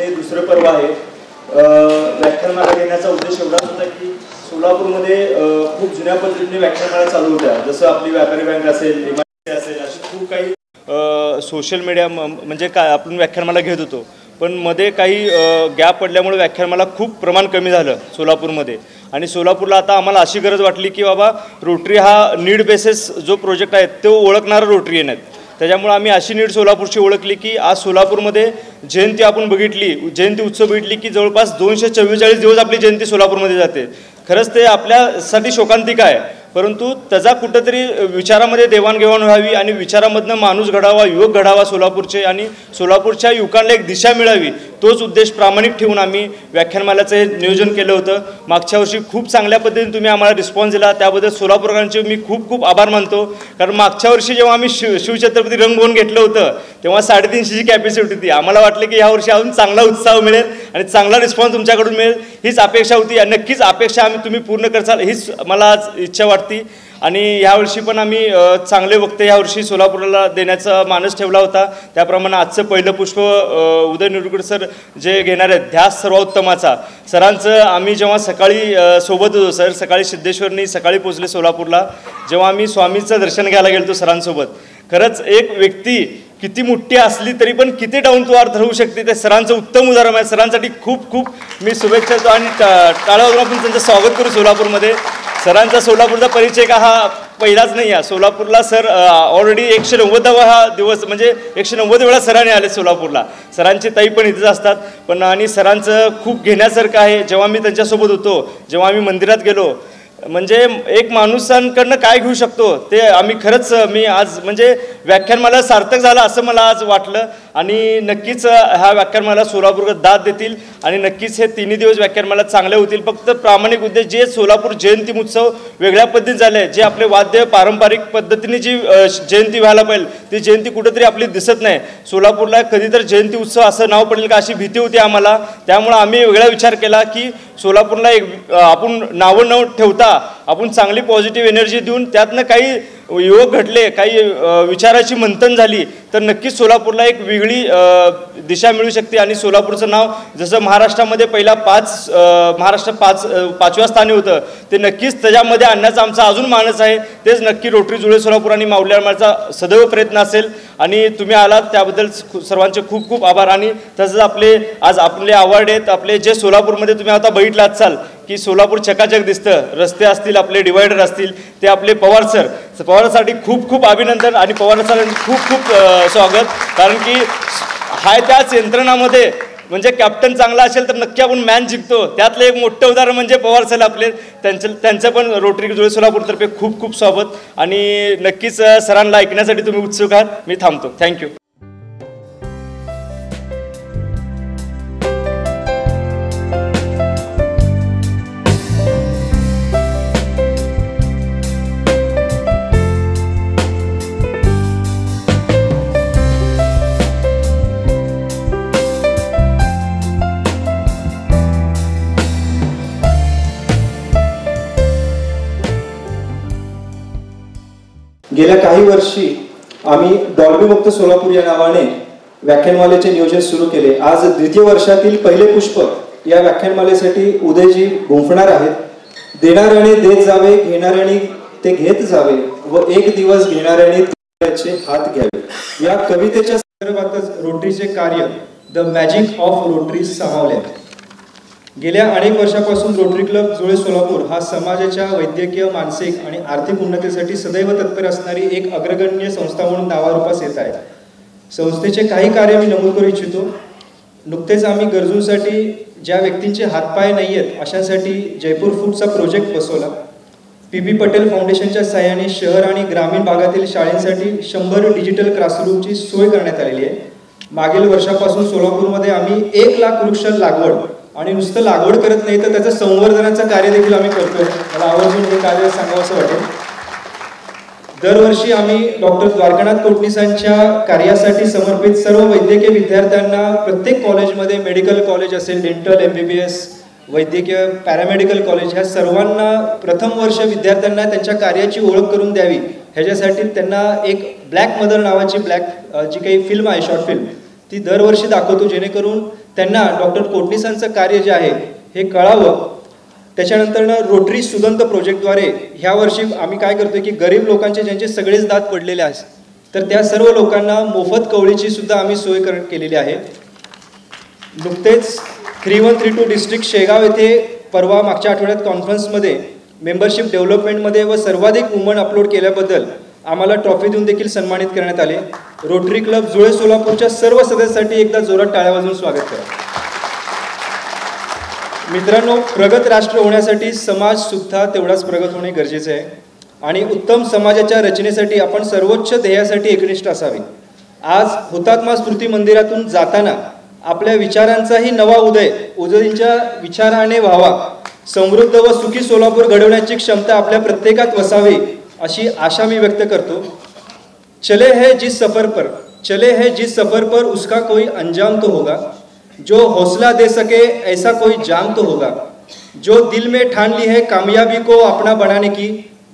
हे दुसरं पर्व आहे। व्याख्यानमाला घेण्याचा उद्देश एवढाच होता की सोलापूरमध्ये खूप जुन्या पद्धतीने व्याख्यानमाला चालू होत्या, जसं आपली व्यापारी बँक असेल, MIDC असेल, अशी खूप काही सोशल मीडिया म्हणजे काय आपण व्याख्यानमाला घेत होतो, पण मध्ये काही गॅप पडल्यामुळे व्याख्यानमाला खूप प्रमाण कमी झालं सोलापूरमध्ये। आणि सोलापूरला आता आम्हाला अशी गरज वाटली की बाबा रोटरी हा नीड बेसिस जो प्रोजेक्ट आहे तो ओळखणारा रोटरीयन आहेत, त्याच्यामुळे आम्ही अशी नीड सोलापूरची ओळखली की आज सोलापूरमध्ये जयंती आपण बघितली, जयंती उत्सव बघितली की जवळपास 244 दिवस आपली जयंती सोलापूरमध्ये जाते। खरंच ते आपल्यासाठी शोकांतिका आहे, परंतु त्याचा कुठंतरी विचारामध्ये देवाणघेवाण व्हावी आणि विचारामधनं माणूस घडावा, युवक घडावा सोलापूरचे, आणि सोलापूरच्या युवकांना एक दिशा मिळावी, तोच उद्देश प्रामाणिक ठेवून आम्ही व्याख्यानमालाचं हे नियोजन केलं होतं। मागच्या वर्षी खूप चांगल्या पद्धतीने तुम्ही आम्हाला रिस्पॉन्स दिला, त्याबद्दल सोलापूरकरांचे मी खूप खूप आभार मानतो। कारण मागच्या वर्षी जेव्हा आम्ही शिवछत्रपती रंगभवन घेतलं होतं तेव्हा 350ची कॅपॅसिटी होती। आम्हाला वाटलं की यावर्षी अजून चांगला उत्साह मिळेल आणि चांगला रिस्पॉन्स तुमच्याकडून मिळेल, हीच अपेक्षा होती। नक्कीच अपेक्षा तुम्ही पूर्ण करसाल हीच मला आज इच्छा वाटते। आणि यावर्षी पण आम्ही चांगले वक्ते यावर्षी सोलापूरला देण्याचा मानस ठेवला होता। त्याप्रमाणे आजचं पहिलं पुष्प उदय निरुगड सर जे घेणार आहेत ध्यास सर्वोत्तमाचा सरांचं, आम्ही जेव्हा सकाळी सोबत होतो, सर सकाळी सिद्धेश्वरनी सकाळी पोचले सोलापूरला, जेव्हा आम्ही स्वामीचं दर्शन घ्यायला गेलो सरांसोबत, खरंच एक व्यक्ती किती मोठी असली तरी पण किती डाऊन टू अर्थ राहू शकते, ते सरांचं उत्तम उदाहरण आहे। सरांसाठी खूप खूप मी शुभेच्छा देतो आणि टाळ्यावर आपण त्यांचं स्वागत करू सोलापूरमध्ये। सरांचा सोलापूरचा परिचय का हा पहिलाच नाही आहे, सोलापूरला सर ऑलरेडी 190वा हा दिवस म्हणजे 190 वेळा सरांनी आले सोलापूरला। सरांची ताई पण इथेच असतात, पण आणि सरांचं खूप घेण्यासारखं आहे। जेव्हा मी त्यांच्यासोबत होतो, जेव्हा आम्ही मंदिरात गेलो, म्हणजे एक माणुसांकडनं काय घेऊ शकतो ते आम्ही खरंच मी आज म्हणजे व्याख्यानमाला सार्थक झालं असं मला आज वाटलं। आणि नक्कीच ह्या व्याख्यानमाला सोलापूरकर दाद देतील आणि नक्कीच हे 3 दिवस व्याख्यानमाला चांगले होतील। फक्त प्रामाणिक उद्देश जे सोलापूर जयंती उत्सव वेगळ्या पद्धतीने झाले, जे आपले वाद्य पारंपरिक पद्धतीने जी जयंती व्हायला पाहिजे ती जयंती कुठेतरी आपली दिसत नाही। सोलापूरला कधीतर जयंती उत्सव असं नाव पडेल का अशी भीती होती आम्हाला, त्यामुळे आम्ही वेगळा विचार केला की सोलापूरला एक आपण नावं न ठेवता आपण चांगली पॉझिटिव्ह एनर्जी देऊन त्यातनं काही युवक घडले, काही विचाराची मंथन झाली तर नक्कीच सोलापूरला एक वेगळी दिशा मिळू शकते। आणि सोलापूरचं नाव जसं महाराष्ट्रामध्ये पहिला महाराष्ट्र 5व्या स्थानी होतं, ते नक्कीच त्याच्यामध्ये आणण्याचा आमचा अजून मानस आहे। तेच नक्की रोटरी जुळे सोलापूर आणि माऊली आरमाळचा सदैव प्रयत्न असेल। आणि तुम्ही आलात त्याबद्दल सर्वांचे खूप खूप आभार। आणि तसंच आज आपले अवॉर्ड आहेत, आपले जे सोलापूरमध्ये तुम्ही आता बघितलं असाल की सोलापूर चकाचक दिसतं, रस्ते असतील, आपले डिवायडर असतील, ते आपले पवार सर, पवारसाठी खूप खूप अभिनंदन आणि पवार सरांचं खूप खूप स्वागत। कारण की हाय त्याच यंत्रणामध्ये म्हणजे कॅप्टन चांगला असेल तर नक्की आपण मॅच जिंकतो, त्यातलं एक मोठं उदाहरण म्हणजे पवार सर आपले, त्यांचं पण रोटरी जुळे सोलापूरतर्फे खूप खूप स्वागत। आणि नक्कीच सरांना ऐकण्यासाठी तुम्ही उत्सुक आहात, मी थांबतो। थँक्यू। गेल्या काही वर्षी आम्ही डॉल्बी मुक्त सोलापूर या नावाने व्याख्यानमालेचे नियोजन सुरू केले। आज द्वितीय वर्षातील पहिले पुष्प या व्याख्यानमालेसाठी उदयजी गुंफणार आहेत। देणाऱ्याने देत जावे, घेणाऱ्याने ते घेत जावे व एक दिवस घेणाऱ्याने त्याचे हात घ्यावे या कवितेच्या संदर्भातच रोटरीचे कार्य द मॅजिक ऑफ रोटरी सामावले आहे। गेल्या अनेक वर्षापासून रोटरी क्लब जुळे सोलापूर हा समाजाच्या वैद्यकीय, मानसिक आणि आर्थिक उन्नतीसाठी सदैव तत्पर असणारी एक अग्रगण्य संस्था म्हणून नावारूपास येत आहे। संस्थेचे काही कार्य मी नमूद करू इच्छितो। नुकतेच आम्ही गरजूंसाठी, ज्या व्यक्तींचे हातपाय नाही आहेत अशांसाठी जयपूर फूडचा प्रोजेक्ट बसवला। PB पटेल फाउंडेशनच्या सहाय्याने शहर आणि ग्रामीण भागातील शाळांसाठी 100 डिजिटल क्लासरूमची सोय करण्यात आलेली आहे। मागील वर्षापासून सोलापूरमध्ये आम्ही 1 लाख वृक्ष लागवड आणि नुसतं लागवड करत नाही तर त्याचं संवर्धनाचं कार्य देखील आम्ही करतो। मला आवर्जून हे कार्य सांगावंसं वाटेल। दरवर्षी आम्ही डॉक्टर द्वारकानाथ कोटणीसांच्या कार्यासाठी समर्पित सर्व वैद्यकीय विद्यार्थ्यांना प्रत्येक कॉलेजमध्ये, मेडिकल कॉलेज असेल, डेंटल, MBBS, वैद्यकीय, पॅरामेडिकल कॉलेज, ह्या सर्वांना प्रथम वर्ष विद्यार्थ्यांना त्यांच्या कार्याची ओळख करून द्यावी ह्याच्यासाठी त्यांना एक ब्लॅक मदर नावाची जी काही फिल्म आहे, शॉर्ट फिल्म, ती दरवर्षी दाखवतो, जेणेकरून त्यांना डॉक्टर कोटणीसांचं कार्य जे आहे हे कळावं. त्याच्यानंतर रोटरी सुगंध प्रोजेक्टद्वारे ह्या वर्षी आम्ही काय करतोय की गरीब लोकांचे ज्यांचे सगळेच दात पडलेले आहेत तर त्या सर्व लोकांना मोफत कवळीची सुद्धा आम्ही सोय केलेली आहे. नुकतेच 3132 डिस्ट्रिक्ट शेगाव येथे परवा मागच्या आठवड्यात कॉन्फरन्समध्ये मेंबरशिप डेव्हलपमेंटमध्ये व सर्वाधिक वुमन अपलोड केल्याबद्दल आम्हाला ट्रॉफी देऊन देखील सन्मानित करण्यात आले. रोटरी क्लब जुळे सोलापूरच्या सर्व सदस्यांसाठी एकदा जोरात टाळ्या वाजवून स्वागत करा. मित्रांनो, प्रगत राष्ट्र होण्यासाठी समाज सुद्धा तेवढाच प्रगत होणे गरजेचे आहे आणि उत्तम समाजाच्या रचनेसाठी आपण सर्वोच्च ध्येयासाठी एकनिष्ठ असावे. आज हुतात्मा स्मृती मंदिरातून जाताना आपल्या विचारांचाही नवा उदयींच्या विचाराने व्हावा, समृद्ध व सुखी सोलापूर घडवण्याची क्षमता आपल्या प्रत्येकात वसावी अशी आशा मी व्यक्त करतो. चले है जिस सफर पर उसका कोई अंजाम तो होगा, जो हौसला दे सके ऐसा कोई जाम तो होगा, जो दिल में ठान ली है कामयाबी को अपना बनाने की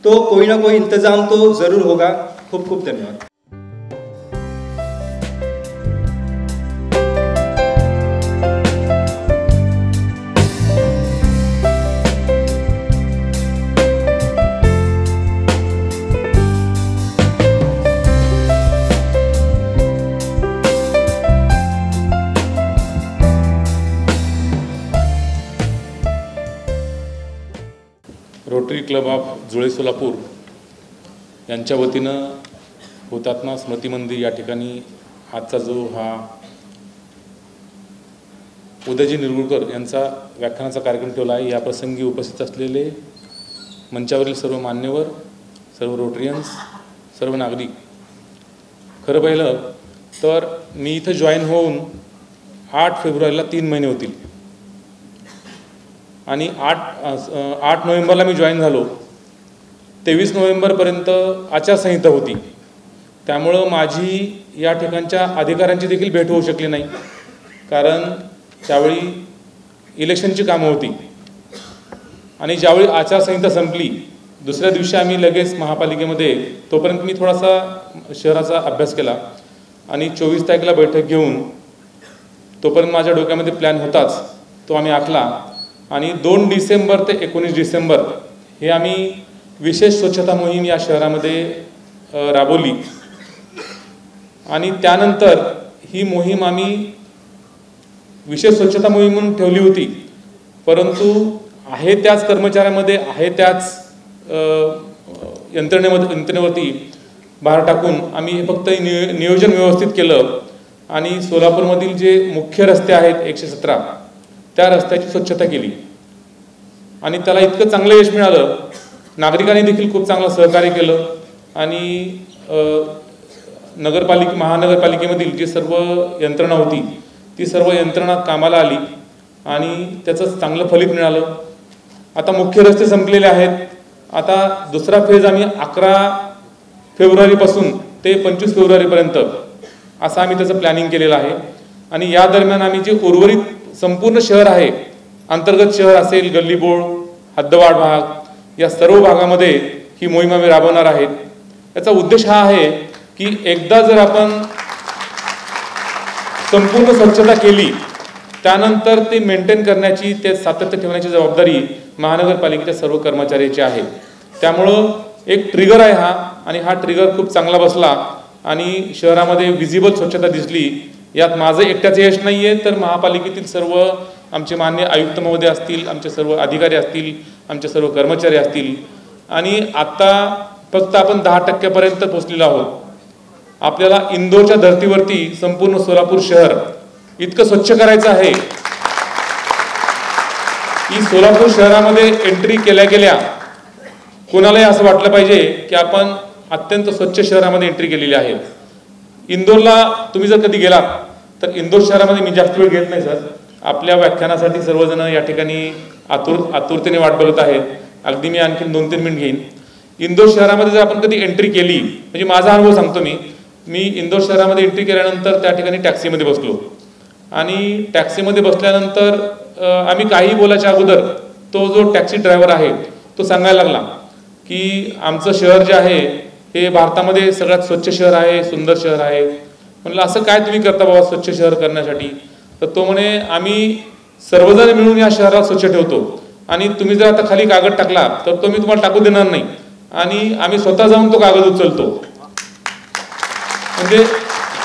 तो कोई ना कोई इंतजाम तो जरूर होगा. खूप खूप धन्यवाद. रोटरी क्लब ऑफ जुळे सोलापूर यांच्या वतीनं हुतात्मा स्मृती मंदिर या ठिकाणी आजचा जो हा उदयजी निरगुडकर यांचा व्याख्यानाचा कार्यक्रम ठेवला आहे. या प्रसंगी उपस्थित असलेले मंचावरील सर्व मान्यवर, सर्व रोटरियन्स, सर्व नागरिक, खरं पाहिलं तर मी इथं जॉईन होऊन 8 फेब्रुवारीला 3 महिने होतील आणि 8 नोव्हेंबरला मी जॉईन झालो. 23 नोव्हेंबरपर्यंत आचारसंहिता होती, त्यामुळं माझी या ठिकाणच्या अधिकाऱ्यांची देखील भेट होऊ शकली नाही, कारण त्यावेळी इलेक्शनची कामं होती. आणि ज्यावेळी आचारसंहिता संपली दुसऱ्या दिवशी आम्ही लगेच महापालिकेमध्ये, तोपर्यंत मी थोडासा शहराचा अभ्यास केला आणि 24 तारखेला बैठक घेऊन, तोपर्यंत माझ्या डोक्यामध्ये प्लॅन होताच, तो आम्ही आखला आणि 2 डिसेंबर ते 19 डिसेंबर हे आम्ही विशेष स्वच्छता मोहीम या शहरामध्ये राबवली. आणि त्यानंतर ही मोहीम आम्ही विशेष स्वच्छता मोहीम म्हणून ठेवली होती, परंतु आहे त्याच कर्मचाऱ्यामध्ये, आहे त्याच यंत्रणेवरती भार टाकून आम्ही हे फक्त नियोजन व्यवस्थित केलं आणि सोलापूरमधील जे मुख्य रस्ते आहेत 117 त्या रस्त्याची स्वच्छता केली आणि त्याला इतकं चांगलं यश मिळालं. नागरिकांनी देखील खूप चांगलं सहकार्य केलं आणि महानगरपालिकेमधील जी सर्व यंत्रणा होती ती सर्व यंत्रणा कामाला आली आणि त्याचं चांगलं फलित मिळालं. आता मुख्य रस्ते संपलेले आहेत. आता दुसरा फेज आम्ही 11 फेब्रुवारीपासून ते 25 फेब्रुवारीपर्यंत असं आम्ही त्याचं प्लॅनिंग केलेलं आहे. आणि या दरम्यान आम्ही जे उर्वरित संपूर्ण शहर आहे, अंतर्गत शहर असेल, गल्लीबोळ, हद्दवाढ भाग, या सर्व भागामध्ये ही मोहीम आम्ही राबवणार आहेत. याचा उद्देश हा आहे की एकदा जर आपण संपूर्ण स्वच्छता केली त्यानंतर ते मेंटेन करण्याची, ते सातत्य ठेवण्याची जबाबदारी महानगरपालिकेच्या सर्व कर्मचाऱ्यांची आहे. त्यामुळं एक ट्रिगर आहे हा आणि हा ट्रिगर खूप चांगला बसला आणि शहरामध्ये विजिबल स्वच्छता दिसली. यात माझं एकट्याचं यश नाही आहे, तर महापालिकेतील सर्व आमचे मान्य आयुक्त महोदय असतील, आमचे सर्व अधिकारी असतील, आमचे सर्व कर्मचारी असतील. आणि आत्ता फक्त आपण 10% पोहोचलेलो आहोत. आपल्याला इंदोरच्या धर्तीवरती संपूर्ण सोलापूर शहर इतकं स्वच्छ करायचं आहे की सोलापूर शहरामध्ये एंट्री केल्या कोणालाही असं वाटलं पाहिजे की आपण अत्यंत स्वच्छ शहरामध्ये एंट्री केलेली आहे. इंदोरला तुम्ही जर कधी गेलात तर इंदोर शहरामध्ये मी जास्त वेळ घेत नाही सर, आपल्या व्याख्यानासाठी सर्वजण या ठिकाणी आतुरतेने वाट बघत आहेत. अगदी मी आणखीन 2-3 मिनिट घेईन. इंदोर शहरामध्ये जर आपण कधी एंट्री केली, म्हणजे माझा अनुभव सांगतो मी इंदोर शहरामध्ये एंट्री केल्यानंतर त्या ठिकाणी टॅक्सीमध्ये बसलो आणि टॅक्सीमध्ये बसल्यानंतर आम्ही काही बोलायच्या अगोदर तो जो टॅक्सी ड्रायव्हर आहे तो सांगायला लागला की आमचं शहर जे आहे हे भारतामध्ये सगळ्यात स्वच्छ शहर आहे, सुंदर शहर आहे. म्हणलं असं काय तुम्ही करता बाबा स्वच्छ शहर करण्यासाठी? तर तो म्हणे आम्ही सर्वजण मिळून या शहराला स्वच्छ ठेवतो आणि तुम्ही जर आता खाली कागद टाकला तर तो मी तुम्हाला टाकू देणार नाही आणि आम्ही स्वतः जाऊन तो कागद उचलतो. म्हणजे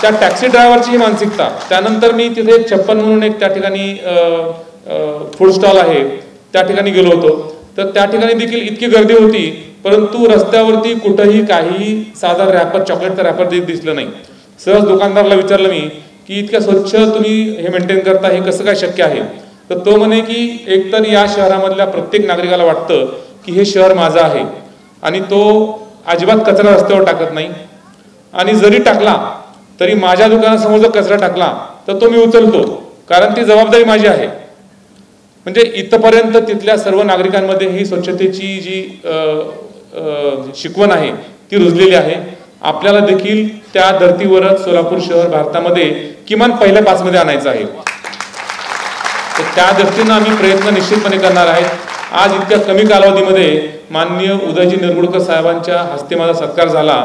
त्या टॅक्सी ड्रायव्हरची ही मानसिकता. त्यानंतर मी तिथे 56 म्हणून एक त्या ठिकाणी फूड स्टॉल आहे, त्या ठिकाणी गेलो होतो. तर त्या ठिकाणी देखील इतकी गर्दी होती, परंतु रस्त्यावरती कुठंही काही साधा रॅपर, चॉकलेटचा रॅपर दिसलं नाही. सहज दुकानदाराला विचारलं मी की इतक्या स्वच्छ तुम्ही हे मेंटेन करता, हे कसं काय शक्य आहे? तर तो म्हणे की एकतर या शहरामधल्या प्रत्येक नागरिकाला वाटतं की हे शहर माझं आहे आणि तो अजिबात कचरा रस्त्यावर टाकत नाही आणि जरी टाकला तरी माझ्या दुकानासमोर जर कचरा टाकला तर तो मी उचलतो, कारण ती जबाबदारी माझी आहे. म्हणजे इथपर्यंत तिथल्या सर्व नागरिकांमध्ये ही स्वच्छतेची जी शिकवण आहे ती रुजलेली आहे. आपल्याला देखील त्या धर्तीवरच सोलापूर शहर भारतामध्ये किमान पहिल्या 5 मध्ये आणायचं आहे. तर त्या दृष्टीनं आम्ही प्रयत्न निश्चितपणे करणार आहे. आज इतक्या कमी कालावधीमध्ये माननीय उदयजी निरगुडकर साहेबांच्या हस्ते माझा सत्कार झाला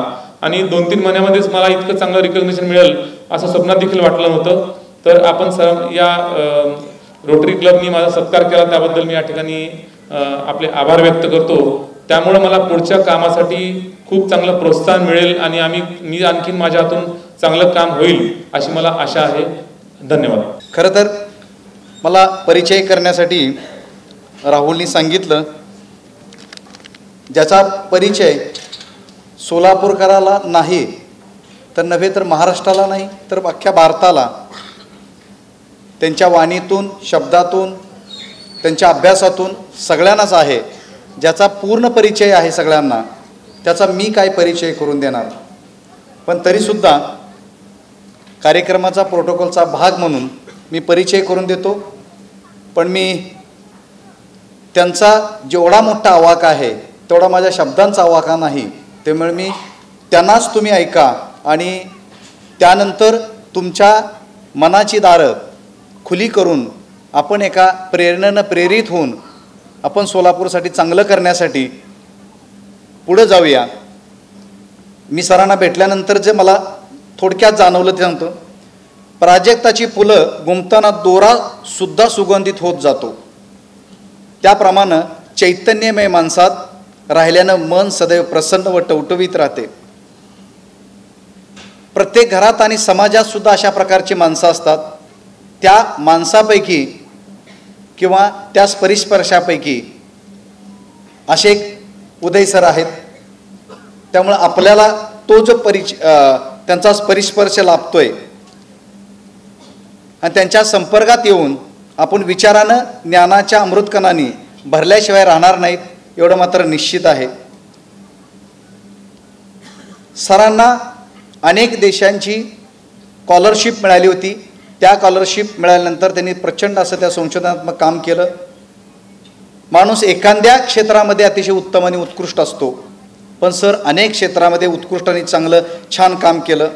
आणि 2-3 महिन्यामध्येच मला इतकं चांगलं रिकॉग्निशन मिळेल असं स्वप्नात देखील वाटलं नव्हतं. तर आपण या रोटरी क्लबनी माझा सत्कार केला त्याबद्दल मी या ठिकाणी आपले आभार व्यक्त करतो. त्यामुळे मला पुढच्या कामासाठी खूप चांगलं प्रोत्साहन मिळेल आणि मी आणखीन माझ्या हातून चांगलं काम होईल अशी मला आशा आहे. धन्यवाद. खरं तर मला परिचय करण्यासाठी राहुलनी सांगितलं, ज्याचा परिचय सोलापूरकराला नाही तर नव्हे तर महाराष्ट्राला नाही तर अख्ख्या भारताला त्यांच्या वाणीतून, शब्दातून, त्यांच्या अभ्यासातून सगळ्यांनाच आहे. ज्याचा पूर्ण परिचय आहे सगळ्यांना, त्याचा मी काय परिचय करून देणार. पण तरीसुद्धा कार्यक्रमाचा प्रोटोकॉलचा भाग म्हणून मी परिचय करून देतो. पण मी त्यांचा जेवढा मोठा आवाका आहे तेवढा माझ्या शब्दांचा आवाका नाही. त्यामुळे मी त्यांनाच तुम्ही ऐका आणि त्यानंतर तुमच्या मनाची दारं खुली करून आपण एका प्रेरणेनं प्रेरित होऊन आपण सोलापूरसाठी चांगलं करण्यासाठी पुढे जाऊया. मी सरांना भेटल्यानंतर जे मला थोडक्यात जाणवलं ते सांगतो. प्राजक्ताची फुलं गुंफताना दोरासुद्धा सुगंधित होत जातो, त्याप्रमाणे चैतन्यमय माणसात राहिल्यानं मन सदैव प्रसन्न व टवटवीत राहते. प्रत्येक घरात आणि समाजात सुद्धा अशा प्रकारची माणसं असतात. त्या माणसापैकी किंवा त्या परिस्पर्शापैकी असे एक उदय सर आहेत. त्यामुळे आपल्याला तो जो त्यांचा परिस्पर्श लाभतोय आणि त्यांच्या संपर्कात येऊन आपण विचारानं, ज्ञानाच्या अमृतकणाने भरल्याशिवाय राहणार नाहीत एवढं मात्र निश्चित आहे. सरांना अनेक देशांची स्कॉलरशिप मिळाली होती. त्या स्कॉलरशिप मिळाल्यानंतर त्यांनी प्रचंड असं त्या संशोधनात्मक काम केलं. माणूस एखाद्या क्षेत्रामध्ये अतिशय उत्तम आणि उत्कृष्ट असतो, पण सर अनेक क्षेत्रामध्ये उत्कृष्ट आणि चांगलं छान काम केलं.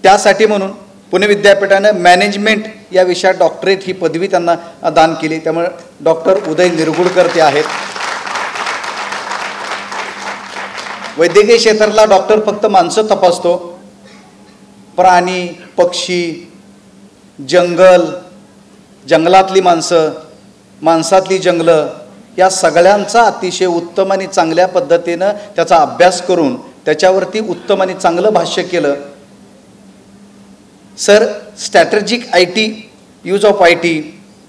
त्यासाठी म्हणून पुणे विद्यापीठानं मॅनेजमेंट या विषयात डॉक्टरेट ही पदवी त्यांना दान केली. त्यामुळे डॉक्टर उदय निरगुडकर ते आहेत. वैद्यकीय क्षेत्रातला डॉक्टर फक्त माणसं तपासतो, प्राणी, पक्षी, जंगल, जंगलातली माणसं, माणसातली जंगलं या सगळ्यांचा अतिशय उत्तम आणि चांगल्या पद्धतीनं त्याचा अभ्यास करून त्याच्यावरती उत्तम आणि चांगलं भाष्य केलं. Sir strategic IT, use of IT,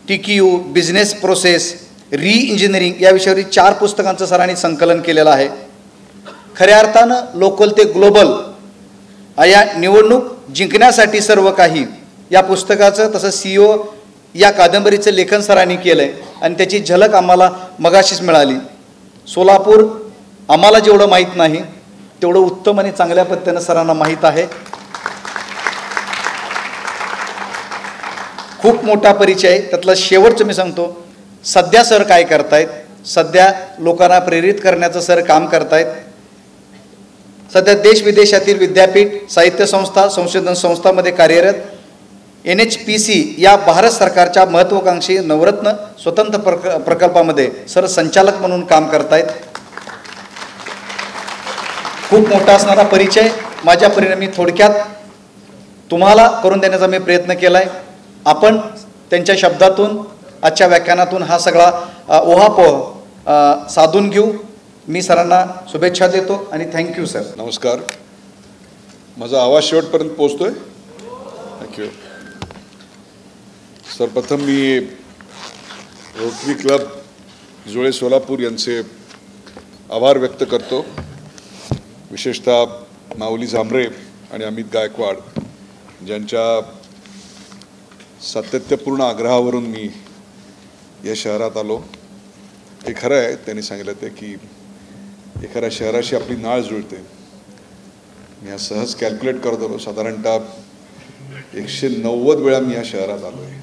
TQ, business process, री इंजिनिअरिंग या विषयावरील 4 पुस्तकांचं सरांनी संकलन केलेलं आहे. खऱ्या अर्थानं लोकल ते ग्लोबल या निवडणूक जिंकण्यासाठी सर्व काही या पुस्तकाचं, तसं CEO या कादंबरीचं लेखन सरांनी केलं आहे आणि त्याची झलक आम्हाला मगाशीच मिळाली. सोलापूर आम्हाला जेवढं माहीत नाही तेवढं उत्तम आणि चांगल्या पद्धतीनं सरांना माहीत आहे. खूप मोठा परिचय आहे. त्यातला शेवटचं मी सांगतो. सध्या सर काय करतायत, सध्या लोकांना प्रेरित करण्याचं सर काम करतायत. सध्या देश विदेशातील विद्यापीठ, साहित्य संस्था, संशोधन संस्थांमध्ये कार्यरत. NHPC या भारत सरकारच्या महत्त्वाकांक्षी नवरत्न स्वतंत्र प्रकल्पामध्ये सर संचालक म्हणून काम करतायत. खूप मोठा असणारा परिचय. माझ्या परीने मी थोडक्यात तुम्हाला करून देण्याचा मी प्रयत्न केला आहे. आपण त्यांच्या शब्दातून आजच्या व्याख्यानातून हा सगळा ओहापोह साधून घेऊ. मी सरांना शुभेच्छा देतो आणि थँक्यू सर. नमस्कार. माझा आवाज शेवटपर्यंत पोहोचतोय? थँक्यू. सर्वप्रथम मी रोटरी क्लब जुळे सोलापूर यांचे आभार व्यक्त करतो. विशेषतः माऊली झांबरे आणि अमित गायकवाड ज्यांच्या सातत्यपूर्ण आग्रहावरून मी या शहरात आलो. हे खरं आहे, त्यांनी सांगितलं ते की एखाद्या शहराशी आपली नाळ जुळते. मी हा सहज कॅल्क्युलेट करत होतो, साधारणतः 190 वेळा मी या शहरात आलो आहे.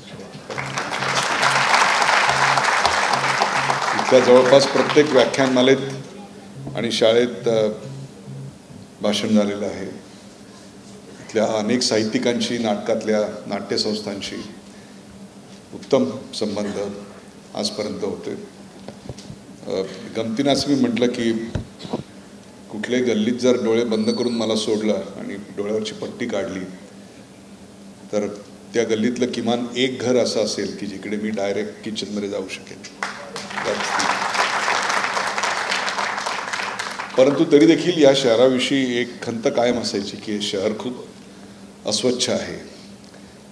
इथल्या जवळपास प्रत्येक व्याख्यानमालेत आणि शाळेत भाषण झालेलं आहे. इथल्या अनेक साहित्यिकांशी, नाटकातल्या नाट्यसंस्थांशी उत्तम संबंध आजपर्यंत होते. गमतीनं असं मी म्हटलं की कुठल्याही गल्लीत जर डोळे बंद करून मला सोडलं आणि डोळ्यावरची पट्टी काढली तर त्या गल्लीतलं किमान एक घर असं असेल की जिकडे मी डायरेक्ट किचनमध्ये जाऊ शकेन. परंतु तरी देखील या शहराविषयी एक खंत कायम असायची की हे शहर खूप अस्वच्छ आहे.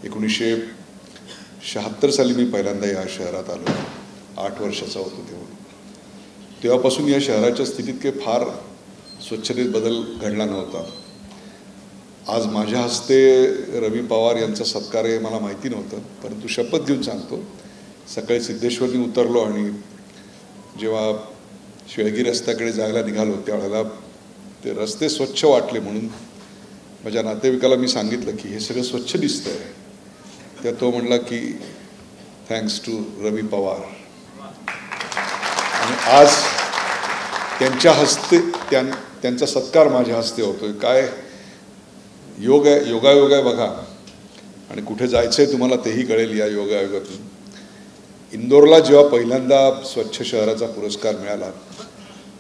1976 साली मी पहिल्यांदा या शहरात आलो. 8 वर्षाचा होतो तेव्हापासून या शहराच्या स्थितीत काही फार स्वच्छतेत बदल घडला नव्हता. आज माझ्या हस्ते रवी पवार यांचा सत्कार आहे मला माहिती नव्हतं, परंतु शपथ घेऊन सांगतो, सकाळी सिद्धेश्वरनी उतरलो आणि जेव्हा शिळगी रस्त्याकडे जायला निघालो त्यावेळेला ते रस्ते स्वच्छ वाटले म्हणून माझ्या नातेवाईकाला मी सांगितलं की हे सगळं स्वच्छ दिसतंय. त्या तो म्हणला की थँक्स टू रवी पवार. आणि आज त्यांच्या हस्ते त्यांचा सत्कार माझ्या हस्ते होतोय. काय योग आहे, योगायोग आहे बघा. आणि कुठे जायचं आहे तुम्हाला तेही कळेल या योगायोगातून. इंदोरला जेव्हा पहिल्यांदा स्वच्छ शहराचा पुरस्कार मिळाला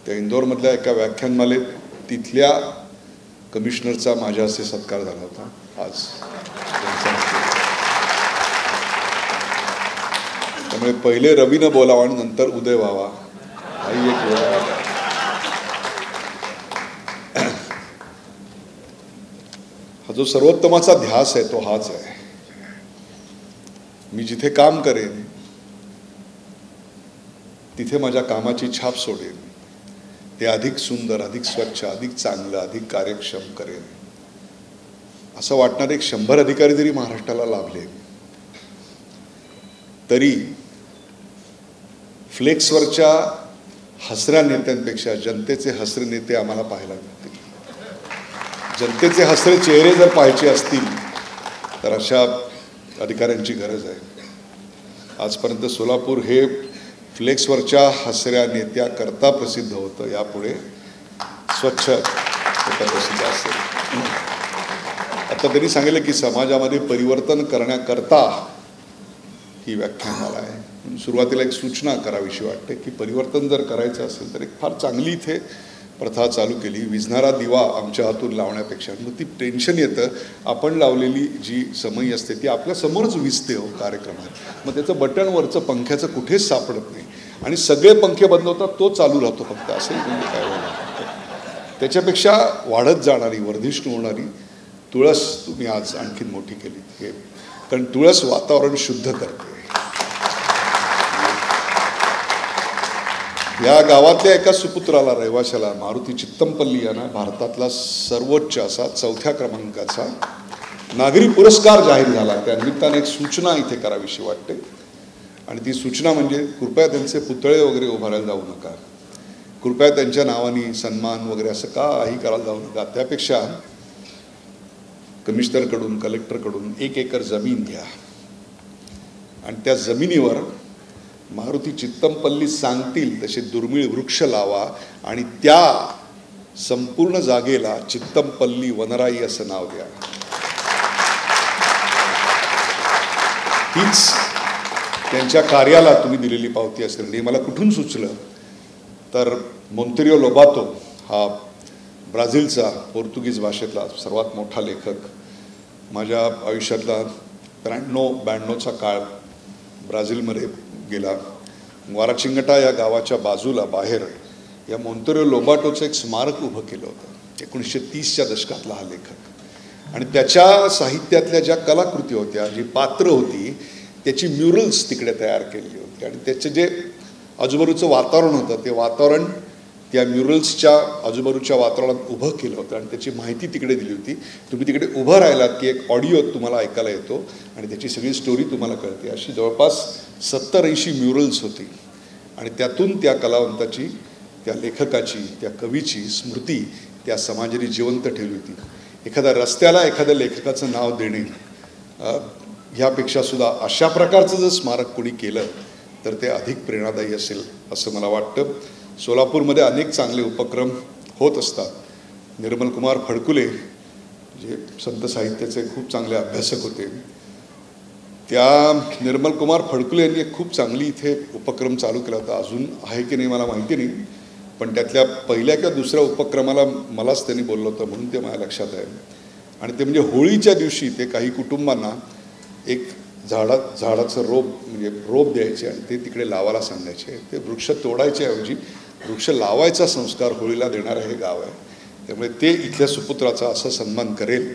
त्या इंदोरमधल्या एका व्याख्यानमालेत तिथल्या कमिशनरचा माझ्या हस्ते सत्कार झाला होता. आज त्यामुळे पहिले रवीनं बोलावं आणि नंतर उदय व्हावा हाही एक वेळ आहे. हा जो सर्वोत्तमाचा ध्यास आहे तो हाच आहे. मी जिथे काम करेन तिथे माझ्या कामाची छाप सोडेन. ते अधिक सुंदर, अधिक स्वच्छ, अधिक चांगलं, अधिक कार्यक्षम करेन असं वाटणारे 100 अधिकारी जरी महाराष्ट्राला लाभले तरी फ्लेक्सवरच्या हसऱ्या नेत्यांपेक्षा जनतेचे हसरे नेते आम्हाला पाहायला मिळतील. जनतेचे हसरे चेहरे जर पाहायचे असतील तर अशा अधिकाऱ्यांची गरज आहे. आजपर्यंत सोलापूर हे फ्लेक्सवरच्या हसऱ्या नेत्याकरता प्रसिद्ध होतं, यापुढे स्वच्छ प्रसिद्ध असेल. आता त्यांनी सांगितलं की समाजामध्ये परिवर्तन करण्याकरता ही व्याख्यानमाला आहे. सुरुवातीला एक सूचना करावीशी वाटते की परिवर्तन जर करायचं असेल तर एक फार चांगली इथे प्रथा चालू केली. विझणारा दिवा आमच्या हातून लावण्यापेक्षा मग ती टेन्शन येतं. आपण लावलेली जी समई असते ती आपल्या समोरच विझते हो कार्यक्रमात. मग त्याचं बटनवरचं पंख्याचं कुठेच सापडत नाही आणि सगळे पंखे बंद होतात, तो चालू राहतो फक्त. असे म्हणजे काय होणार. त्याच्यापेक्षा वाढत जाणारी, वर्धिष्णू होणारी तुळस तुम्ही आज आणखीन मोठी केली. हे कारण तुळस वातावरण शुद्ध करते. या गावातल्या एका सुपुत्राला, रहिवाशाला, मारुती चित्तमपल्ली यांना भारतातला सर्वोच्च असा 4थ्या क्रमांकाचा नागरी पुरस्कार जाहीर झाला. त्या निमित्ताने एक सूचना इथे करावीशी वाटते आणि ती सूचना म्हणजे कृपया त्यांचे पुतळे वगैरे उभारायला जाऊ नका. कृपया त्यांच्या नावाने सन्मान वगैरे असं काही करायला जाऊ नका. त्यापेक्षा कमिशनरकडून, कलेक्टरकडून 1 एकर जमीन घ्या आणि त्या जमिनीवर मारुती चित्तमपल्ली सांगतील तसे दुर्मिळ वृक्ष लावा आणि त्या संपूर्ण जागेला चित्तमपल्ली वनराई असं नाव द्या. हीच त्यांच्या कार्याला तुम्ही दिलेली पावती असेल. हे मला कुठून सुचलं तर मोंतेरियो लोबातो हा ब्राझीलचा पोर्तुगीज भाषेतला सर्वात मोठा लेखक माझ्या आयुष्यातला 93-92चा काळ ब्राझीलमध्ये गेला. वाराचिंगटा या गावाच्या बाजूला बाहेर या मोंतेरो लोबाटोचं एक स्मारक उभं केलं होतं. 1930च्या दशकातला हा लेखक. आणि त्याच्या साहित्यातल्या ज्या कलाकृती होत्या, जी पात्र होती, त्याची म्युरल्स तिकडे तयार केलेली होती. आणि त्याचं जे आजूबाजूचं वातावरण होतं, ते वातावरण त्या म्युरल्सच्या आजूबाजूच्या वातावरणात उभं केलं होतं आणि त्याची माहिती तिकडे दिली होती. तुम्ही तिकडे उभं राहिलात की एक ऑडिओ तुम्हाला ऐकायला येतो आणि त्याची सगळी स्टोरी तुम्हाला कळते. अशी जवळपास 70-80 म्युरल्स होती. आणि त्यातून त्या कलावंताची, त्या लेखकाची, त्या कवीची स्मृती त्या समाजाने जिवंत ठेवली होती. एखाद्या रस्त्याला एखाद्या लेखकाचं नाव देणे ह्यापेक्षा सुद्धा अशा प्रकारचं जर स्मारक कोणी केलं तर ते अधिक प्रेरणादायी असेल असं मला वाटतं. सोलापूरमध्ये अनेक चांगले उपक्रम होत असतात. निर्मल कुमार फडकुले जे संत साहित्याचे खूप चांगले अभ्यासक होते, त्या निर्मल कुमार फडकुले यांनी एक खूप चांगली इथे उपक्रम चालू केला होता. अजून आहे की नाही मला माहिती नाही, पण त्यातल्या पहिल्या किंवा दुसऱ्या उपक्रमाला मलाच त्यांनी बोललं होतं म्हणून ते माझ्या लक्षात आहे. आणि ते म्हणजे होळीच्या दिवशी ते काही कुटुंबांना एक झाडाचं रोप द्यायचे आणि ते तिकडे लावायला सांगायचे. ते वृक्ष तोडायच्या ऐवजी वृक्ष लावायचा संस्कार होळीला देणारं हे गाव आहे. त्यामुळे ते इथल्या सुपुत्राचा असा सन्मान करेल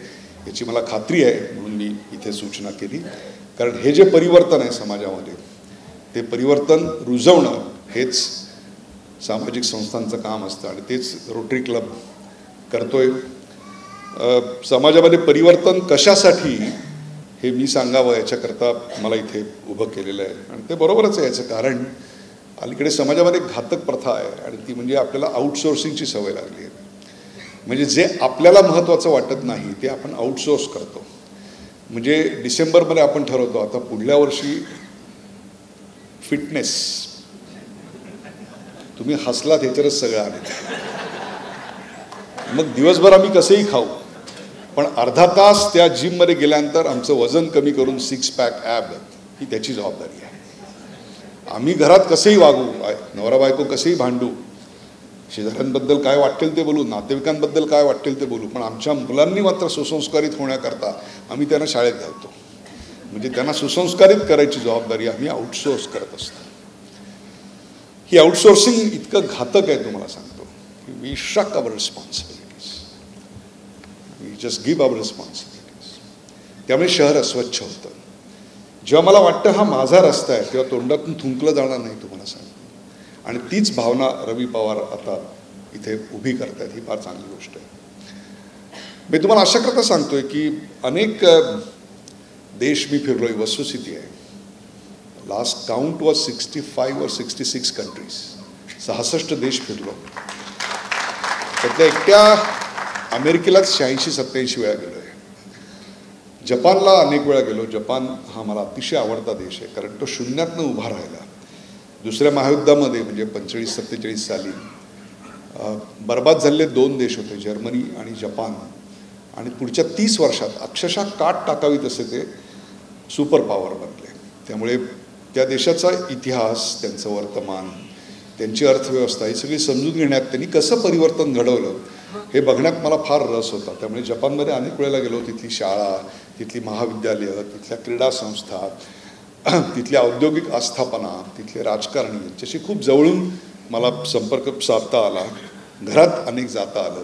याची मला खात्री आहे, म्हणून मी इथे सूचना केली. कारण हे जे परिवर्तन आहे समाजामध्ये, ते परिवर्तन रुजवणं हेच सामाजिक संस्थांचं काम असतं आणि तेच रोटरी क्लब करतोय. समाजामध्ये परिवर्तन कशासाठी हे मी सांगावं याच्याकरता मला इथे उभं केलेलं आहे. आणि ते बरोबरच आहे. याचं कारण अलीकडे समाजामध्ये घातक प्रथा आहे आणि ती म्हणजे आपल्याला आउटसोर्सिंगची सवय लागली आहे. म्हणजे जे आपल्याला महत्त्वाचं वाटत नाही ते आपण आउटसोर्स करतो. म्हणजे डिसेंबरमध्ये आपण ठरवतो आता पुढल्या वर्षी फिटनेस, तुम्ही हसलात ह्याच्यावरच सगळं आले. मग दिवसभर आम्ही कसंही खाऊ, पण अर्धा तास त्या जिममध्ये गेल्यानंतर आमचं वजन कमी करून 6 पॅक ॲब ही त्याची जबाबदारी आहे. आम्ही घरात कसंही वागू, नवरा बायको कसंही भांडू, शेजाऱ्यांबद्दल काय वाटेल ते बोलू, नातेवाईकांबद्दल काय वाटेल ते बोलू, पण आमच्या मुलांनी मात्र सुसंस्कारित होण्याकरता आम्ही त्यांना शाळेत घालतो. म्हणजे त्यांना सुसंस्कारित करायची जबाबदारी आम्ही आउटसोर्स करत असतो. ही आउटसोर्सिंग इतकं घातक आहे तुम्हाला सांगतो की we shirk our responsibilities, we just give our responsibilities. त्यामुळे शहर अस्वच्छ होतं. जेव्हा मला वाटतं हा माझा रस्ता आहे तेव्हा तोंडातून थुंकलं जाणार नाही तुम्हाला सांगतो. आणि तीच भावना रवी पवार आता इथे उभी करतात, ही फार चांगली गोष्ट आहे. मी तुम्हाला अशा करता सांगतोय की अनेक देश मी फिरलोय, वस्तुस्थिती आहे. Last count was 65 or 66 countries, 66 देश फिरलो. त्यातल्या एकट्या अमेरिकेलाच 86-87 वेळा गेलो आहे. जपानला अनेक वेळा गेलो. जपान हा मला अतिशय आवडता देश आहे, कारण तो शून्यातनं उभा राहिला. दुसऱ्या महायुद्धामध्ये म्हणजे 45-47 साली बर्बाद झालेले 2 देश होते, जर्मनी आणि जपान. आणि पुढच्या 30 वर्षात अक्षरशः काट टाकावी तसे ते सुपर पॉवर बनले. त्यामुळे त्या देशाचा इतिहास, त्यांचं वर्तमान, त्यांची अर्थव्यवस्था ही सगळी समजून घेण्यात त्यांनी कसं परिवर्तन घडवलं हे बघण्यात मला फार रस होता. त्यामुळे जपानमध्ये अनेक वेळेला गेलो. तिथली शाळा, तिथली महाविद्यालयं, तिथल्या क्रीडा संस्था, तिथली औद्योगिक आस्थापना, तिथले राजकारणी यांच्याशी खूप जवळून मला संपर्क साधता आला. घरात अनेक जाता आलं.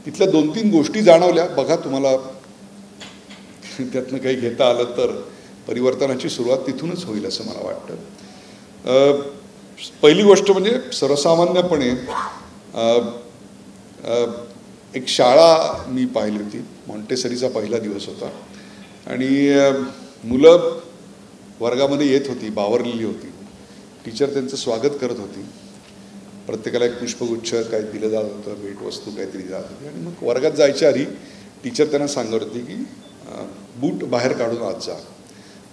तिथल्या 2-3 गोष्टी जाणवल्या. बघा, तुम्हाला त्यातनं काही घेता आलं तर परिवर्तनाची सुरुवात तिथूनच होईल असं मला वाटतं. पहिली गोष्ट म्हणजे सर्वसामान्यपणे एक शाळा मी पाहिली होती. मॉन्टेसरीचा पहिला दिवस होता आणि मुलं वर्गामध्ये येत होती, बावरलेली होती. टीचर त्यांचं स्वागत करत होती. प्रत्येकाला एक पुष्पगुच्छ काही दिलं जात होतं, भेटवस्तू काहीतरी जात होती. आणि मग वर्गात जायच्या आधी टीचर त्यांना सांगत होती की बूट बाहेर काढून आत जा.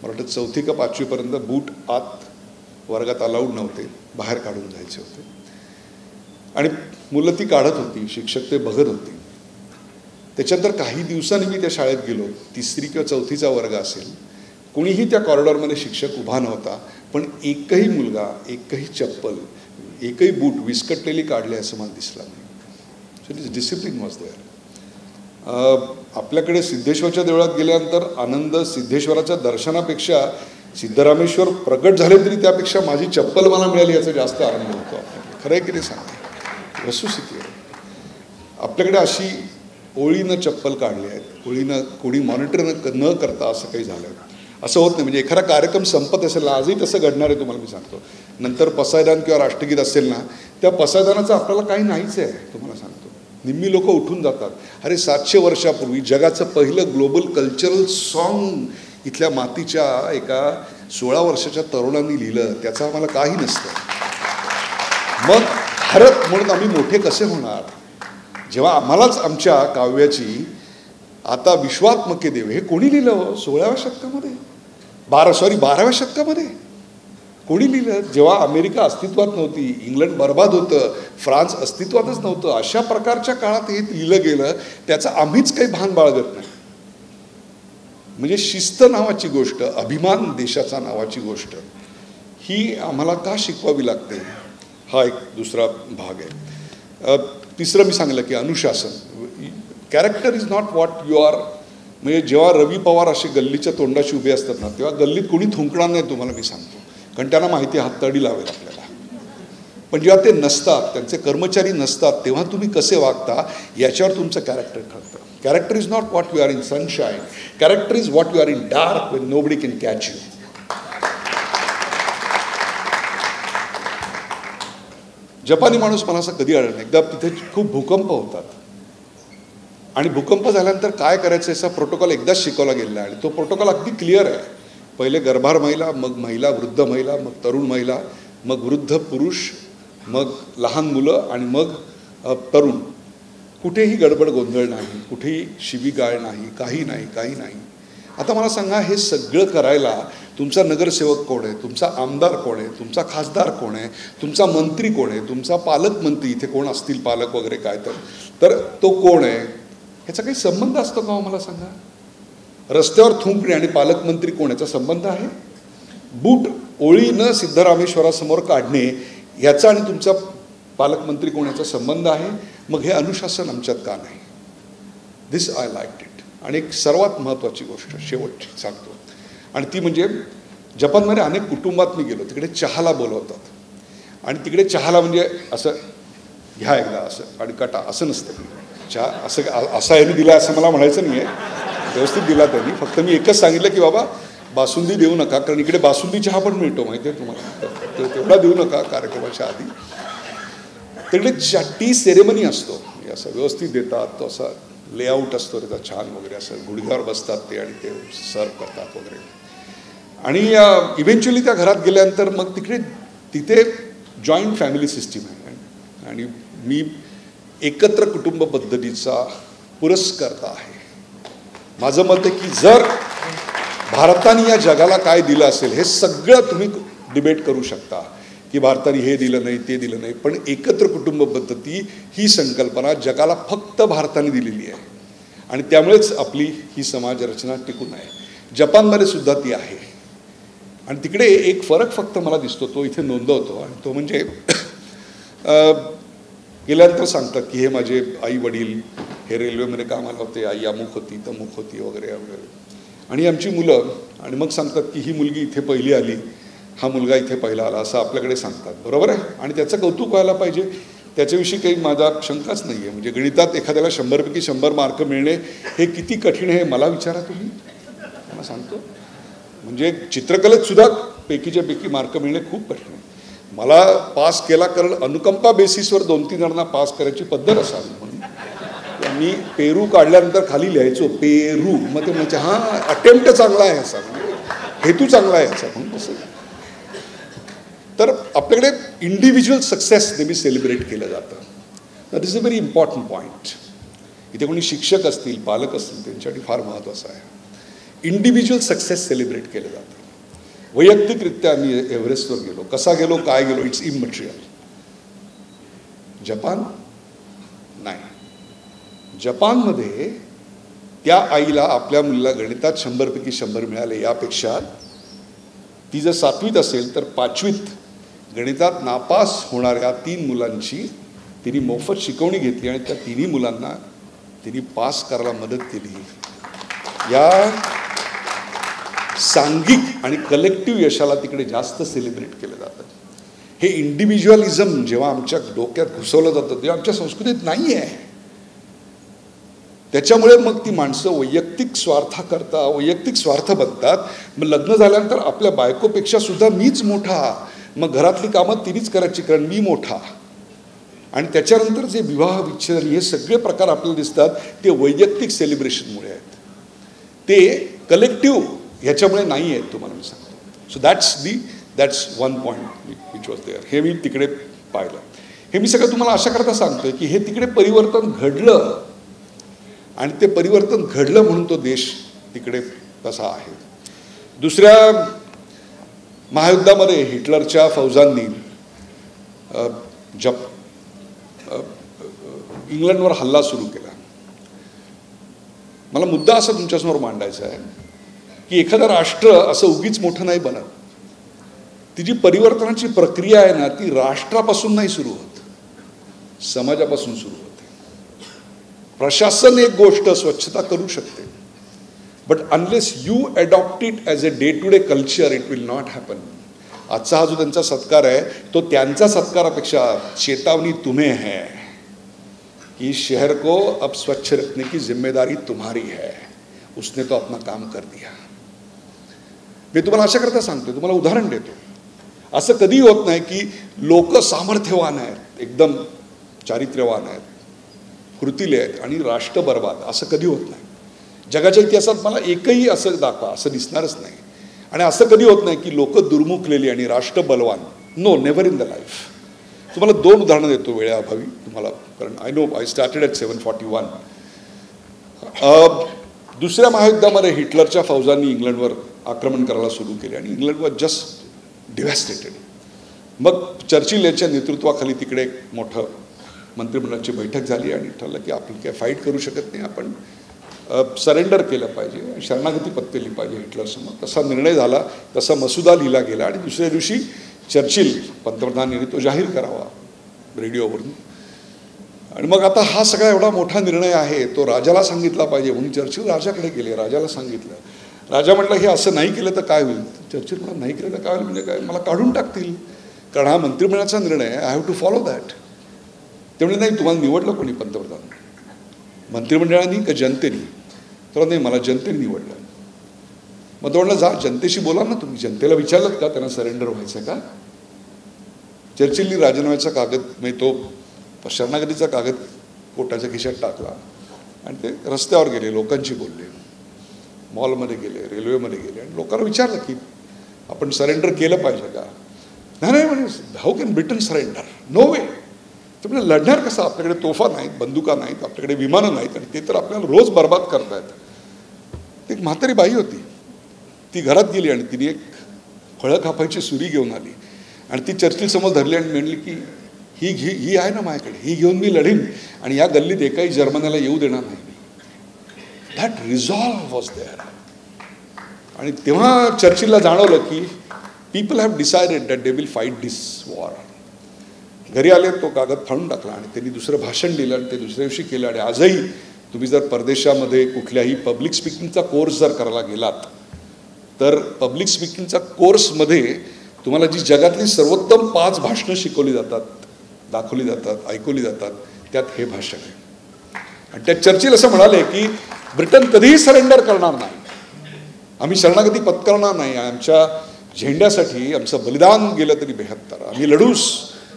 मला वाटतं 4थी का 5वीपर्यंत बूट आत वर्गात अलाउड नव्हते, बाहेर काढून जायचे होते. आणि मुलं ती काढत होती, शिक्षक ते बघत होते. त्याच्यानंतर काही दिवसांनी मी त्या शाळेत गेलो. 3री किंवा 4थीचा वर्ग असेल. कोणीही त्या कॉरिडॉरमध्ये शिक्षक उभा नव्हता, पण एकही मुलगा, एकही चप्पल, एकही बूट विस्कटलेली काढले असं मला दिसलं नाही. So discipline was there. आपल्याकडे सिद्धेश्वरच्या देवळात गेल्यानंतर आनंद सिद्धेश्वराच्या दर्शनापेक्षा सिद्धरामेश्वर प्रकट झाले तरी त्यापेक्षा माझी चप्पल मला मिळाली याचा जास्त आनंद होतो आपल्याकडे. खरं आहे की नाही सांगा, वस्तुस्थिती आहे. आपल्याकडे अशी ओळीनं चप्पल काढली आहेत, ओळीनं कोणी मॉनिटर न करता असं काही झालं असं होत नाही. म्हणजे एखादा कार्यक्रम संपत असेल ना, आजही तसं घडणार आहे तुम्हाला मी सांगतो. नंतर पसायदान किंवा राष्ट्रगीत असेल ना, त्या पसायदानाचं आपल्याला काही नाहीच आहे तुम्हाला सांगतो. निम्मी लोक उठून जातात. अरे 700 वर्षापूर्वी जगाचं पहिलं ग्लोबल कल्चरल सॉन्ग इथल्या मातीच्या एका 16 वर्षाच्या तरुणांनी लिहिलं, त्याचं आम्हाला काही नसतं. मग भारत म्हणून आम्ही मोठे कसे होणार जेव्हा आम्हालाच आमच्या काव्याची आता विश्वात्मके देव हे कोणी लिहिलं 16व्या शतकामध्ये 12व्या शतकामध्ये कोणी लिहिलं? जेव्हा अमेरिका अस्तित्वात नव्हती, इंग्लंड बर्बाद होतं, फ्रान्स अस्तित्वातच नव्हतं, अशा प्रकारच्या काळात हे लिहिलं गेलं. त्याचं आम्हीच काही भान बाळगत नाही. म्हणजे शिस्त नावाची गोष्ट, अभिमान देशाचा नावाची गोष्ट ही आम्हाला का शिकवावी लागते, हा एक दुसरा भाग आहे. तिसरं मी सांगितलं की अनुशासन. Character is not what you are. म्हणजे जेव्हा रवी पवार असे गल्लीच्या तोंडाशी उभे असतात ना, तेव्हा गल्लीत कोणी थुंकणार नाही तुम्हाला मी सांगतो, कारण त्यांना माहिती हाततडी लावेल आपल्याला. पण जेव्हा ते नसतात, त्यांचे कर्मचारी नसतात, तेव्हा तुम्ही कसे वागता याच्यावर तुमचं कॅरेक्टर ठरतं. Character is not what you are in sunshine, character is what you are in dark Wien nobody can catch you. जपानी माणूस मला असं कधी आढळलं नाही. एकदा तिथे खूप भूकंप होतात आणि भूकंप झाल्यानंतर काय करायचं याचा प्रोटोकॉल एकदाच शिकवला गेलेला आहे आणि तो प्रोटोकॉल अगदी क्लिअर आहे. पहिले गर्भार महिला, मग महिला, वृद्ध महिला, मग तरुण महिला, मग वृद्ध पुरुष, मग लहान मुलं आणि मग तरुण. कुठेही गडबड गोंधळ नाही, कुठेही शिवीगाळ नाही, काही नाही. आता मला सांगा, हे सगळं करायला तुमचा नगरसेवक कोण आहे, तुमचा आमदार कोण आहे, तुमचा खासदार कोण आहे, तुमचा मंत्री कोण आहे, तुमचा पालकमंत्री, इथे कोण असतील पालक वगैरे काय, तर तो कोण आहे, ह्याचा काही संबंध असतो का मला सांगा? रस्त्यावर थुंकणे आणि पालकमंत्री कोण याचा संबंध आहे? बूट ओळीनं सिद्धरामेश्वरासमोर काढणे याचा आणि तुमचा पालकमंत्री कोण याचा संबंध आहे? मग हे अनुशासन आमच्यात का नाही? This I liked it. आणि एक सर्वात महत्त्वाची गोष्ट शेवटची सांगतो, आणि ती म्हणजे जपानमध्ये अनेक कुटुंबात मी गेलो, तिकडे चहाला बोलवतात आणि तिकडे चहाला म्हणजे असं घ्या एकदा असं आणि कटा असं नसतं. चहा असा याने दिला असं मला म्हणायचं नाही आहे, व्यवस्थित दिला त्यांनी. फक्त मी एकच सांगितलं की बाबा बासुंदी देऊ नका, कारण इकडे बासुंदी चहा पण मिळतो माहिती आहे तुम्हाला, तेवढा देऊ नका कार्यक्रमाच्या आधी. तिकडे टी सेरेमनी असतो, असं व्यवस्थित देतात, तो असा लेआउट असतो त्याचा छान वगैरे, असं गुडघ्यावर बसतात ते आणि ते सर्व करतात वगैरे. आणि इव्हेंच्युअली त्या घरात गेल्यानंतर मग तिथे जॉईंट फॅमिली सिस्टीम आहे आणि मी एकत्र कुटुंब पद्धतीचा पुरस्कर्ता आहे. माझं मत आहे की जर भारताने या जगाला काय दिलं असेल, हे सगळं तुम्ही डिबेट करू शकता की भारताने हे दिलं नाही, ते दिलं नाही, पण एकत्र कुटुंब पद्धती ही संकल्पना जगाला फक्त भारताने दिलेली आहे आणि त्यामुळेच आपली ही समाज रचना टिकून आहे. जपानमध्ये सुद्धा ती आहे. आणि तिकडे एक फरक फक्त मला दिसतो, तो इथे नोंदवतो, आणि तो म्हणजे गेल्यानंतर सांगतात की हे माझे आई वडील हे रेल्वेमध्ये कामाला होते, आई अमुक होती तमुक होती वगैरे वगैरे, आणि आमची मुलं, आणि मग सांगतात की ही मुलगी इथे पहिली आली, हा मुलगा इथे पहिला आला, असं आपल्याकडे सांगतात. बरोबर आहे, आणि त्याचं कौतुक व्हायला पाहिजे, त्याच्याविषयी काही माझा शंकाच नाही आहे. म्हणजे गणितात एखाद्याला 100पैकी 100 मार्क मिळणे हे किती कठीण आहे मला विचारा तुम्ही, मला सांगतो. म्हणजे चित्रकलेत सुद्धा पैकीच्या पैकी मार्क मिळणे खूप कठीण आहे. मला पास केला कारण अनुकंपा बेसिसवर 2-3 जणांना पास करायची पद्धत असावी म्हणून मी पेरू काढल्यानंतर खाली लिहायचो पेरू, मग ते म्हणजे हां अटेम्प्ट चांगला आहे असा, हेतू चांगला आहे असा म्हणून तसं. तर आपल्याकडे इंडिव्हिज्युअल सक्सेस नेहमी सेलिब्रेट केलं जातं. That is a very important point. इथे कोणी शिक्षक असतील, पालक असतील, त्यांच्यासाठी फार महत्त्वाचं आहे. इंडिव्हिज्युअल सक्सेस सेलिब्रेट केलं जातं. वैयक्तिकरित्या आम्ही एव्हरेस्टवर गेलो, कसा गेलो, काय गेलो, इट्स इममटेरियल. जपान नाही. जपानमध्ये त्या आईला आपल्या मुलीला गणितात 100पैकी 100 मिळाले, यापेक्षा ती जर 7वीत असेल तर 5वीत गणितात नापास होणाऱ्या 3 मुलांची तिने मोफत शिकवणी घेतली आणि त्या 3ही मुलांना तिने पास करायला मदत केली. या सांघिक आणि कलेक्टिव्ह यशाला तिकडे जास्त सेलिब्रेट केलं जातं. हे इंडिव्हिज्युअलिझम जेव्हा आमच्या डोक्यात घुसवलं जातं तेव्हा आमच्या संस्कृतीत नाही आहे. त्याच्यामुळे मग ती माणसं वैयक्तिक स्वार्थाकरता वैयक्तिक स्वार्थ बनतात. मग लग्न झाल्यानंतर आपल्या बायकोपेक्षा सुद्धा मीच मोठा, मग घरातली कामं तिनेच करायची कारण मी मोठा. आणि त्याच्यानंतर जे विवाह विच्छेदन हे सगळे प्रकार आपल्याला दिसतात ते वैयक्तिक सेलिब्रेशनमुळे आहेत, ते कलेक्टिव्ह ह्याच्यामुळे नाही आहेत. तुम्हाला मी सांगतो. So that's one point which was there. हे मी तिकडे पाहिलं. हे मी सगळं तुम्हाला अशा करता सांगतोय की हे तिकडे परिवर्तन घडलं आणि ते परिवर्तन घडलं म्हणून तो देश तिकडे तसा आहे. दुसऱ्या महायुद्धामध्ये हिटलरच्या फौजांनी इंग्लंडवर हल्ला सुरू केला. मला मुद्दा असा तुमच्यासमोर मांडायचा आहे की एखादं राष्ट्र असं उगीच मोठं नाही बनत. ती जी परिवर्तनाची प्रक्रिया आहे ना ती राष्ट्रापासून नाही सुरू होत, समाजापासून सुरू होते. प्रशासन एक गोष्ट स्वच्छता करू शकते, but unless you adopt it as a day to day culture it will not happen. आजचा हा जो त्यांचा सत्कार आहे तो त्यांच्या सत्कारापेक्षा चेतावनी तुम्हें है कि शहर को अब स्वच्छ रखने की जिम्मेदारी तुम्हारी है. उसने तो अपना काम कर दिया. मी तुम्हाला अशा करता सांगतो, तुम्हाला उदाहरण देतो. असं कधी होत नाही की लोक सामर्थ्यवान आहेत, एकदम चारित्र्यवान आहेत, कृतीले आहेत आणि राष्ट्र बर्बाद, असं कधी होत नाही. जगाच्या इतिहासात मला एकही असं दाखवा, असं दिसणारच नाही. आणि असं कधी होत नाही की लोक दुर्मुखलेली आणि राष्ट्र बलवान. No, never in the life. तुम्हाला 2 उदाहरणं देतो वेळेअभावी तुम्हाला, कारण आय स्टार्टेड ॲट 741. दुसऱ्या महायुद्धामध्ये हिटलरच्या फौजांनी इंग्लंडवर आक्रमण करायला सुरू केले आणि इंग्लंड वॉज जस्ट डिव्हॅस्टेटेड. मग चर्चिल यांच्या नेतृत्वाखाली तिकडे एक मोठं मंत्रिमंडळाची बैठक झाली आणि ठरलं की आपण काय फाईट करू शकत नाही, आपण सरेंडर केलं पाहिजे, शरणागती पत्करली पाहिजे हिटलरसमोर. तसा निर्णय झाला, तसा मसुदा लिहिला गेला आणि दुसऱ्या दिवशी चर्चिल पंतप्रधानांनी तो जाहीर करावा रेडिओवरून. आणि मग आता हा सगळा एवढा मोठा निर्णय आहे तो राजाला सांगितला पाहिजे म्हणून चर्चिल राजाकडे गेले. राजाला सांगितलं. राजा म्हटलं हे असं नाही केलं तर काय होईल. चर्चिल म्हटलं नाही केलं तर काय होईल म्हणजे काय, मला काढून टाकतील, कारण हा मंत्रिमंडळाचा निर्णय आहे, I have to follow that. ते म्हणजे नाही, तुम्हाला निवडलं कोणी पंतप्रधान, मंत्रिमंडळाने का जनतेने. तर नाही, मला जनतेने निवडलं. मग तो म्हणलं जा जनतेशी बोला ना तुम्ही, जनतेला विचारलं का त्यांना सरेंडर व्हायचं का. चर्चिलनी राजीनाम्याचा कागद म्हणजे तो शरणागतीचा कागद पोटाच्या खिशात टाकला आणि ते रस्त्यावर गेले, लोकांशी बोलले, मॉलमध्ये गेले, रेल्वेमध्ये गेले आणि लोकांना विचारलं की आपण सरेंडर केलं पाहिजे का. नाही म्हणे, how can Britain surrender, no way. ते म्हणजे लढणार कसं, आपल्याकडे तोफा नाहीत, बंदुका नाहीत, आपल्याकडे विमानं नाहीत आणि ते तर आपल्याला रोज बर्बाद करतायत. ती एक म्हातारी बाई होती, ती घरात गेली आणि तिने एक फळं कापायची सुरी घेऊन आली आणि ती चर्चिल समोर धरली आणि म्हणली की ही आहे ना माझ्याकडे, ही घेऊन मी लढीन आणि या गल्लीत एकाही जर्मनाला येऊ देणार नाही. That resolve was there. आणि तेव्हा चर्चिलला जाणवलं की people have decided that they will fight this war. घरी आले, तो कागद फाडून टाकला आणि त्यांनी दुसरं भाषण दिलं आणि ते दुसऱ्या दिवशी केलं. आणि आजही तुम्ही जर परदेशामध्ये कुठल्याही पब्लिक स्पीकिंगचा कोर्स जर करायला गेलात तर पब्लिक स्पीकिंगचा कोर्समध्ये तुम्हाला जी जगातली सर्वोत्तम 5 भाषणं शिकवली जातात, दाखवली जातात, ऐकवली जातात, त्यात हे भाषण आहे. आणि त्यात चर्चिल असं म्हणाले की ब्रिटन कधीही सरेंडर करणार नाही, आम्ही शरणागती पत्करणार नाही, आमच्या झेंड्यासाठी आमचं बलिदान गेलं तरी 72. आम्ही लढूच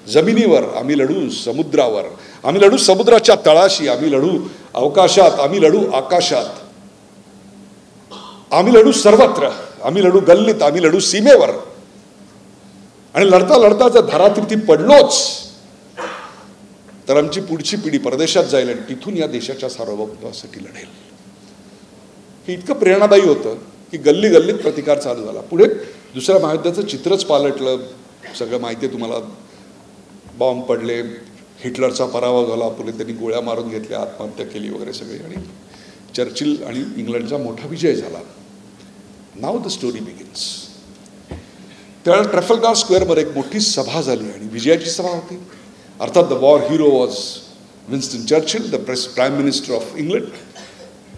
जमिनीवर, आम्ही लढू समुद्रावर, आम्ही लढू समुद्राच्या तळाशी, आम्ही लढू अवकाशात, आम्ही लढू आकाशात, आम्ही लढू सर्वत्र, आम्ही लढू गल्लीत, आम्ही लढू सीमेवर. आणि लढता लढता जर धरातीर्थी पडलोच तर आमची पुढची पिढी परदेशात जाईल आणि तिथून या देशाच्या सार्वभौमत्वासाठी लढेल. हे इतकं प्रेरणादायी होतं की गल्ली गल्लीत प्रतिकार चालू झाला. पुढे दुसऱ्या महायुद्धाचं चित्रच पालटलं. सगळं माहिती आहे तुम्हाला. बॉम्ब पडले, हिटलरचा पराभव झाला, पुढे त्यांनी गोळ्या मारून घेतल्या, आत्महत्या केली वगैरे सगळे, आणि चर्चिल आणि इंग्लंडचा मोठा विजय झाला. नाव द स्टोरी बिगिन्स. त्यावेळेला ट्रॅफल्गार स्क्वेअरमध्ये एक मोठी सभा झाली आणि विजयाची सभा होती. अर्थात the war hero was Winston Churchill, the prime minister of England,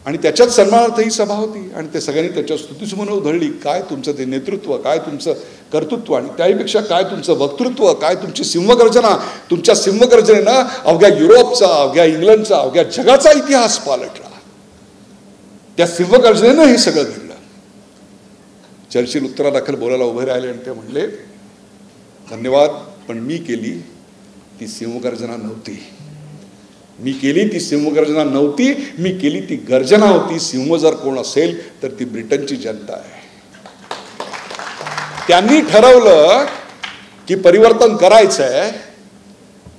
आणि त्याच्याच सन्मानार्थ ही सभा होती आणि ते सगळ्यांनी त्याच्या स्तुतीसुमनं उधळली. काय तुमचं ते नेतृत्व, काय तुमचं कर्तृत्व, आणि त्याहीपेक्षा काय तुमचं वक्तृत्व, काय तुमची सिंहगर्जना. तुमच्या सिंहगर्जनेनं अवघ्या युरोपचा, अवघ्या इंग्लंडचा, अवघ्या जगाचा इतिहास पालटला. त्या सिंहगर्जनेनं हे सगळं घडलं. चर्चिल उत्तरादाखल बोलायला उभे राहिले आणि ते म्हणले, धन्यवाद, पण मी केली ती सिंहगर्जना नव्हती. मी केली ती सिंहगर्जना नव्हती, मी केली ती गर्जना होती. सिंह जर कोण असेल तर ती ब्रिटनची जनता आहे. त्यांनी ठरवलं की परिवर्तन करायचं आहे,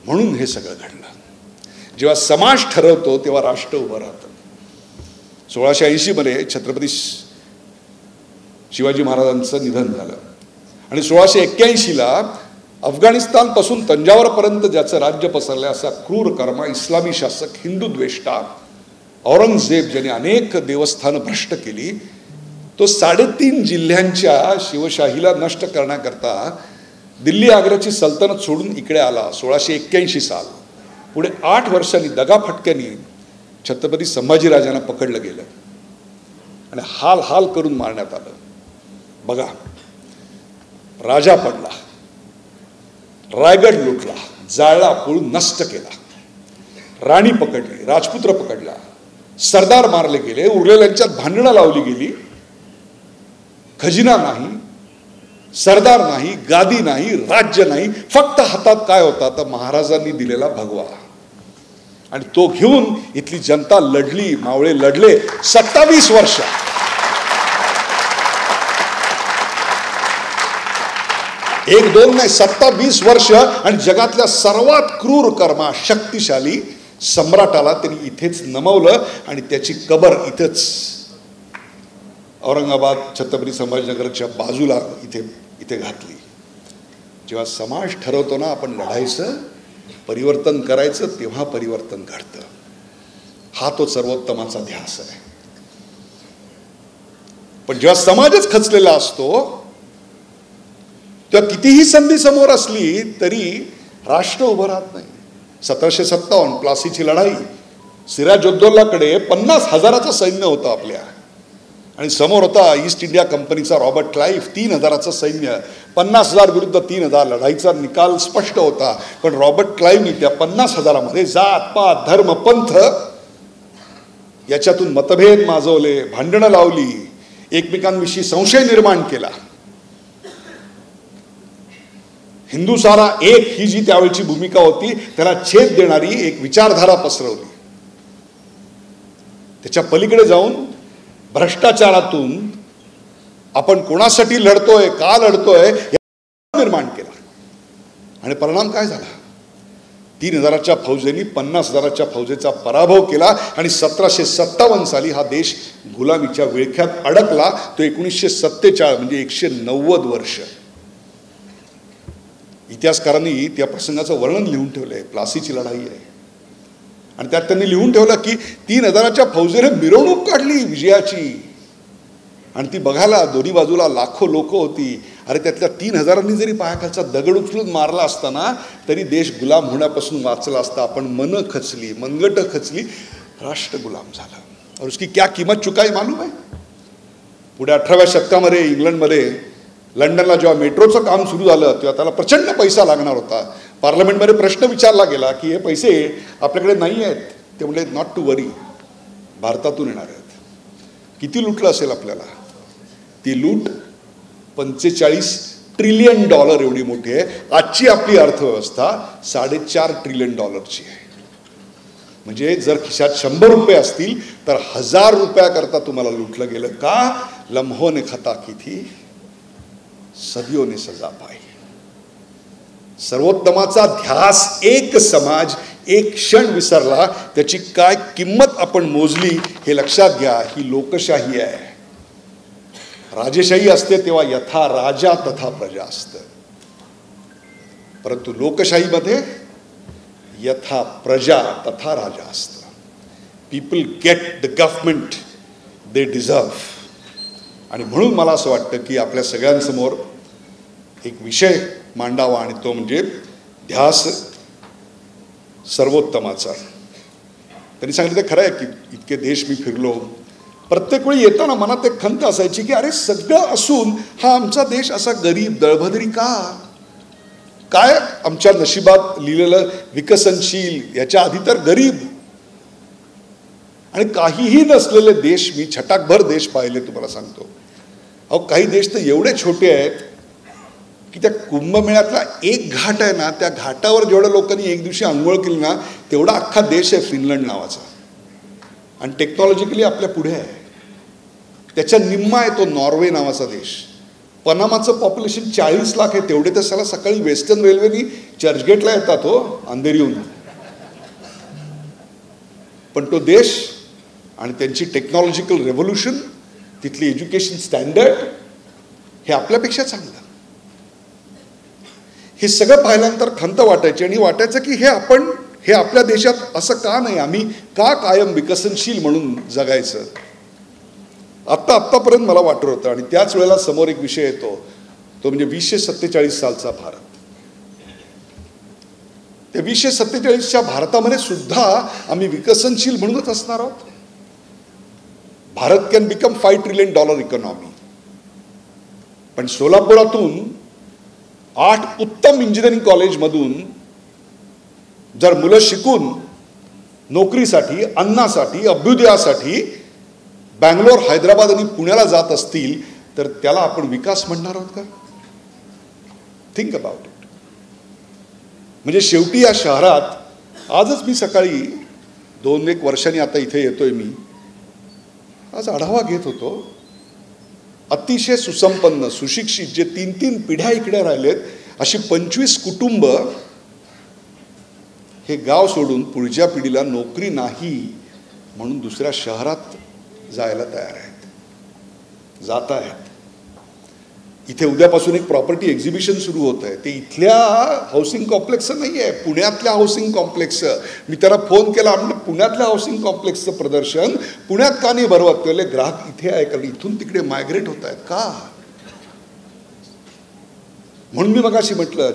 म्हणून हे सगळं घडलं. जेव्हा समाज ठरवतो तेव्हा राष्ट्र उभं राहतं. 1680 मध्ये छत्रपती शिवाजी महाराजांचं निधन झालं आणि 1681ला अफगाणिस्तानपासून तंजावरपर्यंत ज्याचं राज्य पसरलं असा क्रूर कर्मा इस्लामी शासक, हिंदू द्वेष्टा औरंगजेब, ज्याने अनेक देवस्थानं भ्रष्ट केली, तो 3.5 जिल्ह्यांच्या शिवशाहीला नष्ट करण्याकरता दिल्ली आग्र्याची सल्तनत सोडून इकडे आला. 1681 साल. पुढे 8 वर्षांनी दगाफटक्यांनी छत्रपती संभाजीराजांना पकडलं गेलं आणि हाल हाल करून मारण्यात आलं. बघा, राजा पडला, रायगड लुटला, जाळला, पोळून नष्ट केला, राणी पकडली, राजपुत्र पकडला, सरदार मारले गेले, उरलेल्यांच्यात भांडणं लावली गेली. खजिना नाही, सरदार नाही, गादी नाही, राज्य नाही, फक्त हातात काय होता तर महाराजांनी दिलेला भगवा. आणि तो घेऊन इथली जनता लढली, मावळे लढले 27 वर्ष. एक दोन नाही, 27 वर्ष. आणि जगातल्या सर्वात क्रूर कर्मा शक्तिशाली सम्राटाला त्यांनी इथेच नमवलं आणि त्याची कबर इथेच औरंगाबाद छत्रपती संभाजीनगरच्या बाजूला इथे घातली. जेव्हा समाज ठरवतो ना आपण लढायचं, परिवर्तन करायचं, तेव्हा परिवर्तन घडतं. हा तो सर्वोत्तमाचा ध्यास आहे. पण जेव्हा समाजच खचलेला असतो तेव्हा कितीही संधी समोर असली तरी राष्ट्र उभं राहत नाही. 1757 प्लासीची लढाई. सिराजुद्दौलाकडे 50,000चं सैन्य होतं आपल्या, आणि समोर होता ईस्ट इंडिया कंपनीचा रॉबर्ट क्लाइव्ह, 3,000चं सैन्य. 50,000 विरुद्ध 3,000. लढाईचा निकाल स्पष्ट होता. पण रॉबर्ट क्लाइव्हनी त्या 50,000मध्ये जात पात धर्म पंथ याच्यातून मतभेद माजवले, भांडणं लावली, एकमेकांविषयी संशय निर्माण केला. हिंदू सारा एक ही जी त्यावेळची भूमिका होती त्याला छेद देणारी एक विचारधारा पसरवली. त्याच्या पलीकडे जाऊन भ्रष्टाचारातून आपण कोणासाठी लढतोय, का लढतोय निर्माण केला. आणि परिणाम काय झाला? 3,000च्या फौजेनी 50,000च्या फौजेचा पराभव केला आणि 1757 साली हा देश गुलामीच्या विळख्यात अडकला. तो 1947 म्हणजे 190 वर्ष. इतिहासकारांनी त्या प्रसंगाचं वर्णन लिहून ठेवलंय. प्लासीची लढाई आहे आणि त्यात त्यांनी लिहून ठेवलं की 3,000च्या फौजेने मिरवणूक काढली विजयाची आणि ती बघायला दोन्ही बाजूला लाखो लोक होती. अरे त्यातल्या 3,000नी जरी पायाखालचा दगड उचलून मारला असताना तरी देश गुलाम होण्यापासून वाचला असता. आपण मन खचली, मनगट खचली, राष्ट्र गुलाम झालं. और उसकी क्या कीमत चुकाई मालूम आहे? पुढे 18व्या शतकामध्ये इंग्लंडमध्ये लंडनला जेव्हा मेट्रोचं काम सुरू झालं तेव्हा त्याला प्रचंड पैसा लागणार होता. पार्लमेंटमध्ये प्रश्न विचारला गेला की हे पैसे आपल्याकडे नाही आहेत. ते म्हणजे नॉट टू वरी, भारतातून येणार आहेत. किती लुटलं असेल आपल्याला? ती लूट $45 ट्रिलियन एवढी मोठी आहे. आजची आपली अर्थव्यवस्था $4.5 ट्रिलियन आहे. म्हणजे जर खिशात 100 रुपये असतील तर 1000 रुपयाकरता तुम्हाला लुटलं गेलं. का? लम्हों ने खता की थी, सदियों ने सजा पाई. सर्वोत्तमाचा ध्यास, एक समाज एक क्षण विसरला त्याची काय किंमत आपण मोजली हे लक्षात घ्या. ही लोकशाही आहे. राजेशाही असते तेव्हा यथा राजा तथा प्रजा असतं, परंतु लोकशाहीमध्ये यथा प्रजा तथा राजा असतं. People get the government they deserve. आणि म्हणून मला असं वाटतं की आपल्या सगळ्यांसमोर एक विषय मांडावा आणि तो म्हणजे ध्यास सर्वोत्तमाचा. त्यांनी सांगितलं ते खरं आहे की इतके देश मी फिरलो, प्रत्येक वेळी येताना मनात एक खंत असायची की अरे सगळं असून हा आमचा देश असा गरीब दळभद्री का? काय आमच्या नशिबात लिहिलेलं विकसनशील, याच्या आधी तर गरीब आणि काहीही नसलेले देश मी छटाकभर देश पाहिले तुम्हाला सांगतो. अहो काही देश तर एवढे छोटे आहेत की त्या कुंभमेळ्यातला एक घाट आहे ना, त्या घाटावर जेवढ्या लोकांनी एक दिवशी आंघोळ केली ना तेवढा अख्खा देश आहे फिनलंड नावाचा, आणि टेक्नॉलॉजिकली आपल्या पुढे आहे. त्याच्या निम्मा आहे तो नॉर्वे नावाचा देश. पनामाचं पॉप्युलेशन 40 लाख आहे, तेवढे तर साला सकाळी वेस्टर्न रेल्वेनी चर्चगेटला येतात हो अंधेरीहून. पण तो देश आणि त्यांची टेक्नॉलॉजिकल रेव्होल्युशन, तिथली एज्युकेशन स्टँडर्ड हे आपल्यापेक्षा चांगलं. हे सगळं पाहिल्यानंतर खंत वाटायची आणि वाटायचं की हे आपल्या देशात असं का नाही, आम्ही का कायम विकसनशील म्हणून जगायचं. आत्तापर्यंत मला वाटत होतं. आणि त्याच वेळेला समोर एक विषय येतो, तो म्हणजे 2047 सालचा भारत. त्या 2047च्या भारतामध्ये सुद्धा आम्ही विकसनशील म्हणूनच असणार आहोत. Bharat can become $5 trillion economy. पण सोलापुरातून 8 उत्तम इंजिनिअरिंग कॉलेजमधून जर मुलं शिकून नोकरीसाठी, अन्नासाठी, अभ्युदयासाठी बँगलोर, हैदराबाद आणि पुण्याला जात असतील तर त्याला आपण विकास म्हणणार आहोत का? Think about it. म्हणजे शेवटी या शहरात आजच मी सकाळी 2-1 वर्षांनी आता इथे येतोय मी, आज आढावा घेत होतो. अतिशय सुसंपन्न सुशिक्षित जे 3-3 पिढ्या इकडे राहिलेत अशी 25 कुटुंब हे गाव सोडून पुढच्या पिढीला नोकरी नाही म्हणून दुसऱ्या शहरात जायला तयार आहेत, जात आहेत. इथे उद्यापासून एक प्रॉपर्टी एक्झिबिशन सुरू होत आहे. ते इथल्या हाऊसिंग कॉम्प्लेक्सचं नाही आहे, पुण्यातल्या हाऊसिंग कॉम्प्लेक्सचं. मी त्याला फोन केला, म्हणजे पुण्यातल्या हाऊसिंग कॉम्प्लेक्सचं प्रदर्शन पुण्यात का नाही भरवत? त्याला ग्राहक इथे आहे कारण इथून तिकडे मायग्रेट होत आहेत का? म्हणून मी मगाशी म्हटलं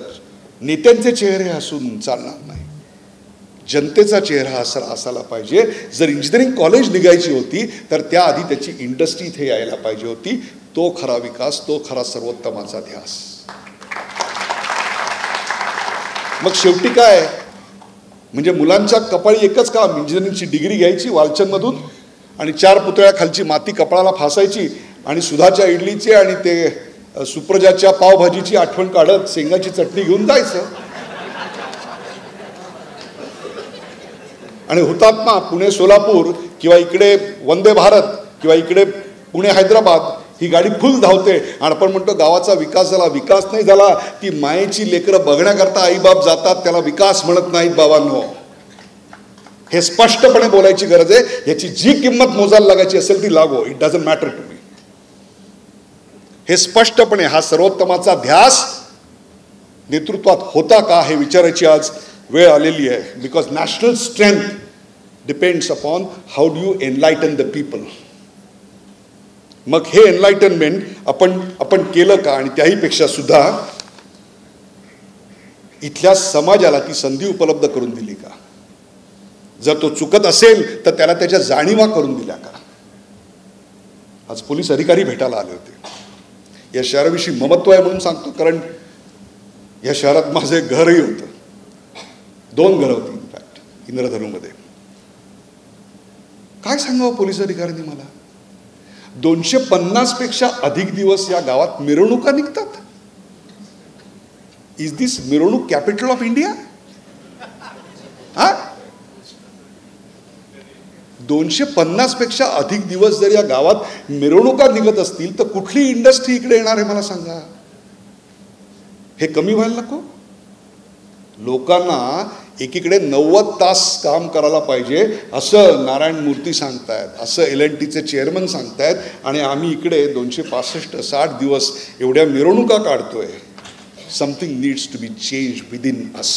नेत्यांचे चेहरे हसून चालणार नाही, जनतेचा चेहरा असायला पाहिजे. जर इंजिनिअरिंग कॉलेज निघायची होती तर त्याआधी त्याची इंडस्ट्री इथे यायला पाहिजे होती. तो खरा विकास, तो खरा सर्वोत्तमाचा ध्यास. मग शेवटी काय म्हणजे मुलांच्या कपाळी एकच काम, इंजिनिअरिंगची डिग्री घ्यायची वालचंदमधून आणि 4 पुतळ्याखालची माती कपाळाला फासायची आणि सुधाच्या इडलीची आणि ते सुप्रजाच्या पावभाजीची आठवण काढत शेंगाची चटणी घेऊन जायचं. आणि हुतात्मा पुणे सोलापूर किंवा इकडे वंदे भारत किंवा इकडे पुणे हैदराबाद ही गाडी फुल धावते आणि आपण म्हणतो गावाचा विकास झाला. विकास नाही झाला, ती मायेची लेकरं बघण्याकरता आईबाप जातात, त्याला विकास म्हणत नाहीत बाबांनो. हे स्पष्टपणे बोलायची गरज आहे. याची जी किंमत मोजायला लागायची असेल ती लागो, it doesn't matter to me. हे स्पष्टपणे हा सर्वोत्तमाचा ध्यास नेतृत्वात होता का हे विचारायची आज वेळ आलेली आहे. Because national strength depends upon how do you enlighten the people. मग हे एनलाइटनमेंट आपण केलं का? आणि त्याहीपेक्षा सुद्धा इथल्या समाजाला ती संधी उपलब्ध करून दिली का? जर तो चुकत असेल तर त्याला त्याच्या जाणीवा करून दिल्या का? आज पोलीस अधिकारी भेटायला आले होते. या शहराविषयी ममत्व आहे म्हणून सांगतो, कारण या शहरात माझं एक घरही होतं, 2 घरं होती इनफॅक्ट इंद्रधनुमध्ये. काय सांगावं पोलीस अधिकाऱ्यांनी मला, 250 पेक्षा अधिक दिवस या गावात मिरवणुका निघतात. इज दिस मिरवणूक कॅपिटल ऑफ इंडिया? 250 पेक्षा अधिक दिवस जर या गावात मिरवणुका निघत असतील तर कुठली इंडस्ट्री इकडे येणार आहे मला सांगा? हे कमी व्हायला नको? लोकांना एकीकडे 90 तास काम करायला पाहिजे असं नारायण मूर्ती सांगतायत, असं LNTचे चेअरमन सांगतायत, आणि आम्ही इकडे 265-60 दिवस एवढ्या मिरवणुका काढतोय. Something needs to be change within us.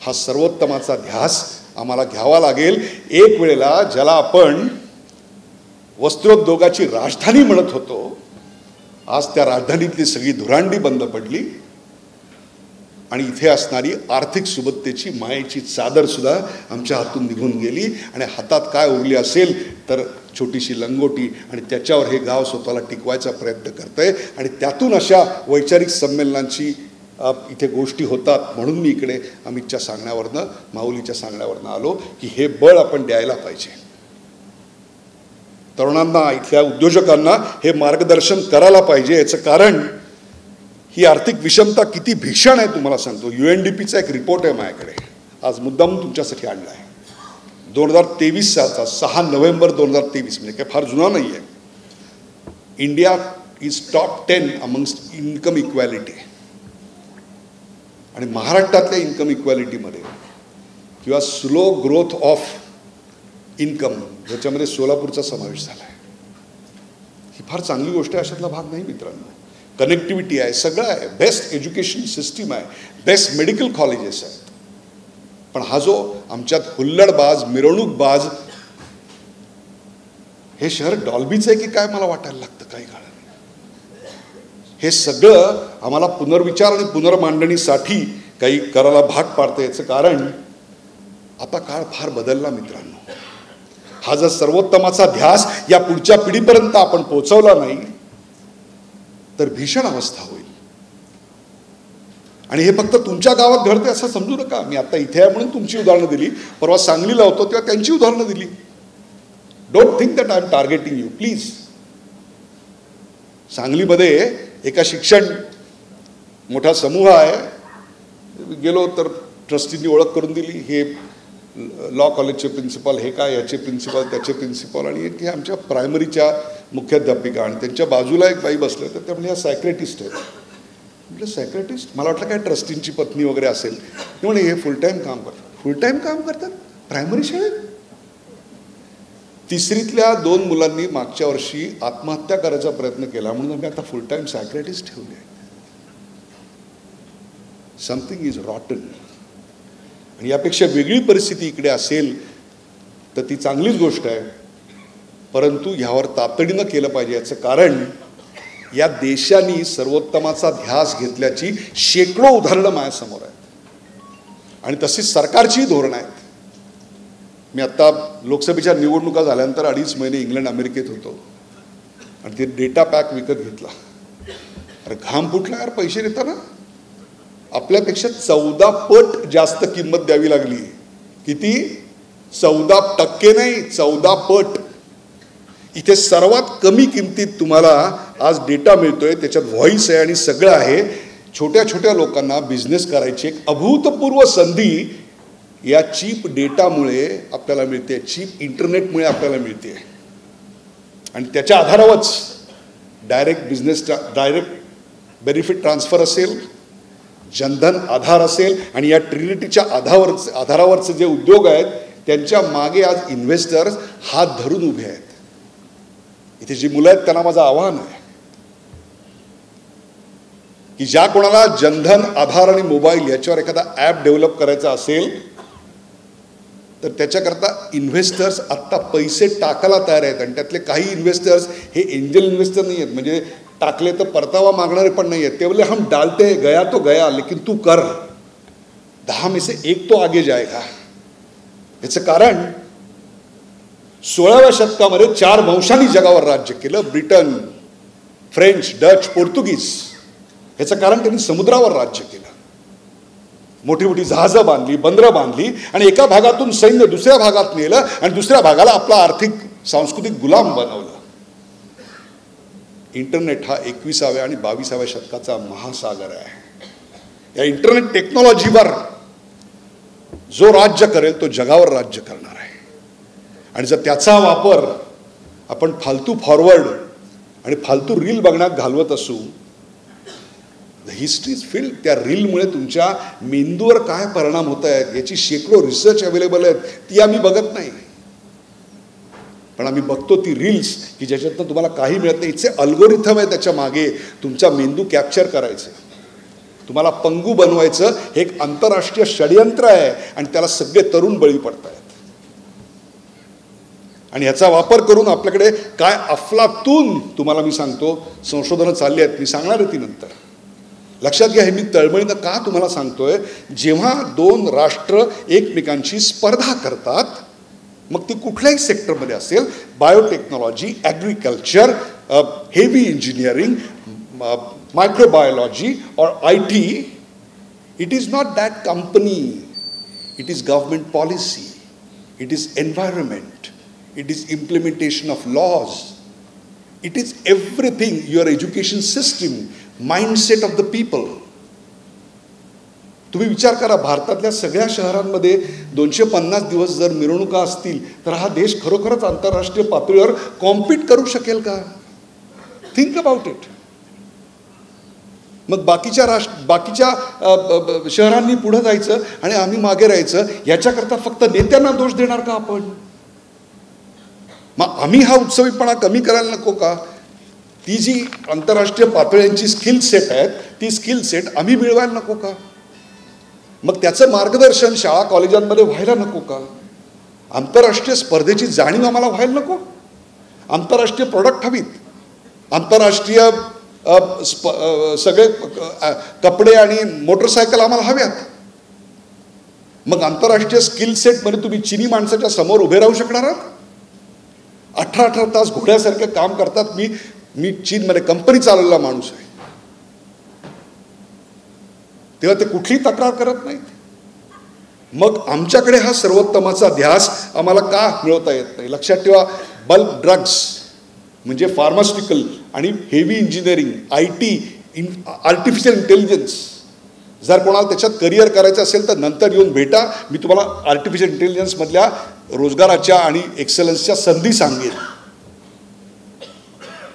हा सर्वोत्तमाचा ध्यास आम्हाला घ्यावा लागेल. एक वेळेला ज्याला आपण वस्त्रोद्योगाची राजधानी म्हणत होतो, आज त्या राजधानीतली सगळी धुरांडी बंद पडली. आणि इथे असणारी आर्थिक सुबत्तेची मायेची चादरसुद्धा आमच्या हातून निघून गेली आणि हातात काय उरली असेल तर छोटीशी लंगोटी, आणि त्याच्यावर हे गाव स्वतःला टिकवायचा प्रयत्न करत आहे. आणि त्यातून अशा वैचारिक संमेलनांची इथे गोष्टी होतात. म्हणून मी इकडे अमितच्या सांगण्यावरनं, माऊलीच्या सांगण्यावरनं आलो की हे बळ आपण द्यायला पाहिजे. तरुणांना, इथल्या उद्योजकांना हे मार्गदर्शन करायला पाहिजे. याचं कारण ही आर्थिक विषमता किती भीषण आहे तुम्हाला सांगतो. UNDPचा एक रिपोर्ट आहे माझ्याकडे, आज मुद्दाम तुमच्यासाठी आणला आहे. 2023 सालचा 6 नोव्हेंबर 2023, म्हणजे काय फार जुना नाही आहे. India is top 10 amongst income equality. आणि महाराष्ट्रातल्या इन्कम इक्वॅलिटीमध्ये किंवा स्लो ग्रोथ ऑफ इन्कम याच्यामध्ये सोलापूरचा समावेश झाला आहे. ही फार चांगली गोष्ट आहे, अशातला भाग नाही मित्रांनो. कनेक्टिव्हिटी आहे, सगळं आहे, बेस्ट एज्युकेशन सिस्टीम आहे, बेस्ट मेडिकल कॉलेजेस आहेत. पण हा जो आमच्यात हुल्लडबाज, मिरवणूकबाज, हे शहर डॉल्बीचं आहे की काय मला वाटायला लागतं काही काळाने. हे सगळं आम्हाला पुनर्विचार आणि पुनर्मांडणीसाठी काही करायला भाग पाडतं. याचं कारण आता काळ फार बदलला मित्रांनो. हा जर सर्वोत्तमाचा ध्यास या पुढच्या पिढीपर्यंत आपण पोहोचवला नाही तर भीषण अवस्था होईल. आणि हे फक्त तुमच्या गावात घडते असं समजू नका. मी आता इथे आहे म्हणून तुमची उदाहरणं दिली, परवा सांगलीला होतो तेव्हा त्यांची उदाहरणं दिली. Don't think that I am targeting you please. सांगलीमध्ये एका शिक्षण मोठा समूह आहे, गेलो तर ट्रस्टींनी ओळख करून दिली. हे लॉ कॉलेजचे प्रिन्सिपल, हे काय याचे प्रिन्सिपल, त्याचे प्रिन्सिपल, आणि एक हे आमच्या प्रायमरीच्या मुख्याध्यापिका, आणि त्यांच्या बाजूला एक बाई बसले होते. त्या म्हणजे सायक्रेटिस्ट आहेत. म्हटलं सायक्रेटिस्ट, मला वाटलं काय ट्रस्टींची पत्नी वगैरे असेल. ते म्हणे हे फुल टाईम काम करतात. फुल टाईम काम करतात प्रायमरी शाळेत. 3रीतल्या 2 मुलांनी मागच्या वर्षी आत्महत्या करायचा प्रयत्न केला म्हणून आम्ही आता फुल टाईम सायक्रेटिस्ट ठेवले. Something is rotten. आणि यापेक्षा वेगळी परिस्थिती इकडे असेल तर ती चांगलीच गोष्ट आहे, परंतु ह्यावर तातडीनं केलं पाहिजे. याचं कारण या देशाने सर्वोत्तमाचा ध्यास घेतल्याची शेकडो उदाहरणं माझ्यासमोर आहेत. आणि तशीच सरकारचीही धोरणं आहेत. मी आत्ता लोकसभेच्या निवडणुका झाल्यानंतर 2.5 महिने इंग्लंड अमेरिकेत होतो आणि ते डेटा पॅक विकत घेतला. अरे घाम फुटला यार, पैसे देताना आपल्यापेक्षा 14 पट जास्त किंमत द्यावी लागली. किती? 14% नाही, 14 पट. इथे सर्वात कमी किमतीत तुम्हाला आज डेटा मिळतोय, त्याच्यात व्हॉइस आहे आणि सगळं आहे. छोट्या छोट्या लोकांना बिझनेस करायची एक अभूतपूर्व संधी या चीप डेटामुळे आपल्याला मिळते, चीप इंटरनेटमुळे आपल्याला मिळते. आणि त्याच्या आधारावरच direct business, direct benefit transfer असेल, जनधन आधार असेल, आणि या ट्रिनिटीच्या आधारावरचे जे उद्योग आहेत त्यांच्या मागे आज इन्व्हेस्टर्स हात धरून उभे आहेत. इथे जी मुलं आहेत त्यांना माझं आव्हान आहे की ज्या कोणाला जनधन, आधार आणि मोबाईल याच्यावर एखादा ॲप डेव्हलप करायचा असेल तर त्याच्याकरता इन्व्हेस्टर्स आत्ता पैसे टाकायला तयार आहेत. आणि त्यातले काही इन्व्हेस्टर्स हे एंजल इन्व्हेस्टर नाही आहेत, म्हणजे टाकले तर परतावा मागणारे पण नाही आहेत. ते बोले हम डालते गया तो गया, लेकिन तू कर, 10 में से 1 तो आगे जाएगा. याचं कारण 16व्या शतकामध्ये 4 वंशांनी जगावर राज्य केलं. ब्रिटन, फ्रेंच, डच, पोर्तुगीज. याचं कारण त्यांनी समुद्रावर राज्य केलं. मोठी मोठी जहाजं बांधली, बंदरं बांधली, आणि एका भागातून सैन्य दुसऱ्या भागात नेलं आणि दुसऱ्या भागाला आपला आर्थिक सांस्कृतिक गुलाम बनवलं. इंटरनेट हा 21व्या आणि 22व्या शतकाचा महासागर आहे. या इंटरनेट टेक्नॉलॉजीवर जो राज्य करेल तो जगावर राज्य करणार आहे. आणि जर त्याचा वापर आपण फालतू फॉरवर्ड आणि फालतू रील बघण्यात घालवत असू, द हिस्ट्री इज फिल्ड. त्या रीलमुळे तुमच्या मेंदूवर काय परिणाम होत आहेत याची शेकडो रिसर्च अवेलेबल आहेत, ती आम्ही बघत नाही. पण आम्ही बघतो ती रील्स की ज्याच्यातनं तुम्हाला काही मिळत नाही. इथे अल्गोरिथम आहे त्याच्या मागे, तुमचा मेंदू कॅप्चर करायचं, तुम्हाला पंगू बनवायचं. हे एक आंतरराष्ट्रीय षडयंत्र आहे आणि त्याला सगळे तरुण बळी पडत आहेत. आणि ह्याचा वापर करून आपल्याकडे काय अफलातून, तुम्हाला मी सांगतो, संशोधनं चालली आहेत. मी सांगणार आहे ती नंतर. लक्षात घ्या, हे मी तळमळीनं का तुम्हाला सांगतोय, जेव्हा दोन राष्ट्र एकमेकांची स्पर्धा करतात, मग ती कुठल्याही सेक्टरमध्ये असेल, biotechnology, agriculture, heavy engineering, microbiology और IT, it is not that company, it is government policy, it is environment, it is implementation of laws, it is everything, your education system, mindset of the people. तुम्ही विचार करा, भारतातल्या सगळ्या शहरांमध्ये 250 दिवस जर मिरवणुका असतील तर हा देश खरोखरच आंतरराष्ट्रीय पातळीवर कॉम्पीट करू शकेल का? Think about it. मग बाकीच्या शहरांनी पुढे जायचं आणि आम्ही मागे राहायचं, याच्याकरता फक्त नेत्यांना दोष देणार का आपण? मग आम्ही हा उत्सवीपणा कमी करायला नको का? ती जी आंतरराष्ट्रीय पातळ्यांची स्किल सेट आहेत, ती स्किल सेट आम्ही मिळवायला नको का? मग त्याचं मार्गदर्शन शाळा कॉलेजांमध्ये व्हायला नको का? आंतरराष्ट्रीय स्पर्धेची जाणीव आम्हाला व्हायला नको? आंतरराष्ट्रीय प्रोडक्ट हवीत, आंतरराष्ट्रीय सगळे कपडे आणि मोटरसायकल आम्हाला हव्यात. मग आंतरराष्ट्रीय स्किल सेटमध्ये तुम्ही चिनी माणसाच्या समोर उभे राहू शकणार आहात? 18 तास घोड्यासारखे काम करतात. मी चीनमध्ये कंपनी चालवलेला माणूस आहे, तेव्हा ते कुठलीही तक्रार करत नाहीत. मग आमच्याकडे हा सर्वोत्तमाचा ध्यास आम्हाला का मिळवता येत नाही? लक्षात ठेवा, बल्क ड्रग्स म्हणजे फार्मास्युटिकल आणि heavy engineering, IT, artificial intelligence, जर कोणाला त्याच्यात करिअर करायचं असेल तर नंतर येऊन भेटा, मी तुम्हाला आर्टिफिशियल इंटेलिजन्समधल्या रोजगाराच्या आणि एक्सलन्सच्या संधी सांगेन.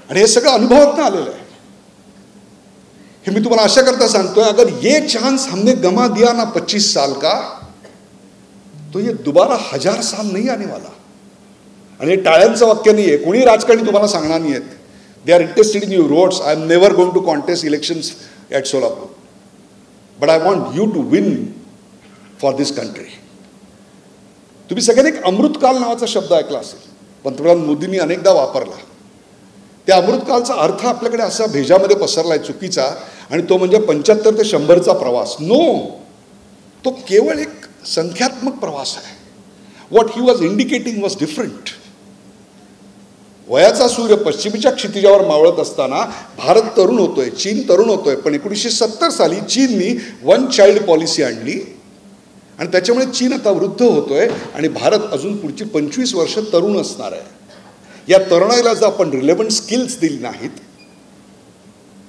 आणि हे सगळं अनुभवातून आलेलं आहे. हे मी तुम्हाला अशा करता सांगतोय, अगर ये चांस हमने गमा दिया ना 25 साल का, तो ये दोबारा 1000 साल नहीं आने वाला. आणि हे टाळ्यांचं वाक्य नाही आहे, कोणी राजकारणी तुम्हाला सांगणार नाही आहेत. They are interested in your roads. I am never going to contest elections at Solapur, but I want you to win for this country. तुम्ही सगळ्यांनी एक अमृतकाल नावाचा शब्द ऐकला असेल, पंतप्रधान मोदींनी अनेकदा वापरला. त्या अमृतकालचा अर्थ आपल्याकडे असा भेजामध्ये पसरला आहे चुकीचा, आणि तो म्हणजे 75 ते 100चा प्रवास. नो, तो केवळ एक संख्यात्मक प्रवास आहे. What he was indicating was different. वयाचा सूर्य पश्चिमेच्या क्षितिजावर मावळत असताना भारत तरुण होतोय, चीन तरुण होतोय. पण 1970 साली चीननी 1 चाइल्ड पॉलिसी आणली आणि त्याच्यामुळे चीन आता वृद्ध होतोय आणि भारत अजून पुढची 25 वर्ष तरुण असणार आहे. या तरुणाईला जर आपण रिलेव्हंट स्किल्स दिली नाहीत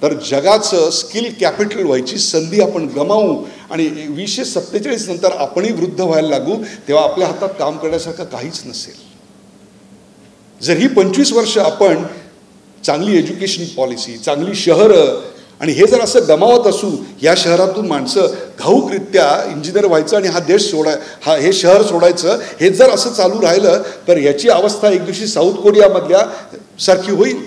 तर जगाचं स्किल कॅपिटल व्हायची संधी आपण गमावू आणि 1947 नंतर आपणही वृद्ध व्हायला लागू, तेव्हा आपल्या हातात काम करण्यासारखं काहीच नसेल. जर ही 25 वर्ष आपण चांगली एज्युकेशन पॉलिसी, चांगली शहरं आणि हे जर असं गमावत असू, या शहरातून माणसं घाऊकरित्या इंजिनियर व्हायचं आणि हा देश हे शहर सोडायचं, हे जर असं चालू राहिलं तर याची अवस्था एक दिवशी साऊथ कोरियामधल्या सारखी होईल.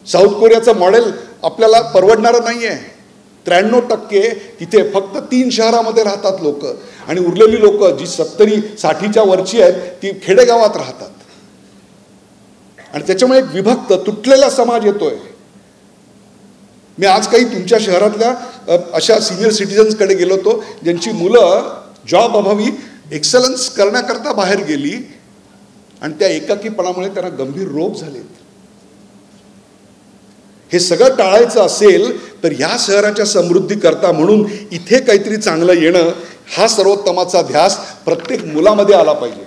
साऊथ कोरियाचं मॉडेल आपल्याला परवडणारं नाही आहे. 93% तिथे फक्त 3 शहरामध्ये राहतात लोक, आणि उरलेली लोक जी 70-60च्या वरची आहेत ती खेडेगावात राहतात. आणि त्याच्यामुळे एक विभक्त तुटलेला समाज येतोय. मी आज काही तुमच्या शहरातल्या अशा सिनियर सिटीजन्सकडे गेलो होतो ज्यांची मुलं जॉब अभावी एक्सलन्स करण्याकरता बाहेर गेली आणि त्या एकाकीपणामुळे त्यांना गंभीर रोग झालेत. हे सगळं टाळायचं असेल तर या शहराच्या समृद्धीकरता म्हणून इथे काहीतरी चांगलं येणं, हा सर्वोत्तमाचा ध्यास प्रत्येक मुलामध्ये आला पाहिजे.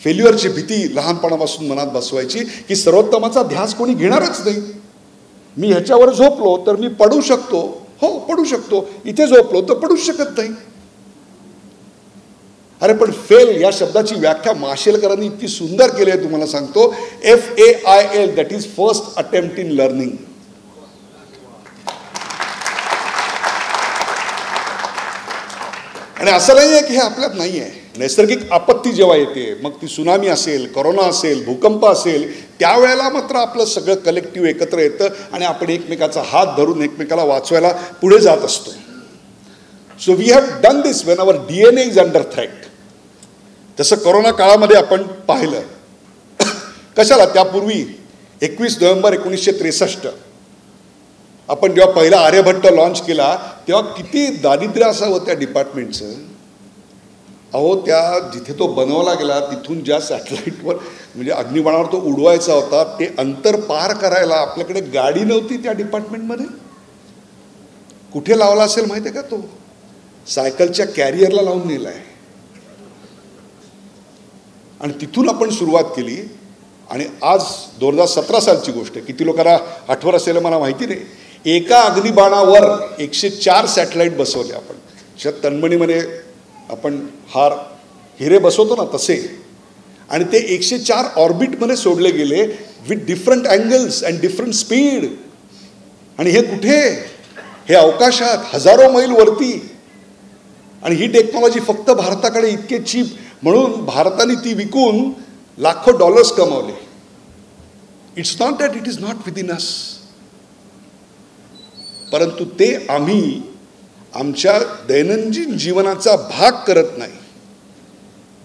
फेल्युअरची भीती लहानपणापासून मनात बसवायची की सर्वोत्तमाचा ध्यास कोणी घेणारच नाही. मी ह्याच्यावर झोपलो तर मी पडू शकतो, हो पडू शकतो, इथे झोपलो तर पडूच शकत नाही. अरे पण फेल या शब्दाची व्याख्या माशेलकरांनी इतकी सुंदर केली आहे, तुम्हाला सांगतो. FAIL, that is first attempt in learning. आणि असं नाही आहे की हे आपल्यात नाही आहे. नैसर्गिक आपत्ती जेव्हा येते, मग ती सुनामी असेल, कोरोना असेल, भूकंप असेल, त्यावेळेला मात्र आपलं सगळं कलेक्टिव्ह एकत्र येतं आणि आपण एकमेकाचा हात धरून एकमेकाला वाचवायला पुढे जात असतो. So we have done this when our DNA is under threat. तसं कोरोना काळामध्ये आपण पाहिलं. कशाला? त्यापूर्वी 21 नोव्हेंबर 1963 आपण जेव्हा पहिला आर्यभट्ट लॉन्च केला तेव्हा किती दारिद्र्य असावं त्या डिपार्टमेंटचं. अहो त्या जिथे तो बनवला गेला तिथून ज्या सॅटेलाईटवर म्हणजे अग्निबाणावर तो उडवायचा होता ते अंतर पार करायला आपल्याकडे गाडी नव्हती त्या डिपार्टमेंटमध्ये. कुठे लावला असेल माहिती आहे का? तो सायकलच्या कॅरियरला लावून नेलाय. आणि तिथून आपण सुरुवात केली. आणि आज 2017 सालची गोष्ट आहे, किती लोकांना आठवत असेल मला माहिती नाही, एका अग्निबाणावर 104 सॅटेलाईट बसवले आपण. तन्मणीमध्ये आपण हिरे बसवतो ना तसे. आणि ते 104 ऑर्बिटमध्ये सोडले गेले with different angles and different speed. आणि हे कुठे? हे अवकाशात, हजारो मैल वरती. आणि ही टेक्नॉलॉजी फक्त भारताकडे इतके चीप म्हणून भारताने ती विकून लाखो डॉलर्स कमावले. It's not that it is not within us, परंतु ते आम्ही आमच्या दैनंदिन जीवनाचा भाग करत नाही.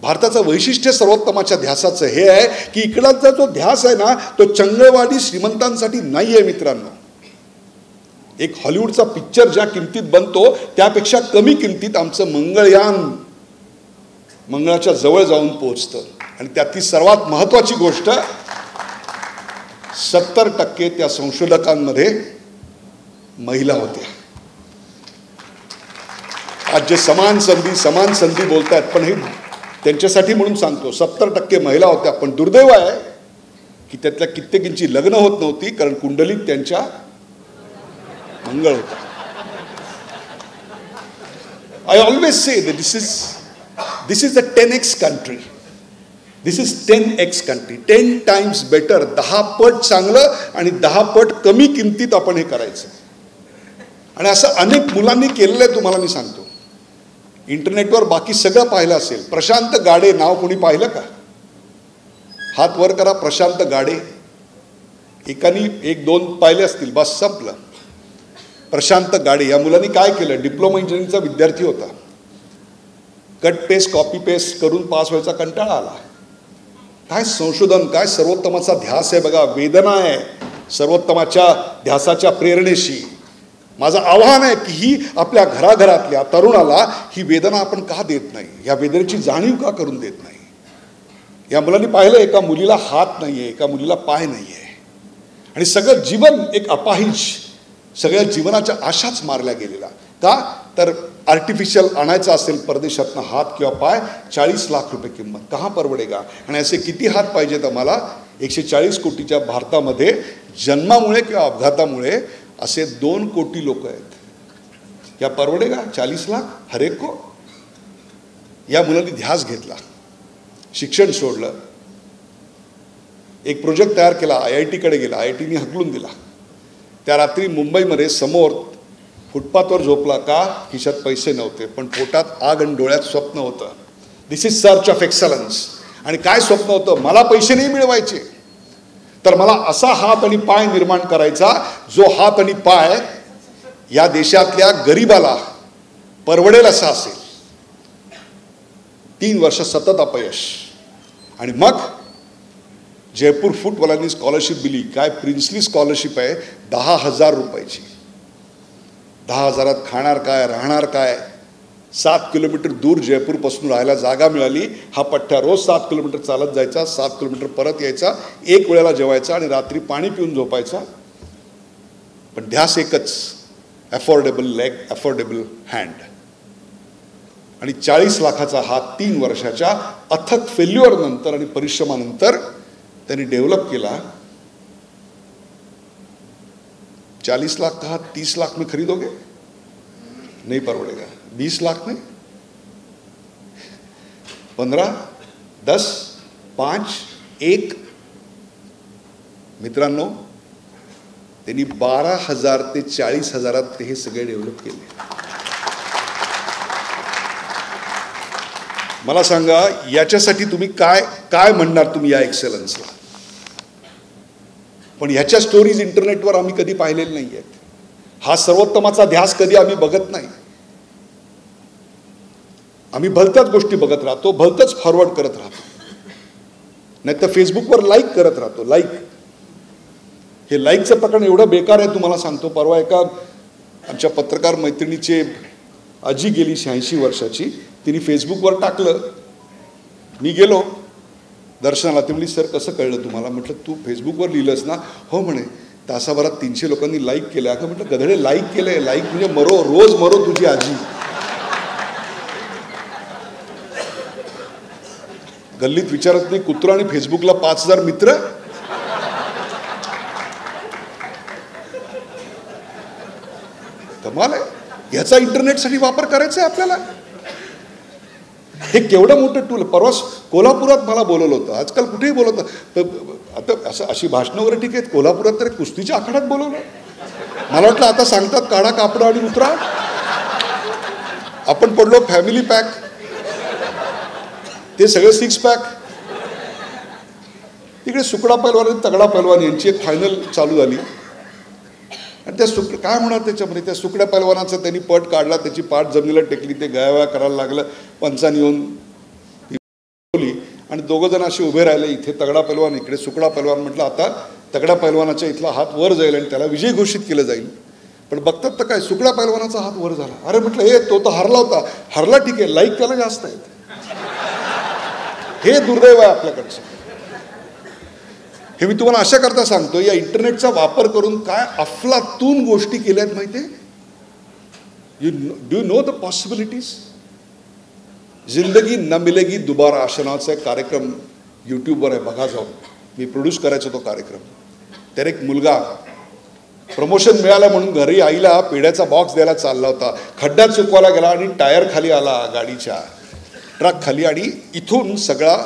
भारताचं वैशिष्ट्य सर्वोत्तमाच्या ध्यासाचं हे आहे की इकडचा जो ध्यास आहे ना तो चंगळवाडी श्रीमंतांसाठी नाही आहे मित्रांनो. एक हॉलिवूडचा पिक्चर ज्या किमतीत बनतो त्यापेक्षा कमी किमतीत आमचं मंगळयान मंगळाच्या जवळ जाऊन पोहोचतं. आणि त्यातली सर्वात महत्वाची गोष्ट 70% त्या संशोधकांमध्ये महिला होत्या. आज जे समान संधी बोलतात पण हे त्यांच्यासाठी म्हणून सांगतो, 70% महिला होत्या. पण दुर्दैव आहे की त्यातल्या कित्येकींची लग्न होत नव्हती कारण कुंडलीत त्यांच्या मंगळ होता. I always say that this is a 10x country. This is 10x country. 10 times better. 10 पट चांगलं आणि 10 पट कमी किमतीत आपण हे करायचं. आणि असं अनेक मुलांनी केलेलं आहे. तुम्हाला मी सांगतो, इंटरनेटवर बाकी सगळं पाहिलं असेल. प्रशांत गाडे नाव कोणी पाहिलं का? हात वर करा. प्रशांत गाडे. एकानी 1-2 पाहिले असतील, बस संपलं. प्रशांत गाडे या मुलांनी काय केलं? डिप्लोमा इंजिनिअरिंगचा विद्यार्थी होता. कट पेस्ट कॉपी पेस्ट करून पास व्हायचा कंटाळा आला. काय संशोधन, काय सर्वोत्तमाचा ध्यास आहे बघा. वेदना आहे सर्वोत्तमाच्या ध्यासाच्या प्रेरणेशी. माझं आव्हान आहे की ही आपल्या घराघरातल्या तरुणाला ही वेदना आपण का देत नाही, या वेदनेची जाणीव का करून देत नाही. या मुलांनी पाहिलं, एका मुलीला हात नाहीये, एका मुलीला पाय नाहीये आणि सगळं जीवन एक अपाहिज, सगळ्या जीवनाच्या आशाच मारल्या गेलेला. का तर आर्टिफिशियल आणायचं असेल परदेशातनं हात किंवा पाय, 40 लाख रुपये किंमत, कहाँ परवडेगा. आणि असे किती हात पाहिजेत आम्हाला? 140 कोटीच्या भारतामध्ये जन्मामुळे किंवा अपघातामुळे असे 2 कोटी लोक आहेत. या परवडेगा 40 लाख हर एक को? या मुलांनी ध्यास घेतला, शिक्षण सोडलं, एक प्रोजेक्ट तयार केला, IIT कडे गेला, IITने हकलून दिला. त्या रात्री मुंबईमध्ये समोर फुटपाथवर झोपला. का? खिशात पैसे नव्हते पण पोटात आग आणि डोळ्यात स्वप्न होतं. दिस इज सर्च ऑफ एक्सलन्स. आणि काय स्वप्न होतं? मला पैसे नाही मिळवायचे, तर मला असा हात आणि पाय निर्माण करायचा जो हात आणि पाय या देशातल्या गरीबाला परवडेल असा असेल. 3 वर्ष सतत अपयश. आणि मग जयपूर फूटवाल्यांनी स्कॉलरशिप दिली. काय प्रिन्सली स्कॉलरशिप आहे, 10,000 रुपयाची. 10,000त खाणार काय, राहणार काय. 7 किलोमीटर दूर जयपूरपासून राहायला जागा मिळाली. हा पठ्ठा रोज 7 किलोमीटर चालत जायचा, 7 किलोमीटर परत यायचा, 1 वेळेला जेवायचा आणि रात्री पाणी पिऊन झोपायचा. पण ध्यास एकच, अफोर्डेबल लेग, अफोर्डेबल हँड. आणि 40 लाखाचा हा 3 वर्षाच्या अथक फेल्युअर नंतर आणि परिश्रमानंतर त्यांनी डेव्हलप केला. 40 लाख का 30 लाख में खरीदोगे? नहीं परवडेगा. 20 लाख में 15, 10, 5, 1. मित्रांनो, त्यांनी 12,000 ते 40,000 हे सगळे डेव्हलप केले. मला सांगा, याच्यासाठी तुम्ही काय काय म्हणणार तुम्ही या एक्सेलन्सला? पण ह्याच्या स्टोरीज इंटरनेटवर आम्ही कधी पाहिलेल्या नाही आहेत. हा सर्वोत्तमाचा ध्यास कधी आम्ही बघत नाही. आम्ही भलत्याच गोष्टी बघत राहतो, भलतंच फॉरवर्ड करत राहतो, नाही तर फेसबुकवर लाईक करत राहतो. लाईक हे लाईकचं प्रकरण एवढं बेकार आहे तुम्हाला सांगतो. परवा एका आमच्या पत्रकार मैत्रिणीचे आजी गेली 86 वर्षाची, तिने फेसबुकवर टाकलं. मी गेलो दर्शनाला. ती म्हणली, सर कसं कळलं तुम्हाला? म्हटलं तू फेसबुकवर लिहिलंस ना? हो म्हणे, तासाभरात 300 लोकांनी लाईक केलं. अगं म्हटलं गधडे, लाईक केलंय, लाईक म्हणजे मरो, रोज मरो तुझी आजी. गल्लीत विचारत नाही कुत्रा आणि फेसबुकला 5000 मित्र. कमाल आहे. ह्याचा इंटरनेटसाठी वापर करायचा आहे आपल्याला. हे केवढं मोठं टूल. परवा कोल्हापुरात मला बोलवलं होतं. आजकाल कुठेही बोलवतं. आता असं अशी भाषणं वगैरे ठीक आहेत. कोल्हापुरात तर कुस्तीच्या आखाड्यात बोलवलं. मला वाटलं आता सांगतात काढा कापडा आणि उतरा. आपण पडलो फॅमिली पॅक, ते सगळे 6 पॅक. तिकडे सुकडा पैलवान आणि तगडा पैलवान यांची एक फायनल चालू झाली. आणि त्या काय म्हणतात त्याच्यामध्ये, त्या सुकड्या पैलवानाचा त्यांनी पट काढला, त्याची पाठ जमिनीला टेकली, ते गयावया करायला लागलं. पंचांनी येऊन बोलली आणि दोघं जण असे उभे राहिले. इथे तगडा पैलवान, इकडे सुकडा पैलवान. म्हटलं आता तगडा पैलवानाच्या इथला हात वर जाईल आणि त्याला विजय घोषित केलं जाईल. पण बघतात तर काय, सुकडा पैलवानाचा हात वर झाला. अरे म्हटलं हे तो तर हरला होता. हरला ठीक आहे, लाईक त्याला जास्त आहेत. हे दुर्दैव आहे आपल्याकडचं. हे मी तुम्हाला अशा करता सांगतो, या इंटरनेटचा वापर करून काय अफलातून गोष्टी केल्या आहेत माहिती आहे. Do know the possibilities. जिंदगी न मिलेगी दुबारा अशा नावाचा एक कार्यक्रम यूट्यूबवर आहे, बघा जाऊन. मी प्रोड्यूस करायचो तो कार्यक्रम. तर एक मुलगा प्रमोशन मिळालं म्हणून घरी आईला पेढ्याचा बॉक्स द्यायला चालला होता. खड्ड्यात चुकवायला गेला आणि टायर खाली आला गाडीच्या, ट्रक खाली, आणि इथून सगळा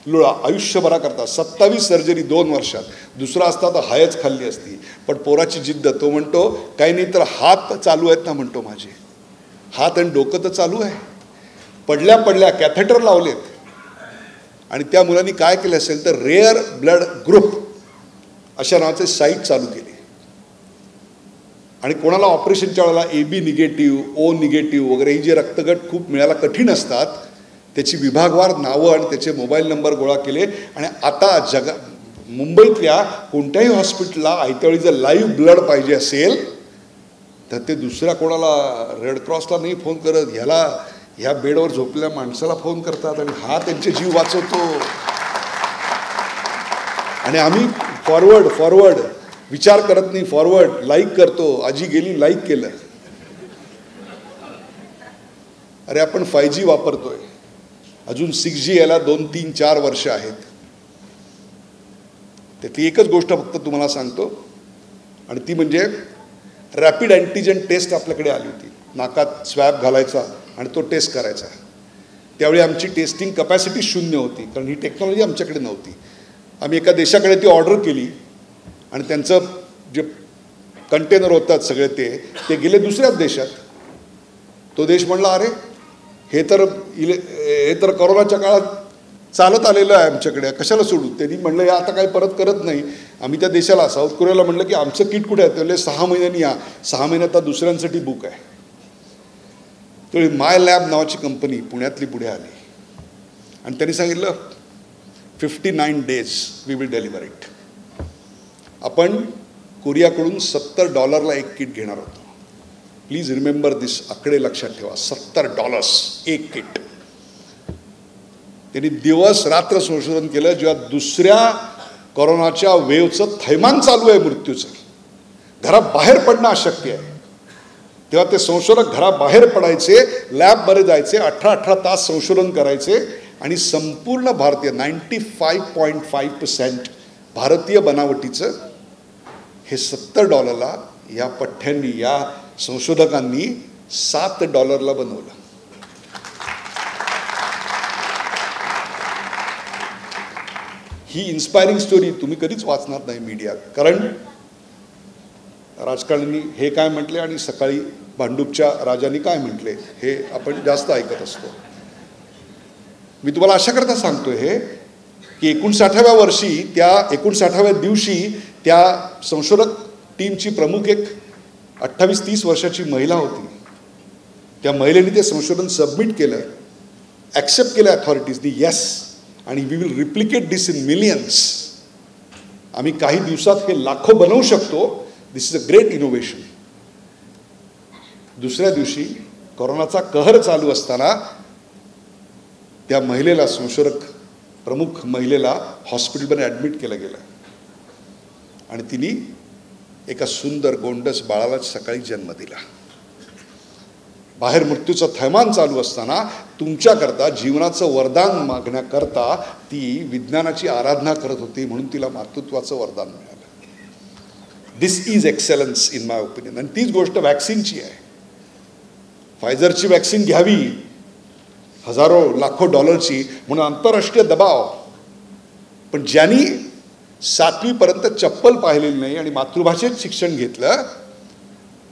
लुळा. आयुष्यभरा करता 27 सर्जरी 2 वर्षात. दुसरा असता तर हायच खाल्ली असती. पण पोराची जिद्द. तो म्हणतो काही नाही तर हात चालू आहेत ना, म्हणतो माझे हात आणि डोकं तर चालू आहे. पडल्या पडल्या कॅथेटर लावलेत. आणि त्या मुलांनी काय केलं असेल तर रेअर ब्लड ग्रुप अशा नावाचे साईट चालू केली. आणि कोणाला ऑपरेशनच्या वेळेला AB निगेटिव्ह, O निगेटिव्ह वगैरे ही जे रक्तगट खूप मिळायला कठीण असतात, त्याची विभागवार नावं आणि त्याचे मोबाईल नंबर गोळा केले. आणि आता मुंबईतल्या कोणत्याही हॉस्पिटलला आयत्यावेळी जर लाईव्ह ब्लड पाहिजे असेल तर ते दुसऱ्या कोणाला रेडक्रॉसला नाही फोन करत, ह्या बेडवर झोपलेल्या माणसाला फोन करतात आणि हा त्यांचे जीव वाचवतो. आणि आम्ही फॉरवर्ड विचार करत नाही, फॉरवर्ड लाईक करतो. आजी गेली, लाईक केलं. अरे आपण 5G वापरतोय, अजून 6G यायला 2, 3, 4 वर्ष आहेत. त्यातली एकच गोष्ट फक्त तुम्हाला सांगतो, आणि ती म्हणजे रॅपिड अँटीजन टेस्ट आपल्याकडे आली होती. नाकात स्वॅब घालायचा आणि तो टेस्ट करायचा. त्यावेळी आमची टेस्टिंग कपॅसिटी 0 होती, कारण ही टेक्नॉलॉजी आमच्याकडे नव्हती. आम्ही एका देशाकडे ती ऑर्डर केली आणि त्यांचं जे कंटेनर होतात सगळे ते गेले दुसऱ्याच देशात. तो देश म्हणला अरे हे तर कोरोनाच्या काळात चालत आलेलं आहे आमच्याकडे, कशाला सोडू. त्यांनी म्हणलं हे आता काही परत करत नाही. आम्ही त्या देशाला साऊथ कोरियाला म्हणलं की आमचं किट कुठे आहे. ते म्हणले 6 महिन्यांनी या. 6 महिन्यात आता दुसऱ्यांसाठी बुक आहे. तर माय लॅब नावाची कंपनी पुण्यातली पुढे आली आणि त्यांनी सांगितलं 59 days we will deliver it. आपण कोरियाकडून $70 एक किट घेणार होतो. प्लीज रिमेंबर दिस, आकडे लक्षात ठेवा. $70 एक किट. त्यांनी दिवस रात्र संशोधन केलं. जेव्हा दुसऱ्या कोरोनाच्या वेव्हचं थैमान चालू आहे मृत्यूचं, घराबाहेर पडणं अशक्य आहे, तेव्हा ते संशोधक घराबाहेर पडायचे, लॅबमध्ये जायचे, 18 तास संशोधन करायचे आणि संपूर्ण भारतीय 95.5% भारतीय बनावटीचं हे $70 या पठ्ठ्यांनी, या संशोधकांनी $7 बनवलं. ही इन्स्पायरिंग स्टोरी तुम्ही कधीच वाचणार नाही मीडियात, कारण राजकारण्यांनी हे काय म्हटले आणि सकाळी भांडूपच्या राजांनी काय म्हटले हे आपण जास्त ऐकत असतो. मी तुम्हाला अशा करता सांगतोय हे की 59व्या वर्षी, त्या 59व्या दिवशी त्या संशोधक टीमची प्रमुख एक 28-30 वर्षाची महिला होती. त्या महिलेने ते संशोधन सबमिट केलं, ॲक्सेप्ट केलं अथॉरिटीजनी, येस, आणि we will replicate this in millions. आम्ही काही दिवसात हे लाखो बनवू शकतो. This is a great innovation. दुसऱ्या दिवशी कोरोनाचा कहर चालू असताना त्या महिलेला, संशोधक प्रमुख महिलेला हॉस्पिटलमध्ये ॲडमिट केलं गेलं आणि तिने एका सुंदर गोंडस बाळाला सकाळी जन्म दिला. बाहेर मृत्यूचं थैमान चालू असताना तुमच्याकरता जीवनाचं वरदान मागण्याकरता ती विज्ञानाची आराधना करत होती, म्हणून तिला मातृत्वाचं वरदान मिळालं. This is excellence in my opinion. आणि तीच गोष्ट वॅक्सिनची आहे. फायझरची वॅक्सिन घ्यावी, हजारो लाखो डॉलरची, म्हणून आंतरराष्ट्रीय दबाव. पण ज्यांनी 7वी पर्यंत चप्पल पाहिलेली नाही आणि मातृभाषेत शिक्षण घेतलं,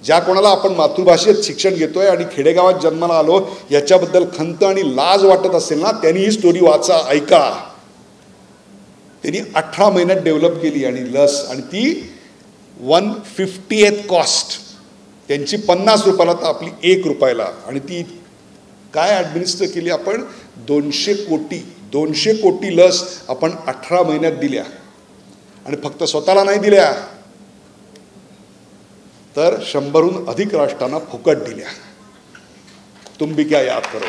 ज्या कोणाला आपण मातृभाषेत शिक्षण घेतोय आणि खेडेगावात जन्माला आलो याच्याबद्दल खंत आणि लाज वाटत असेल ना, त्यांनी ही स्टोरी वाचा, ऐका. त्यांनी 18 महिन्यात डेव्हलप केली आणि लस, आणि ती 1/50th कॉस्ट. त्यांची 50 रुपयाला तर आपली 1 रुपयाला. आणि ती काय ॲडमिनिस्टर केली आपण? 200 कोटी लस आपण 18 महिन्यात दिल्या. आणि फक्त स्वतःला नाही दिल्या, तर 100हून अधिक राष्ट्रांना फुकट दिल्या. तुम भी क्या याद करो.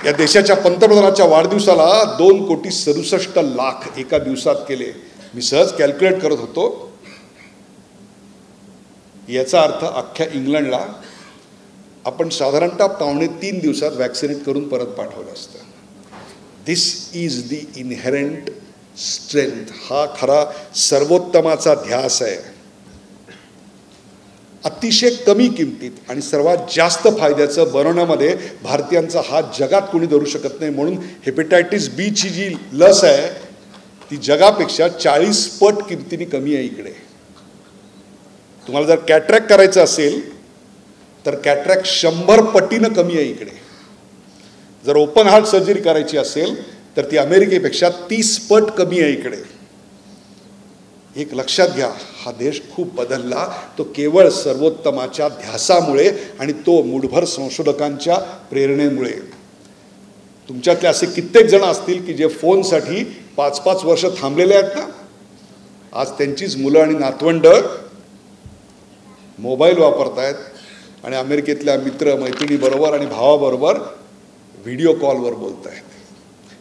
या देशाच्या पंतप्रधानाच्या वाढदिवसाला 2,67,00,000 एका दिवसात केले. मी सहज कॅल्क्युलेट करत होतो. याचा अर्थ अख्ख्या इंग्लंडला आपण साधारणतः 2.5 दिवसात वॅक्सिनेट करून परत पाठवलं असतं. दिस इज द इनहेरंट स्ट्रेंथ. हा खरा सर्वोत्तमाचा ध्यास आहे. अतिशय कमी किमतीत आणि सर्वात जास्त फायद्याचं बनवण्यामध्ये भारतीयांचा हात जगात कोणी धरू शकत नाही. म्हणून हेपेटायटिस बीची जी लस आहे ती जगापेक्षा 40 पट किमतीने कमी आहे इकडे. तुम्हाला जर कॅट्रॅक्ट करायचं असेल तर कॅट्रॅक्ट 100 पटीनं कमी आहे इकडे. जर ओपन हार्ट सर्जरी करायची असेल तर ती अमेरिकेपेक्षा 30 पट कमी आहे इकडे. एक लक्षात घ्या, हा देश खूप बदलला तो केवळ सर्वोत्तमाच्या ध्यासामुळे आणि तो मूठभर संशोधकांच्या प्रेरणेमुळे. तुमच्यातले असे कित्येक जण असतील की जे फोनसाठी 5-5 वर्ष थांबलेले आहेत ना, आज त्यांचीच मुलं आणि नातवंड मोबाईल वापरतायत आणि अमेरिकेतल्या मित्र मैत्रिणीबरोबर आणि भावाबरोबर व्हिडिओ कॉलवर बोलत आहेत.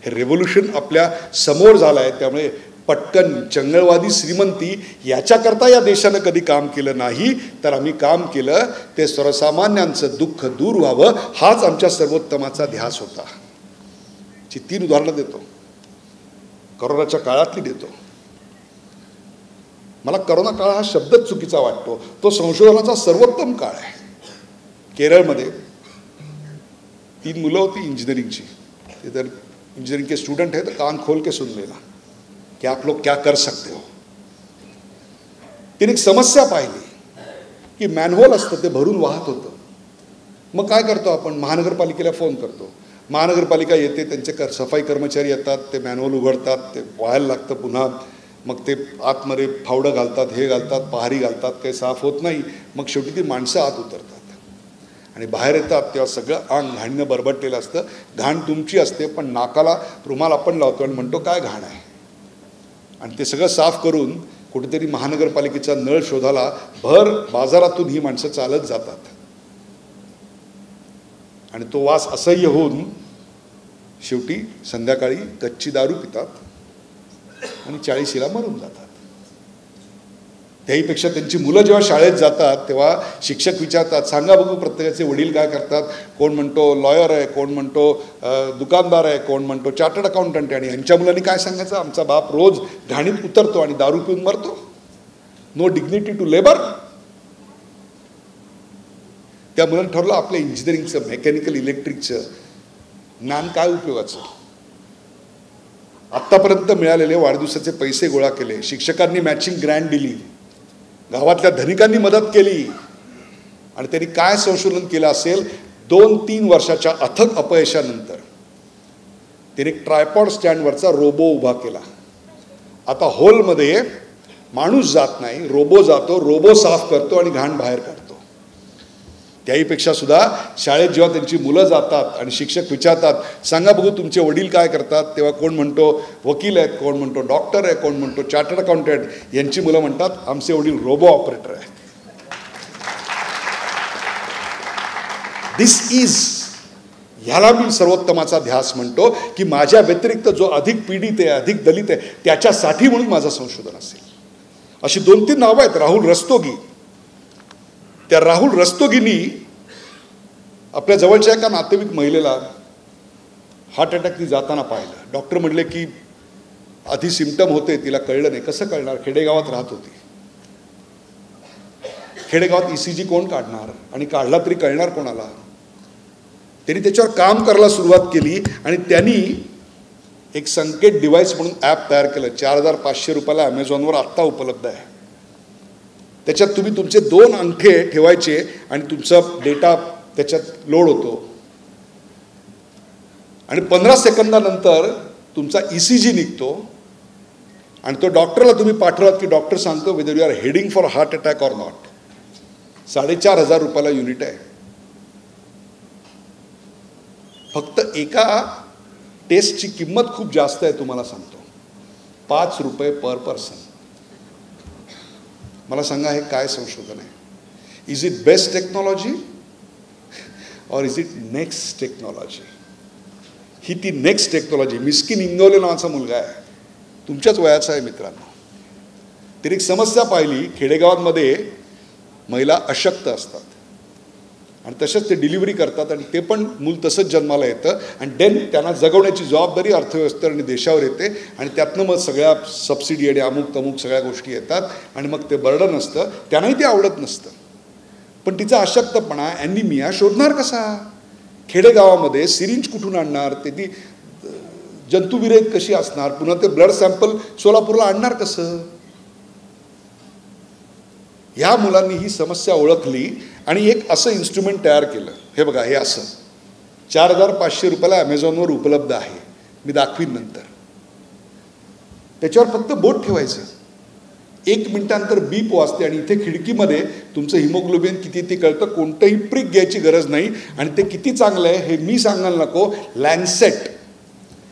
हे रेव्होल्युशन आपल्या समोर झालं आहे. त्यामुळे पटकन चंगळवादी श्रीमंती याच्याकरता या देशानं कधी काम केलं नाही, तर आम्ही काम केलं ते सर्वसामान्यांचं दुःख दूर व्हावं, हाच आमच्या सर्वोत्तमाचा ध्यास होता. ची 3 उदाहरणं देतो, करोनाच्या काळातली देतो. मला करोना काळ हा शब्दच चुकीचा वाटतो. तो संशोधनाचा सर्वोत्तम काळ आहे. केरळमध्ये 3 मुलं होती इंजिनिअरिंगची. ते तर इंजीनियरिंग के स्टूडेंट है तो कान खोल के सुन लेना कि आप लोग क्या कर सकते हो. तिने एक समस्या पाहिली की मॅनहोल असतं ते भरून वाहत होतं. मग काय करतो आपण? महानगरपालिकेला फोन करतो. महानगरपालिका येते, त्यांचे सफाई कर्मचारी येतात, ते मॅनहोल उघडतात, ते वाहायला लागतं पुन्हा. मग ते आतमध्ये फावडं घालतात, हे घालतात, पहारी घालतात, काही साफ होत नाही. मग शेवटी ती माणसं आत उतरतात आणि बाहेर येतात तेव्हा सगळं अंग घाणीनं बरबटलेलं असतं. घाण तुमची असते, पण नाकाला रुमाल आपण लावतो आणि म्हणतो काय घाण आहे. आणि ते सगळं साफ करून कुठेतरी महानगरपालिकेचा नळ शोधाला भर बाजारातून ही माणसं चालत जातात. आणि तो वास असह्य होऊन शेवटी संध्याकाळी कच्ची दारू पितात आणि 40शीला मरून जातात. त्याहीपेक्षा त्यांची मुलं जेव्हा शाळेत जातात तेव्हा शिक्षक विचारतात, सांगा बघू प्रत्येकाचे वडील काय करतात. कोण म्हणतो लॉयर आहे, कोण म्हणतो दुकानदार आहे, कोण म्हणतो चार्टर्ड अकाउंटंट आहे. आणि यांच्या मुलांनी काय सांगायचं? आमचा बाप रोज घाणीत उतरतो आणि दारू पिऊन मरतो. No dignity to labour. त्या मुलांनी ठरवलं आपल्या इंजिनिअरिंगचं, मेकॅनिकल, इलेक्ट्रिकचं ज्ञान काय उपयोगाचं. आत्तापर्यंत मिळालेले वाढदिवसाचे पैसे गोळा केले, शिक्षकांनी मॅचिंग ग्रँट दिली, गावातल्या धनिकांनी मदत केली. आणि त्यांनी काय संशोधन केलं असेल? 2-3 वर्षाच्या अथक अपयशानंतर त्याने एक ट्रायपॉड स्टँडवरचा रोबो उभा केला. आता हॉलमध्ये माणूस जात नाही, रोबो जातो, रोबो साफ करतो आणि घाण बाहेर काढतो. त्याहीपेक्षा सुद्धा शाळेत जेव्हा त्यांची मुलं जातात आणि शिक्षक विचारतात सांगा बघू तुमचे वडील काय करतात, तेव्हा कोण म्हणतो वकील आहेत, कोण म्हणतो डॉक्टर आहे, कोण म्हणतो चार्टर्ड अकाउंटंट. यांची मुलं म्हणतात आमचे वडील रोबो ऑपरेटर आहेत. दिस इज, ह्याला मी सर्वोत्तमाचा ध्यास म्हणतो की माझ्या व्यतिरिक्त जो अधिक पीडित आहे, अधिक दलित आहे, त्याच्यासाठी म्हणून माझं संशोधन असेल. अशी 2-3 नावं आहेत. राहुल रस्तोगी. त्या राहुल रस्तोगींनी आपल्या जवळच्या एका नातेवाईक महिलेला हार्ट अटॅकनी जाताना पाहिलं. डॉक्टर म्हणले की आधी सिम्पटम होते, तिला कळलं नाही. कसं कळणार? खेडेगावात राहत होती. खेडेगावात ECG कोण काढणार, आणि काढला तरी कळणार कोणाला? त्यांनी त्याच्यावर काम करायला सुरुवात केली आणि त्यांनी एक संकेत डिव्हाइस म्हणून ॲप तयार केलं. 4500 रुपयाला ॲमेझॉनवर आत्ता उपलब्ध आहे. त्याच्यात तुम्ही तुमचे 2 अंगठे ठेवायचे आणि तुमचा डेटा त्याच्यात लोड होतो आणि 15 सेकंदानंतर तुमचा ECG निघतो आणि तो डॉक्टरला तुम्ही पाठवलात की डॉक्टर सांगतो whether you are heading for heart attack or not. 4500 रुपयाला युनिट आहे. फक्त एका टेस्टची किंमत खूप जास्त आहे. तुम्हाला सांगतो 5 रुपये पर पर्सन. मला सांगा हे काय संशोधन आहे? इज इट बेस्ट टेक्नॉलॉजी और इज इट नेक्स्ट टेक्नॉलॉजी? ही ती नेक्स्ट टेक्नॉलॉजी. मिस्किन इंगवले नावाचा मुलगा आहे, तुमच्याच वयाचा आहे मित्रांनो. तिने एक समस्या पाहिली. खेडेगावांमध्ये महिला अशक्त असतात आणि तसंच ते डिलिव्हरी करतात आणि ते पण मूल तसंच जन्माला येतं आणि देन त्यांना जगवण्याची जबाबदारी अर्थव्यवस्था आणि देशावर येते आणि त्यातनं मग सगळ्या सबसिडी आणि अमुक तमुक सगळ्या गोष्टी येतात आणि मग ते बर्डन असतं. त्यांनाही ते आवडत नसतं. पण तिचा अशक्तपणा, ॲनिमिया शोधणार कसा? खेडेगावामध्ये सिरिंज कुठून आणणार? ते ती जंतुविरहित कशी असणार? पुन्हा ते ब्लड सॅम्पल सोलापूरला आणणार कसं? ह्या मुलांनी ही समस्या ओळखली आणि एक असं इन्स्ट्रुमेंट तयार केलं. हे बघा, हे असं 4500 रुपयाला ॲमेझॉनवर उपलब्ध आहे. मी दाखवीन नंतर. त्याच्यावर फक्त बोट ठेवायचं, 1 मिनिटानंतर बीप वाजते आणि इथे खिडकीमध्ये तुमचं हिमोग्लोबिन किती ते कळतं. कोणतंही प्रिक घ्यायची गरज नाही आणि ते किती चांगलं आहे हे मी सांगायला नको. लॅन्सेट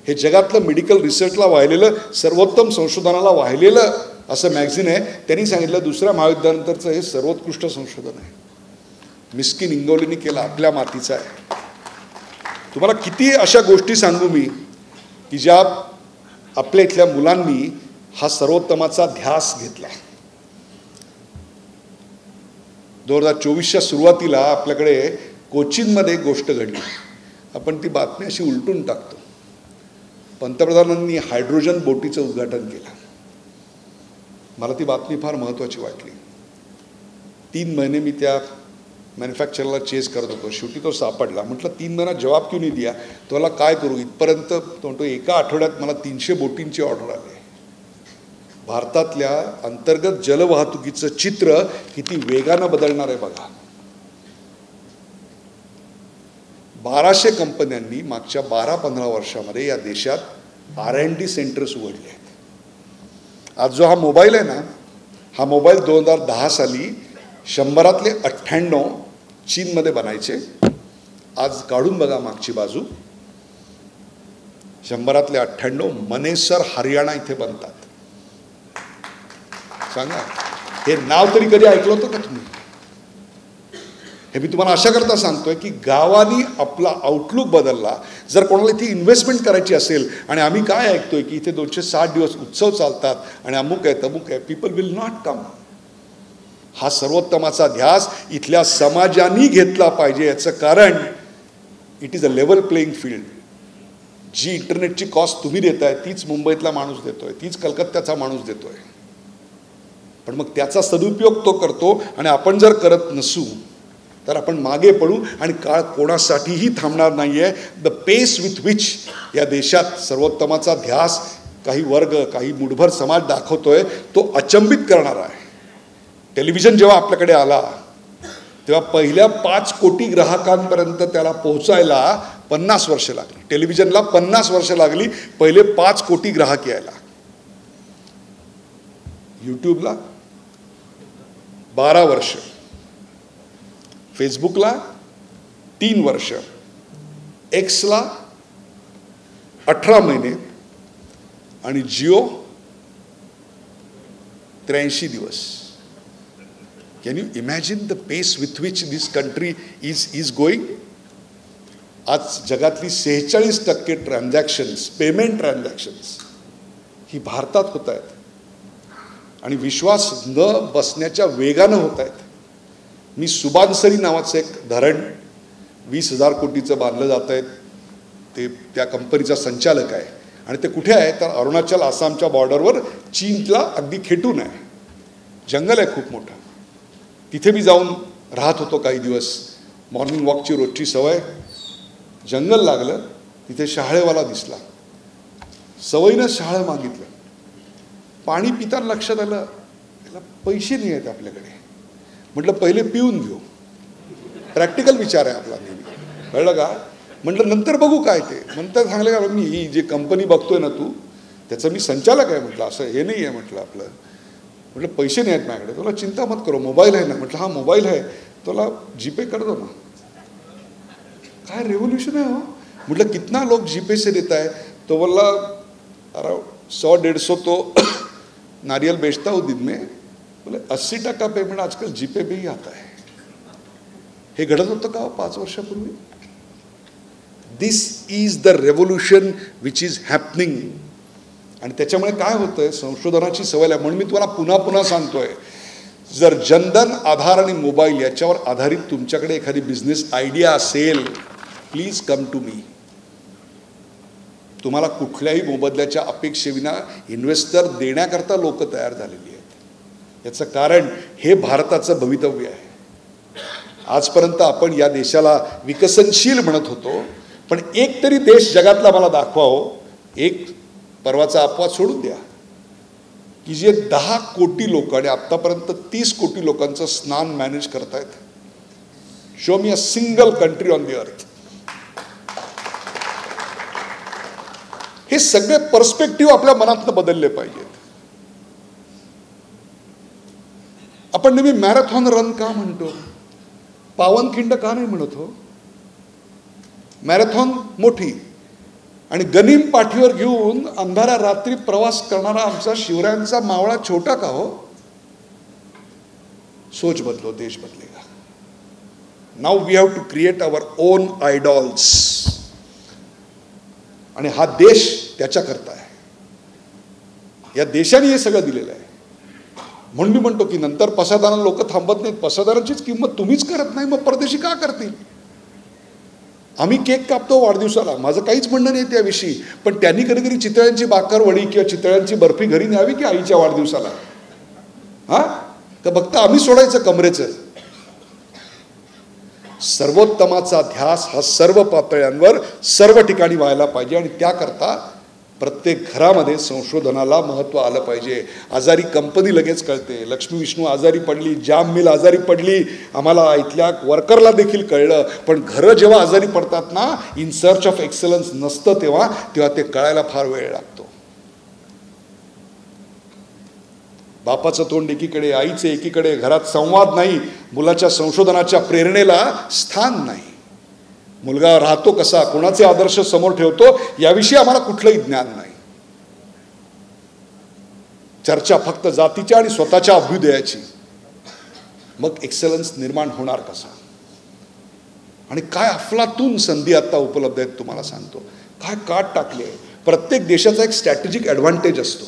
हे जगातलं मेडिकल रिसर्चला वाहिलेलं, सर्वोत्तम संशोधनाला वाहिलेलं असं मॅगझिन आहे. त्यांनी सांगितलं 2ऱ्या महायुद्धानंतरचं हे सर्वोत्कृष्ट संशोधन आहे. मिस्किन इंगवलेनी केलं, आपल्या मातीचं आहे. तुम्हाला किती अशा गोष्टी सांगू मी की ज्या आपल्या इथल्या मुलांनी हा सर्वोत्तमाचा ध्यास घेतला. 2024च्या सुरुवातीला आपल्याकडे कोचीनमध्ये एक गोष्ट घडली. आपण ती बातमी अशी उलटून टाकतो. पंतप्रधानांनी हायड्रोजन बोटीचं उद्घाटन केलं. मला ती बातमी फार महत्त्वाची वाटली. 3 महिने मी त्या मॅन्युफॅक्चरला चेस करत होतो. शेवटी तो सापडला. म्हटलं 3 महिना जवाब क्यों नाही दिया? तुला काय करू? इथपर्यंत तो एका आठवड्यात मला 300 बोटींची ऑर्डर आली. भारतातल्या अंतर्गत जलवाहतुकीचं चित्र किती वेगानं बदलणार आहे बघा. 1200 कंपन्यांनी मागच्या 12-15 वर्षामध्ये या देशात R&D सेंटर्स उघडले आहेत. आज जो हा मोबाईल आहे ना, हा मोबाईल 2010 साली 100तले 98 चीनमध्ये बनायचे. आज काढून बघा मागची बाजू, 100तले 98 मनेसर हरियाणा इथे बनतात. सांगा, हे नाव तरी कधी ऐकलं होतं का तुम्ही? हे मी तुम्हाला अशा करता सांगतोय की गावानी आपला आउटलुक बदलला. जर कोणाला इथे इन्व्हेस्टमेंट करायची असेल आणि आम्ही काय ऐकतोय की इथे 260 दिवस उत्सव चालतात आणि अमुक आहे तमुक आहे, पीपल विल नॉट कम. हा सर्वोत्तमाचा ध्यास इथल्या समाजानी घेतला पाहिजे. याचं कारण it is a level playing field. जी इंटरनेटची कॉस्ट तुम्ही देताय तीच मुंबईतला माणूस देतोय, तीच कलकत्त्याचा माणूस देतोय. पण मग त्याचा सदुपयोग तो करतो आणि आपण जर करत नसू तर आपण मागे पडू आणि काळ कोणासाठीही थांबणार नाही आहे. द पेस विथ विच या देशात सर्वोत्तमाचा ध्यास काही वर्ग, काही मुठभर समाज दाखवतोय तो अचंबित करणारा आहे. टेलिव्हिजन जेव्हा आपल्याकडे आला तेव्हा पहिल्या 5 कोटी ग्राहकांपर्यंत त्याला पोहोचायला 50 वर्ष लागली. टेलिव्हिजनला 50 वर्ष लागली पहिले 5 कोटी ग्राहक यायला. यूट्यूबला 12 वर्ष, फेसबुकला 3 वर्ष, एक्सला 18 महिने आणि जिओ 83 दिवस. Can you imagine the pace with which this country is going? आज जगातली 46% ट्रान्झॅक्शन्स, पेमेंट ट्रान्झॅक्शन्स ही भारतात होत आहेत आणि विश्वास न बसण्याच्या वेगानं होत आहेत. मी सुबानसरी नावाचं एक धरण 20,000 कोटीचं बांधलं जात आहे, ते त्या कंपनीचा संचालक आहे आणि ते कुठे आहे तर अरुणाचल आसामच्या बॉर्डरवर चीनला अगदी खेटून आहे. जंगल आहे खूप मोठं. तिथे मी जाऊन राहत होतो काही दिवस. मॉर्निंग वॉकची रोजची सवय. जंगल लागलं, तिथे शहाळेवाला दिसला. सवयीनं शहाळं मागितलं. पाणी पिताना लक्षात आलं त्याला पैसे नाही आहेत आपल्याकडे. म्हटलं पहिले पिऊन घेऊ. प्रॅक्टिकल विचार आहे आपला नेहमी, कळलं का? म्हटलं नंतर बघू काय ते. नंतर सांगलं का मी ही जी कंपनी बघतोय ना तू, त्याचं मी संचालक आहे. म्हटलं असं हे नाही आहे म्हटलं आपलं. म्हटलं पैसे नाही आहेत माझ्याकडे. तुला चिंता मत करो, मोबाईल आहे ना. म्हटलं हा मोबाईल आहे, तुला जीपे कर दो ना. काय रेव्होल्यूशन है हो. म्हटलं कितना लोग जीपे से देता है? तो बोला अराउंड 100-150 तो नारियल बेचता हूँ दिन में. बोले 80% पेमेंट आजकल जीपे पे ही आता है. हे घडत होतं का 5 वर्षापूर्वी? This is the revolution which is happening. आणि त्याच्यामुळे काय होतंय, संशोधनाची सवय आहे. म्हणून मी तुम्हाला पुन्हा पुन्हा सांगतोय, जर जनधन, आधार आणि मोबाईल याच्यावर आधारित तुमच्याकडे एखादी बिझनेस आयडिया असेल, प्लीज कम टू मी. तुम्हाला कुठल्याही मोबदल्याच्या अपेक्षेविना इन्व्हेस्टर देण्याकरता लोक तयार झालेली आहेत. याचं कारण हे भारताचं भवितव्य आहे. आजपर्यंत आपण या देशाला विकसनशील म्हणत होतो, पण एक तरी देश जगातला मला दाखवा हो. एक परवाचा अपवाद सोडून द्या की जे 10 कोटी लोक आणि आतापर्यंत 30 कोटी लोकांचं स्नान मॅनेज करतायत. Show me a single country on the earth. हे सगळे पर्स्पेक्टिव्ह आपल्या मनातनं बदलले पाहिजेत. आपण नेहमी मॅरेथॉन रन का म्हणतो, पावनखिंड का नाही म्हणत हो? मॅरेथॉन मोठी आणि गनीम पाठीवर घेऊन अंधारा रात्री प्रवास करणारा आमचा शिवरायांचा मावळा छोटा का हो? सोच बदलो, देश बदलेगा. Now we have to create our own idols. आणि हा देश त्याच्याकरता आहे. या देशाने हे सगळं दिलेलं आहे. म्हणून मी म्हणतो की नंतर पसायदानाला लोक थांबत नाहीत. पसायदानाचीच किंमत तुम्हीच करत नाही, मग परदेशी का करतील? आम्ही केक कापतो वाढदिवसाला, माझं काहीच म्हणणं नाही त्याविषयी, पण त्यांनी कधीतरी चितळ्यांची बाकरवडी किंवा चितळ्यांची बर्फी घरी न्यावी की आईच्या वाढदिवसाला? हा तर फक्त आम्ही सोडायचं कमरेचं. सर्वोत्तमाचा ध्यास हा सर्व पातळ्यांवर सर्व ठिकाणी व्हायला पाहिजे आणि त्याकरता प्रत्येक घरामध्ये संशोधनाला महत्त्व आलं पाहिजे. आजारी कंपनी लगेच कळते. लक्ष्मी विष्णू आजारी पडली, जाम मिल आजारी पडली, आम्हाला इथल्या वर्करला देखील कळलं. पण घरं जेव्हा आजारी पडतात ना, इन सर्च ऑफ एक्सलन्स नसतं तेव्हा ते कळायला फार वेळ लागतो. बापाचं तोंड एकीकडे, आईचं एकीकडे, घरात संवाद नाही, मुलाच्या संशोधनाच्या प्रेरणेला स्थान नाही. मुलगा राहतो कसा, कोणाचे आदर्श समोर ठेवतो याविषयी आम्हाला कुठलंही ज्ञान नाही. चर्चा फक्त जातीच्या आणि स्वतःच्या अभ्युदयाची. मग एक्सलन्स निर्माण होणार कसा? आणि काय अफलातून संधी आता उपलब्ध आहेत तुम्हाला सांगतो. काय काट टाकले. प्रत्येक देशाचा एक स्ट्रॅटेजिक ॲडव्हान्टेज असतो.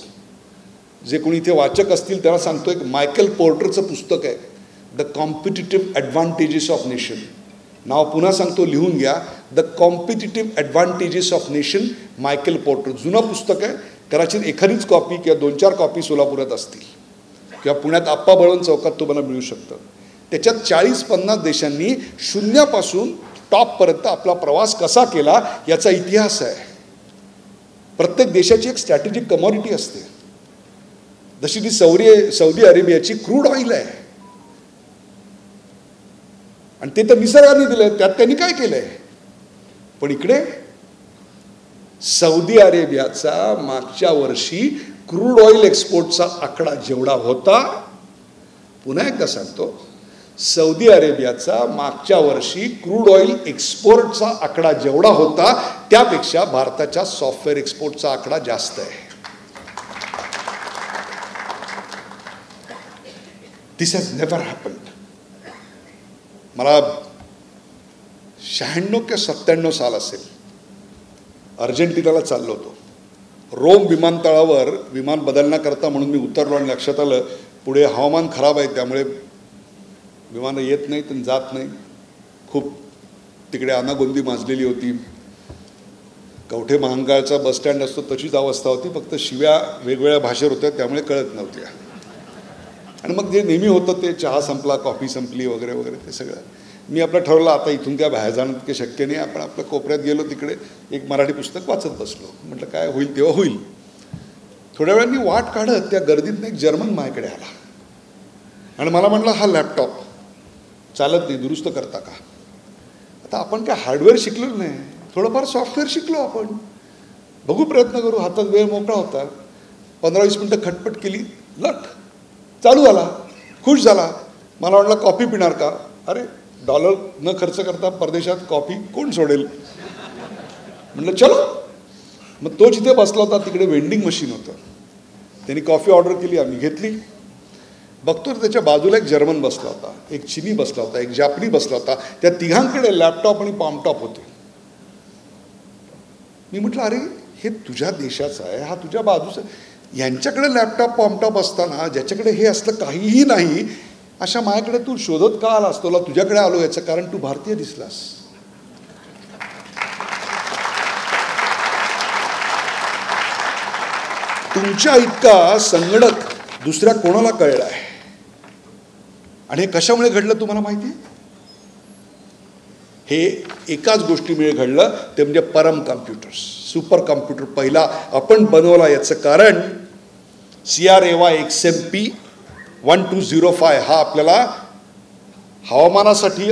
जे कोणी इथे वाचक असतील त्याला सांगतो, एक मायकेल पोर्टरचं पुस्तक आहे, the competitive advantages of nation. नाव पुन्हा सांगतो, लिहून घ्या, the competitive advantages of nation, Michael Porter. जुनं पुस्तक आहे. कदाचित एखादीच कॉपी किंवा 2-4 कॉपी सोलापुरात असतील किंवा पुण्यात आप्पा बळवंत चौकात तुम्हाला मिळू शकतं. त्याच्यात 40-50 देशांनी शून्यापासून टॉपपर्यंत आपला प्रवास कसा केला याचा इतिहास आहे. प्रत्येक देशाची एक स्ट्रॅटेजिक कमॉडिटी असते. जशी ती सौदी अरेबियाची क्रूड ऑइल आहे. आणि ते तर निसर्गाने दिलंय, त्यात त्यांनी काय केलंय. पण इकडे सौदी अरेबियाचा मागच्या वर्षी क्रूड ऑइल एक्सपोर्टचा आकडा जेवढा होता, पुन्हा एकदा सांगतो, सौदी अरेबियाचा मागच्या वर्षी क्रूड ऑइल एक्सपोर्टचा आकडा जेवढा होता त्यापेक्षा भारताच्या सॉफ्टवेअर एक्सपोर्टचा आकडा जास्त आहे. दिस हॅज नेव्हर हॅपन्ड. मला 96 किंवा 97 साल असेल, अर्जेंटिनाला चाललो होतो. रोम विमानतळावर विमान बदलण्याकरता म्हणून मी उतरलो आणि लक्षात आलं पुढे हवामान खराब आहे, त्यामुळे विमानं येत नाहीत आणि जात नाही. खूप तिकडे अनागोंदी माजलेली होती. कवठे महांकाळचा बसस्टँड असतो तशीच अवस्था होती, फक्त शिव्या वेगवेगळ्या भाषेत होत्या त्यामुळे कळत नव्हत्या. आणि मग जे नेहमी होतं ते चहा संपला, कॉफी संपली वगैरे वगैरे ते सगळं. मी आपलं ठरवलं आता इथून काय बाहेर जाणं तितके शक्य नाही. आपण आपल्या कोपऱ्यात गेलो, तिकडे एक मराठी पुस्तक वाचत बसलो. म्हटलं काय होईल तेव्हा होईल. थोड्या वेळांनी वाट काढत त्या गर्दीतनं एक जर्मन माझ्याकडे आला आणि मला म्हटलं हा लॅपटॉप चालत नाही, दुरुस्त करता का? आता आपण काय हार्डवेअर शिकलो नाही, थोडंफार सॉफ्टवेअर शिकलो आपण, बघू प्रयत्न करू. हातात वेळ मोकळा होता. 15-20 मिनटं खटपट केली, लट चालू झाला. खुश झाला. मला म्हटलं कॉफी पिणार का? अरे $1 न खर्च करता परदेशात कॉफी कोण सोडेल? म्हटलं चलो. मग तो जिथे बसला होता तिकडे वेंडिंग मशीन होतं. त्यांनी कॉफी ऑर्डर केली, आम्ही घेतली. बघतो त्याच्या बाजूला एक जर्मन बसला होता, एक चिनी बसला होता, एक जापनी बसला होता. त्या तिघांकडे लॅपटॉप आणि पॉमटॉप होते. मी म्हटलं अरे हे तुझ्या देशाचं आहे, हा तुझ्या बाजूचा, यांच्याकडे लॅपटॉप पॉमटॉप असताना ज्याच्याकडे हे असलं काहीही नाही, अशा माझ्याकडे तू शोधत का आलास? तुला तुझ्याकडे आलो याचं कारण तू भारतीय दिसलास. तुमच्या इतका संगणक दुसऱ्या कोणाला कळला आहे? आणि हे कशामुळे घडलं तुम्हाला माहिती आहे? हे एकाच गोष्टीमुळे घडलं, ते म्हणजे परम कम्प्युटर्स, सुपर कम्प्युटर पहिला आपण बनवला. याचं कारण CRAY XMP 1205 हा आपल्याला हवामानासाठी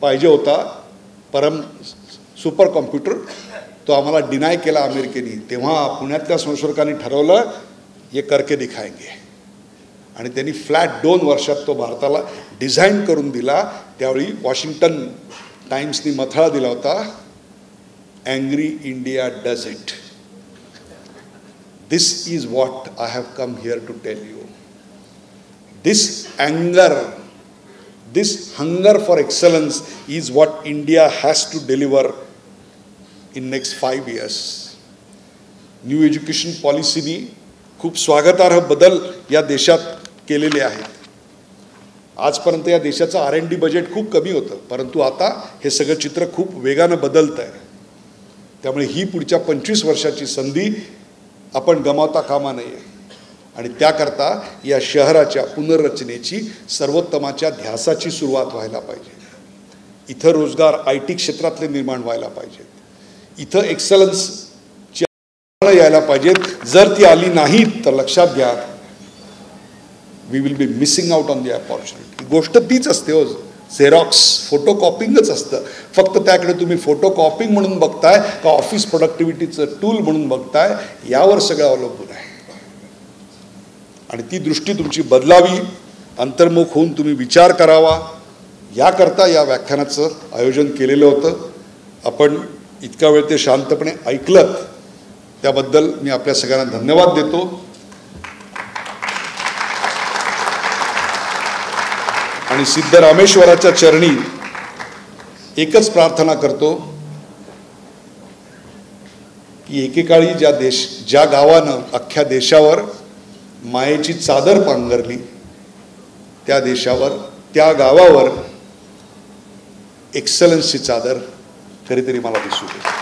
पाहिजे होता परम सुपर कॉम्प्युटर. तो आम्हाला डिनाय केला अमेरिकेने. तेव्हा पुण्यातल्या संशोधकांनी ठरवलं हे करके दिखाएंगे, आणि त्यांनी फ्लॅट 2 वर्षात तो भारताला डिझाईन करून दिला. त्यावेळी वॉशिंग्टन टाइम्सनी मथळा दिला होता, angry India does it. This is what I have come here to tell you. This anger, this hunger for excellence is what India has to deliver in next 5 years. New education पॉलिसीनी खूप स्वागतार्ह बदल या देशात केलेले आहेत. आजपर्यंत या देशाचं R&D बजेट खूप कमी होतं, परंतु आता हे सगळं चित्र खूप वेगानं बदलत आहे. त्यामुळे ही पुढच्या 25 वर्षाची संधी आपण गमावता कामा नये. आणि त्याकरता या शहराच्या पुनर्रचनेची सर्वोत्तमाच्या ध्यासाची सुरुवात व्हायला पाहिजे. इथं रोजगार IT क्षेत्रातले निर्माण व्हायला पाहिजेत. इथं एक्सलन्सची यायला पाहिजेत. जर ती आली नाही तर लक्षात घ्या, we will be missing out on the opportunity. गोष्ट तीच असते हो, झेरॉक्स फोटो कॉपिंगच असतं. फक्त त्याकडे तुम्ही फोटो कॉपिंग म्हणून बघताय का ऑफिस प्रोडक्टिव्हिटीचं टूल म्हणून बघताय, यावर सगळं अवलंबून आहे. आणि ती दृष्टी तुमची बदलावी, अंतर्मुख होऊन तुम्ही विचार करावा, याकरता या व्याख्यानाचं आयोजन केलेलं होतं. आपण इतका वेळ ते शांतपणे ऐकलत त्याबद्दल मी आपल्या सगळ्यांना धन्यवाद देतो. आणि सिद्धरामेश्वराच्या चरणी एकच प्रार्थना करतो की एकेकाळी ज्या गावानं अख्ख्या देशावर मायेची चादर पांघरली, त्या देशावर, त्या गावावर एक्सलन्सची चादर कधीतरी मला दिसू दे.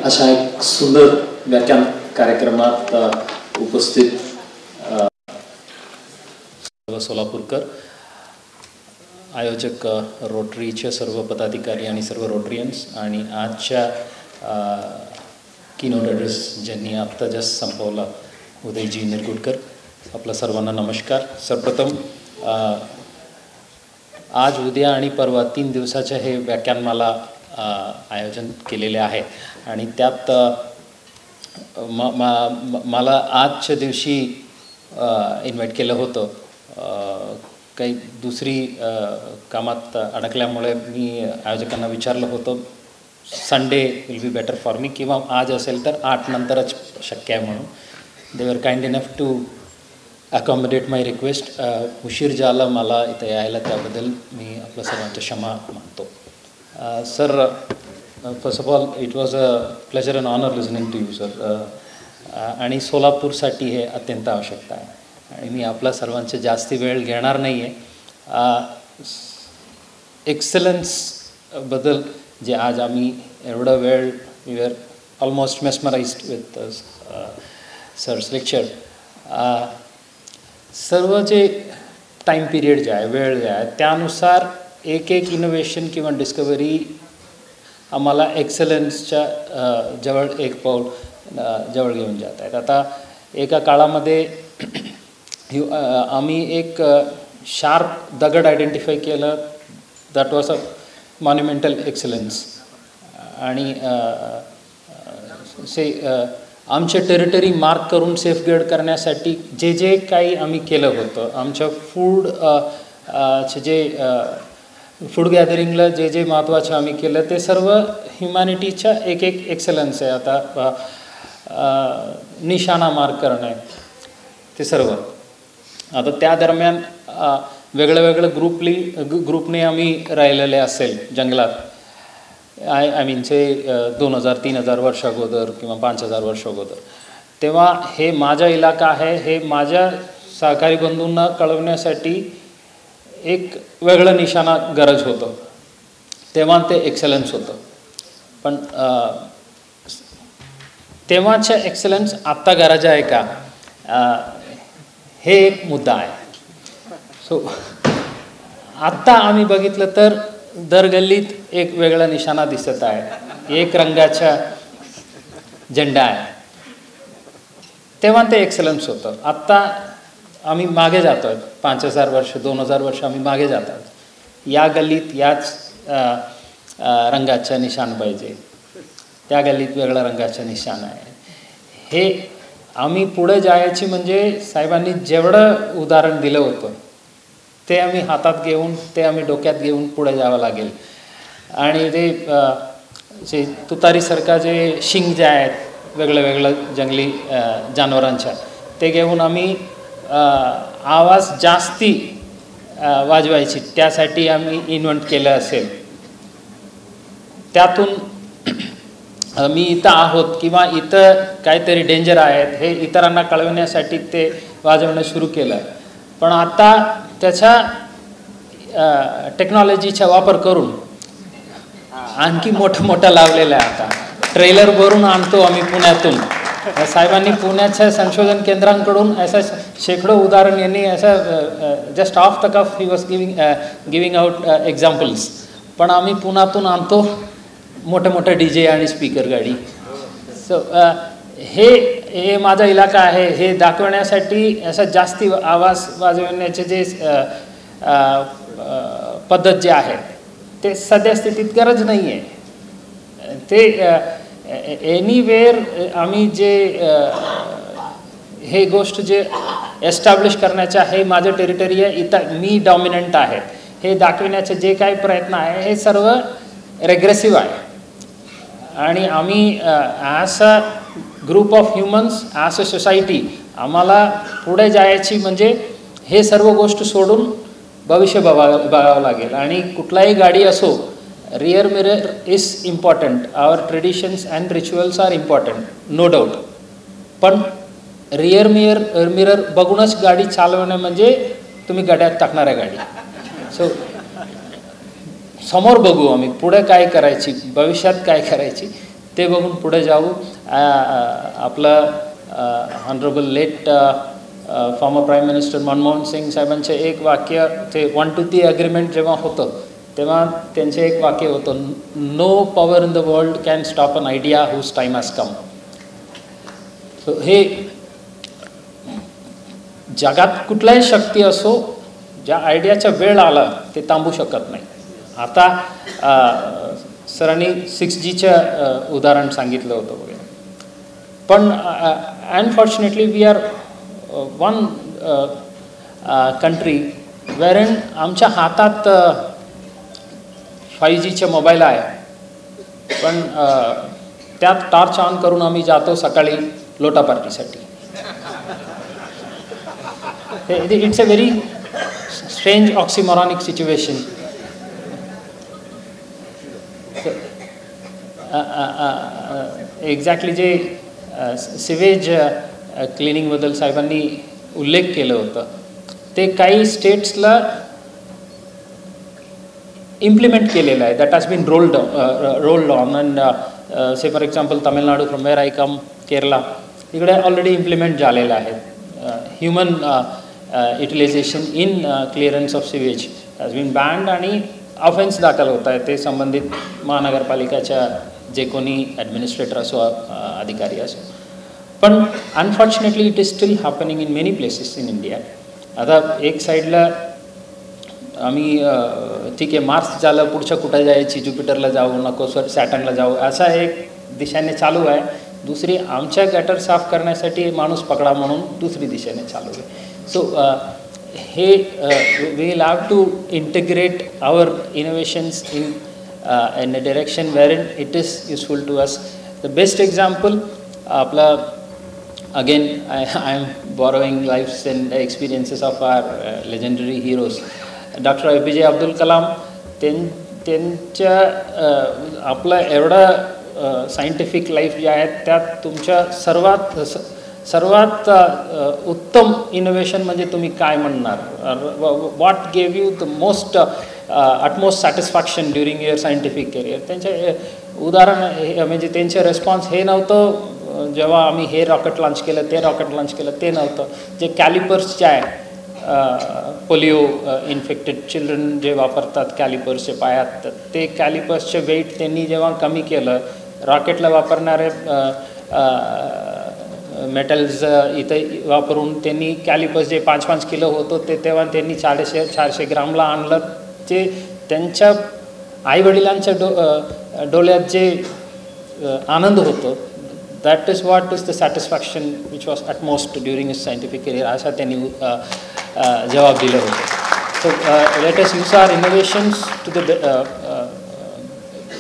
अशा एक सुंदर व्याख्यान कार्यक्रमात उपस्थित सोलापूरकर, आयोजक रोटरीचे सर्व पदाधिकारी आणि सर्व रोटरियन्स, आणि आजच्या कीनोट ॲड्रेस ज्यांनी आत्ता जस्ट संपवला उदयजी निरगुडकर, आपल्या सर्वांना नमस्कार. सर्वप्रथम आज, उद्या आणि परवा 3 दिवसाचे हे व्याख्यानमाला आयोजन केलेले आहे. आणि त्यात मला आजच्या दिवशी इन्व्हाइट केलं होतं. काही दुसरी कामात अडकल्यामुळे मी आयोजकांना विचारलं होतं Sunday will be better for me, किंवा आज असेल तर 8 नंतरच शक्य आहे म्हणून. They were kind enough to accommodate my request. उशीर झाला मला इथं यायला, त्याबद्दल मी आपल्या सर्वांच्या क्षमा मागतो. Sir, first of all it was a pleasure and honour listening to you sir. आणि सोलापूरसाठी हे अत्यंत आवश्यकता आहे, आणि मी आपल्या सर्वांचे जास्ती वेळ घेणार नाही आहे. एक्सलन्सबद्दल जे आज आम्ही एवढा वेळ, we are almost mesmerised with sir's lecture. सर्व जे टाईम पिरियड जे आहे, वेळ जे आहे, त्यानुसार एक इनोव्हेशन किंवा डिस्कवरी आम्हाला एक्सलन्सच्या जवळ एक पाऊल जवळ घेऊन जात आहेत. आता एका काळामध्ये आम्ही एक शार्प दगड आयडेंटिफाय केलं, that was a monumental excellence. आणि आमच्या टेरिटरी मार्क करून सेफगार्ड करण्यासाठी जे जे काही आम्ही केलं होतं, आमच्या फूड गॅदरिंगला जे जे महत्त्वाचं आम्ही केलं, ते सर्व ह्युमॅनिटीच्या एक एक्सलन्स आहे. आता निशाणा मार्क करणे, ते सर्व. आता त्या दरम्यान वेगळ्या ग्रुपने आम्ही राहिलेले असेल जंगलात, आय मीन 2000-3000 वर्ष अगोदर किंवा 5000 वर्ष अगोदर, तेव्हा हे माझा इलाका आहे हे माझ्या सहकारी बंधूंना कळवण्यासाठी एक वेगळं निशाणा गरज होतं. तेव्हा ते एक्सलन्स होतं. पण तेव्हाच्या एक्सलन्स आत्ता गरज आहे का, हे एक मुद्दा आहे. सो आत्ता आम्ही बघितलं तर दर गल्लीत एक वेगळा निशाणा दिसत आहे, एक रंगाचा झेंडा आहे. तेव्हा ते एक्सलन्स होतं. आत्ता आम्ही मागे जातो आहे, 5000 वर्ष 2000 वर्ष आम्ही मागे जातो आहोत. या गल्लीत याच रंगाचं निशाण पाहिजे, त्या गल्लीत वेगळ्या रंगाचं निशाण आहे. हे आम्ही पुढे जायची म्हणजे साहेबांनी जेवढं उदाहरण दिलं होतं ते आम्ही हातात घेऊन, ते आम्ही डोक्यात घेऊन पुढे जावं लागेल. आणि जे तुतारीसारखा जे शिंग जे आहेत वेगळ्या जंगली जनावरांच्या, ते घेऊन आम्ही आवाज जास्ती वाजवायची, त्यासाठी आम्ही इन्व्हेंट केलं असेल. त्यातून मी इथं आहोत किंवा इथं काहीतरी डेंजर आहेत हे इतरांना कळवण्यासाठी ते वाजवणं सुरू केलं. पण आता त्याच्या टेक्नॉलॉजीचा वापर करून आणखी मोठं लावलेलं आहे. आता ट्रेलर भरून आणतो आम्ही पुण्यातून. साहेबांनी पुण्याच्या संशोधन केंद्रांकडून असं शेकडो उदाहरण, यांनी असं just off the cuff he was giving out examples. पण आम्ही पुण्यातून आणतो मोठे DJ आणि स्पीकर गाडी. सो हे माझा इलाका आहे हे दाखवण्यासाठी असं जास्ती आवाज वाजवण्याचे जे पद्धत जे आहे ते सद्यस्थितीत गरज नाही आहे. ते एनिवेअर आम्ही जे हे गोष्ट जे एस्टॅब्लिश करण्याचं आहे, माझं टेरिटरी आहे, इथं मी डॉमिनंट आहे हे दाखवण्याचे जे काही प्रयत्न आहे हे सर्व रेग्रेसिव्ह आहे. आणि आम्ही as a group of humans, as a society आम्हाला पुढे जायची म्हणजे हे सर्व गोष्ट सोडून भविष्य बघावं लागेल. आणि कुठलाही गाडी असो, rear mirror is important. Our traditions and rituals are important, no doubt. पण रिअर मिरर बघूनच गाडी चालवणं म्हणजे तुम्ही गड्यात टाकणार आहे गाडी. सो समोर बघू आम्ही पुढे काय करायची, भविष्यात काय करायची, ते बघून पुढे जाऊ. आपलं honourable late former prime minister Manmohan Singh साहेबांचे एक वाक्य, ते 1-2 अग्रीमेंट जेव्हा होतं तेव्हा त्यांचे एक वाक्य होतं, no power in the world can stop an idea whose time has come. So हे जगात कुठलाही शक्ती असो, ज्या आयडियाचा वेळ आला ते थांबू शकत नाही. आता सरांनी 6Gचं उदाहरण सांगितलं होतं वगैरे, पण unfortunately we are one country wherein आमच्या हातात 5Gचे मोबाईल आहे, पण त्यात टॉर्च ऑन करून आम्ही जातो सकाळी लोटा पार्टीसाठी. It's a very strange oxymoronic situation. Exactly जे सिवेज क्लिनिंगबद्दल साहेबांनी उल्लेख केलं होतं, ते काही स्टेट्सला इम्प्लिमेंट केलेलं आहे. That has been rolled on. And say for example Tamil Nadu, from where I come, Kerala, इकडे ऑलरेडी इम्प्लिमेंट झालेलं आहे. Human utilization in clearance of sewage has been banned आणि ऑफेन्स दाखल होत आहे. ते संबंधित महानगरपालिकेच्या जे कोणी ॲडमिनिस्ट्रेटर असो, अधिकारी असो. पण unfortunately it is steel happening in many places in India. आता एक साईडला आम्ही ठीक आहे, मार्स झालं, पुढच्या कुठं जायची, ज्युपिटरला जाऊ नको, सॅटर्नला जाऊ, असा एक दिशेने चालू आहे. दुसरी आमच्या गटर साफ करण्यासाठी माणूस पकडा म्हणून दुसरी दिशेने चालू आहे. सो हे we will have to integrate our innovations in a direction where it is useful to us. The best example आपला, again I am borrowing lives and experiences of our legendary heroes. Dr. APJ Abdul Kalam, त्यांच्या आपलं एवढं scientific life जे आहे त्यात तुमच्या सर्वात उत्तम इनोव्हेशन म्हणजे तुम्ही काय म्हणणार? What gave you the most utmost satisfaction during your scientific career? त्यांचे उदाहरण म्हणजे त्यांचे रिस्पॉन्स हे नव्हतं जेव्हा आम्ही हे रॉकेट लॉन्च केलं, ते रॉकेट लॉन्च केलं, ते नव्हतं. जे कॅलिपर्स जे आहे, पोलिओ इन्फेक्टेड चिल्ड्रन जे वापरतात कॅलिपर्सचे पायात, ते कॅलिपर्सचे वेट त्यांनी जेव्हा कमी केलं, रॉकेटला वापरणारे मेटल्स इथे वापरून त्यांनी कॅलिपर्स जे 5-5 किलो होतं ते तेव्हा त्यांनी 400 ग्रामला आणलं. ते त्यांच्या आईवडिलांच्या डोळ्यात जे आनंद होतो, that is what is the satisfaction which was utmost during his scientific career, असा त्यांनी जवाब दिला होता. So let us use our innovations to the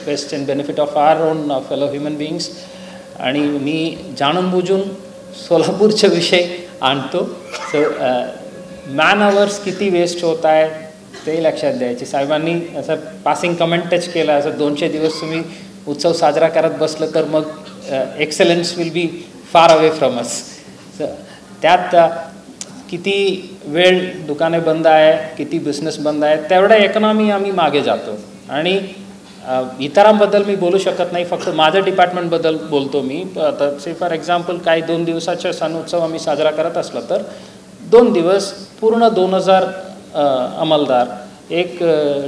best and benefit of our own fellow human beings. आणि मी जाणून बुजून सोलापूरचा विषय आणतो. सो मॅन आवर्स किती वेस्ट होत आहे ते लक्षात द्यायचे. साहेबांनी असं पासिंग कमेंट टच केलं, असं 200 दिवस तुम्ही उत्सव साजरा करत बसलं तर मग excellence will be far away from us. त्यात किती वेळ दुकाने बंद आहे, किती बिझनेस बंद आहे, तेवढा इकॉनॉमी आम्ही मागे जातो. आणि इतरांबद्दल मी बोलू शकत नाही, फक्त माझ्या डिपार्टमेंटबद्दल बोलतो मी. आता से फॉर एक्झाम्पल काही 2 दिवसाचा सण उत्सव आम्ही साजरा करत असला तर 2 दिवस पूर्ण 2000 अंमलदार, एक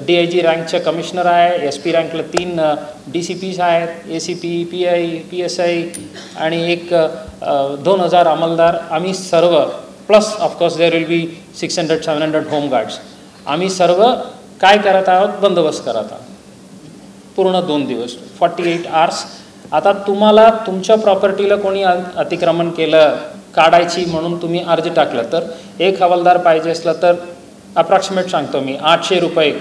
DIG रँकचे कमिशनर आहे, SP रँकला 3 DCPs आहेत, ACP, PI, PSI आणि एक 2000 अंमलदार, आम्ही सर्व plus of course there will be 600-700 home guards, आम्ही सर्व काय करत आहोत? बंदोबस्त करत आहोत पूर्ण 2 दिवस, 48 hours. आता तुम्हाला तुमच्या प्रॉपर्टीला कोणी अतिक्रमण केलं, काढायची म्हणून तुम्ही अर्ज टाकलं तर एक हवालदार पाहिजे असला तर अप्रॉक्सिमेट सांगतो मी 800 रुपये,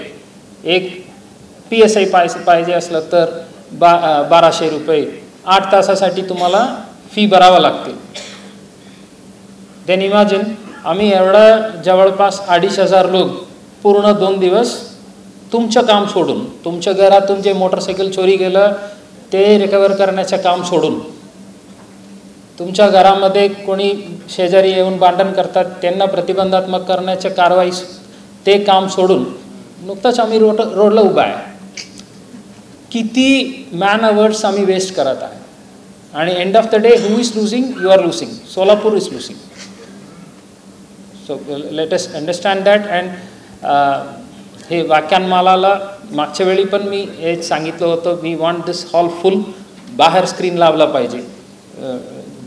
एक PSI पाहिजे असलं तर 1200 रुपये, 8 तासासाठी तुम्हाला फी भरावं लागते. देन इमॅजिन आम्ही एवढं जवळपास 2500 लोक पूर्ण 2 दिवस तुमचं काम सोडून, तुमच्या घरातून जे मोटरसायकल चोरी गेलं ते रिकवर करण्याचं काम सोडून, तुमच्या घरामध्ये कोणी शेजारी येऊन भांडण करतात त्यांना प्रतिबंधात्मक करण्याच्या कारवाई, ते काम सोडून नुकतंच आम्ही रोडला उभा आहे. किती मॅन अवर्स आम्ही वेस्ट करत आहे आणि end of the day who is losing, you are losing, Solapur is losing. So let us understand that. And हे व्याख्यानमालाला मागच्या वेळी पण मी हेच सांगितलं होतं, we want this hall full, बाहेर स्क्रीन लावला पाहिजे.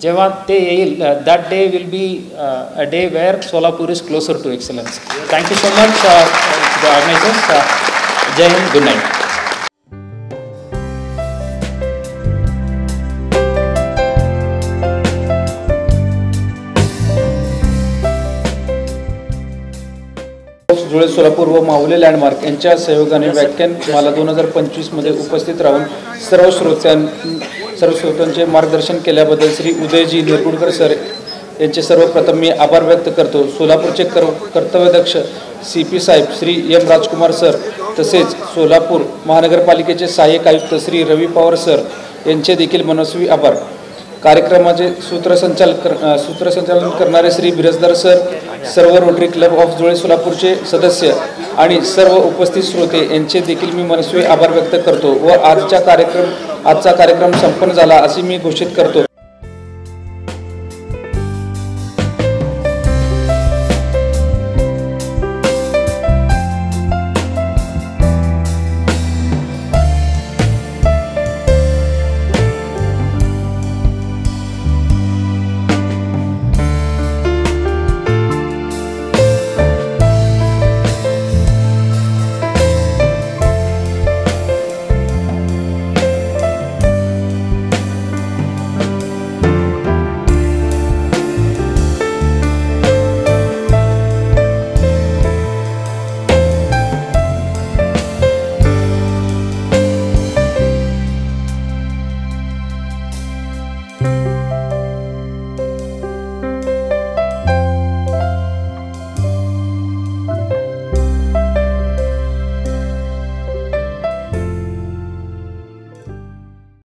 जेव्हा ते येईल, that day will be a day where Solapur is closer to excellence. Thank you so much the organisers. Jai Hind, good night. Dhule Solapur व माहुले लँडमार्क यांच्या सहयोगाने व्याख्यानमाला 2025मध्ये उपस्थित राहून सर्व श्रोत्यांचे मार्गदर्शन केल्याबद्दल श्री उदयजी निरगुडकर सर यांचे सर्वप्रथम मी आभार व्यक्त करतो. सोलापूरचे कर्तव्यदक्ष CP साहेब श्री M राजकुमार सर, तसेच सोलापूर महानगरपालिकेचे सहाय्यक आयुक्त श्री रवी पवार सर यांचे देखील मनस्वी आभार. कार्यक्रमाचे सूत्रसंचालन करणारे श्री बिरजदार सर, सर्व रोटरी क्लब ऑफ धुळे सोलापूरचे सदस्य आणि सर्व उपस्थित श्रोते यांचे देखील मी मनस्वी आभार व्यक्त करतो व आजचा कार्यक्रम संपन्न झाला असे मी घोषित करतो.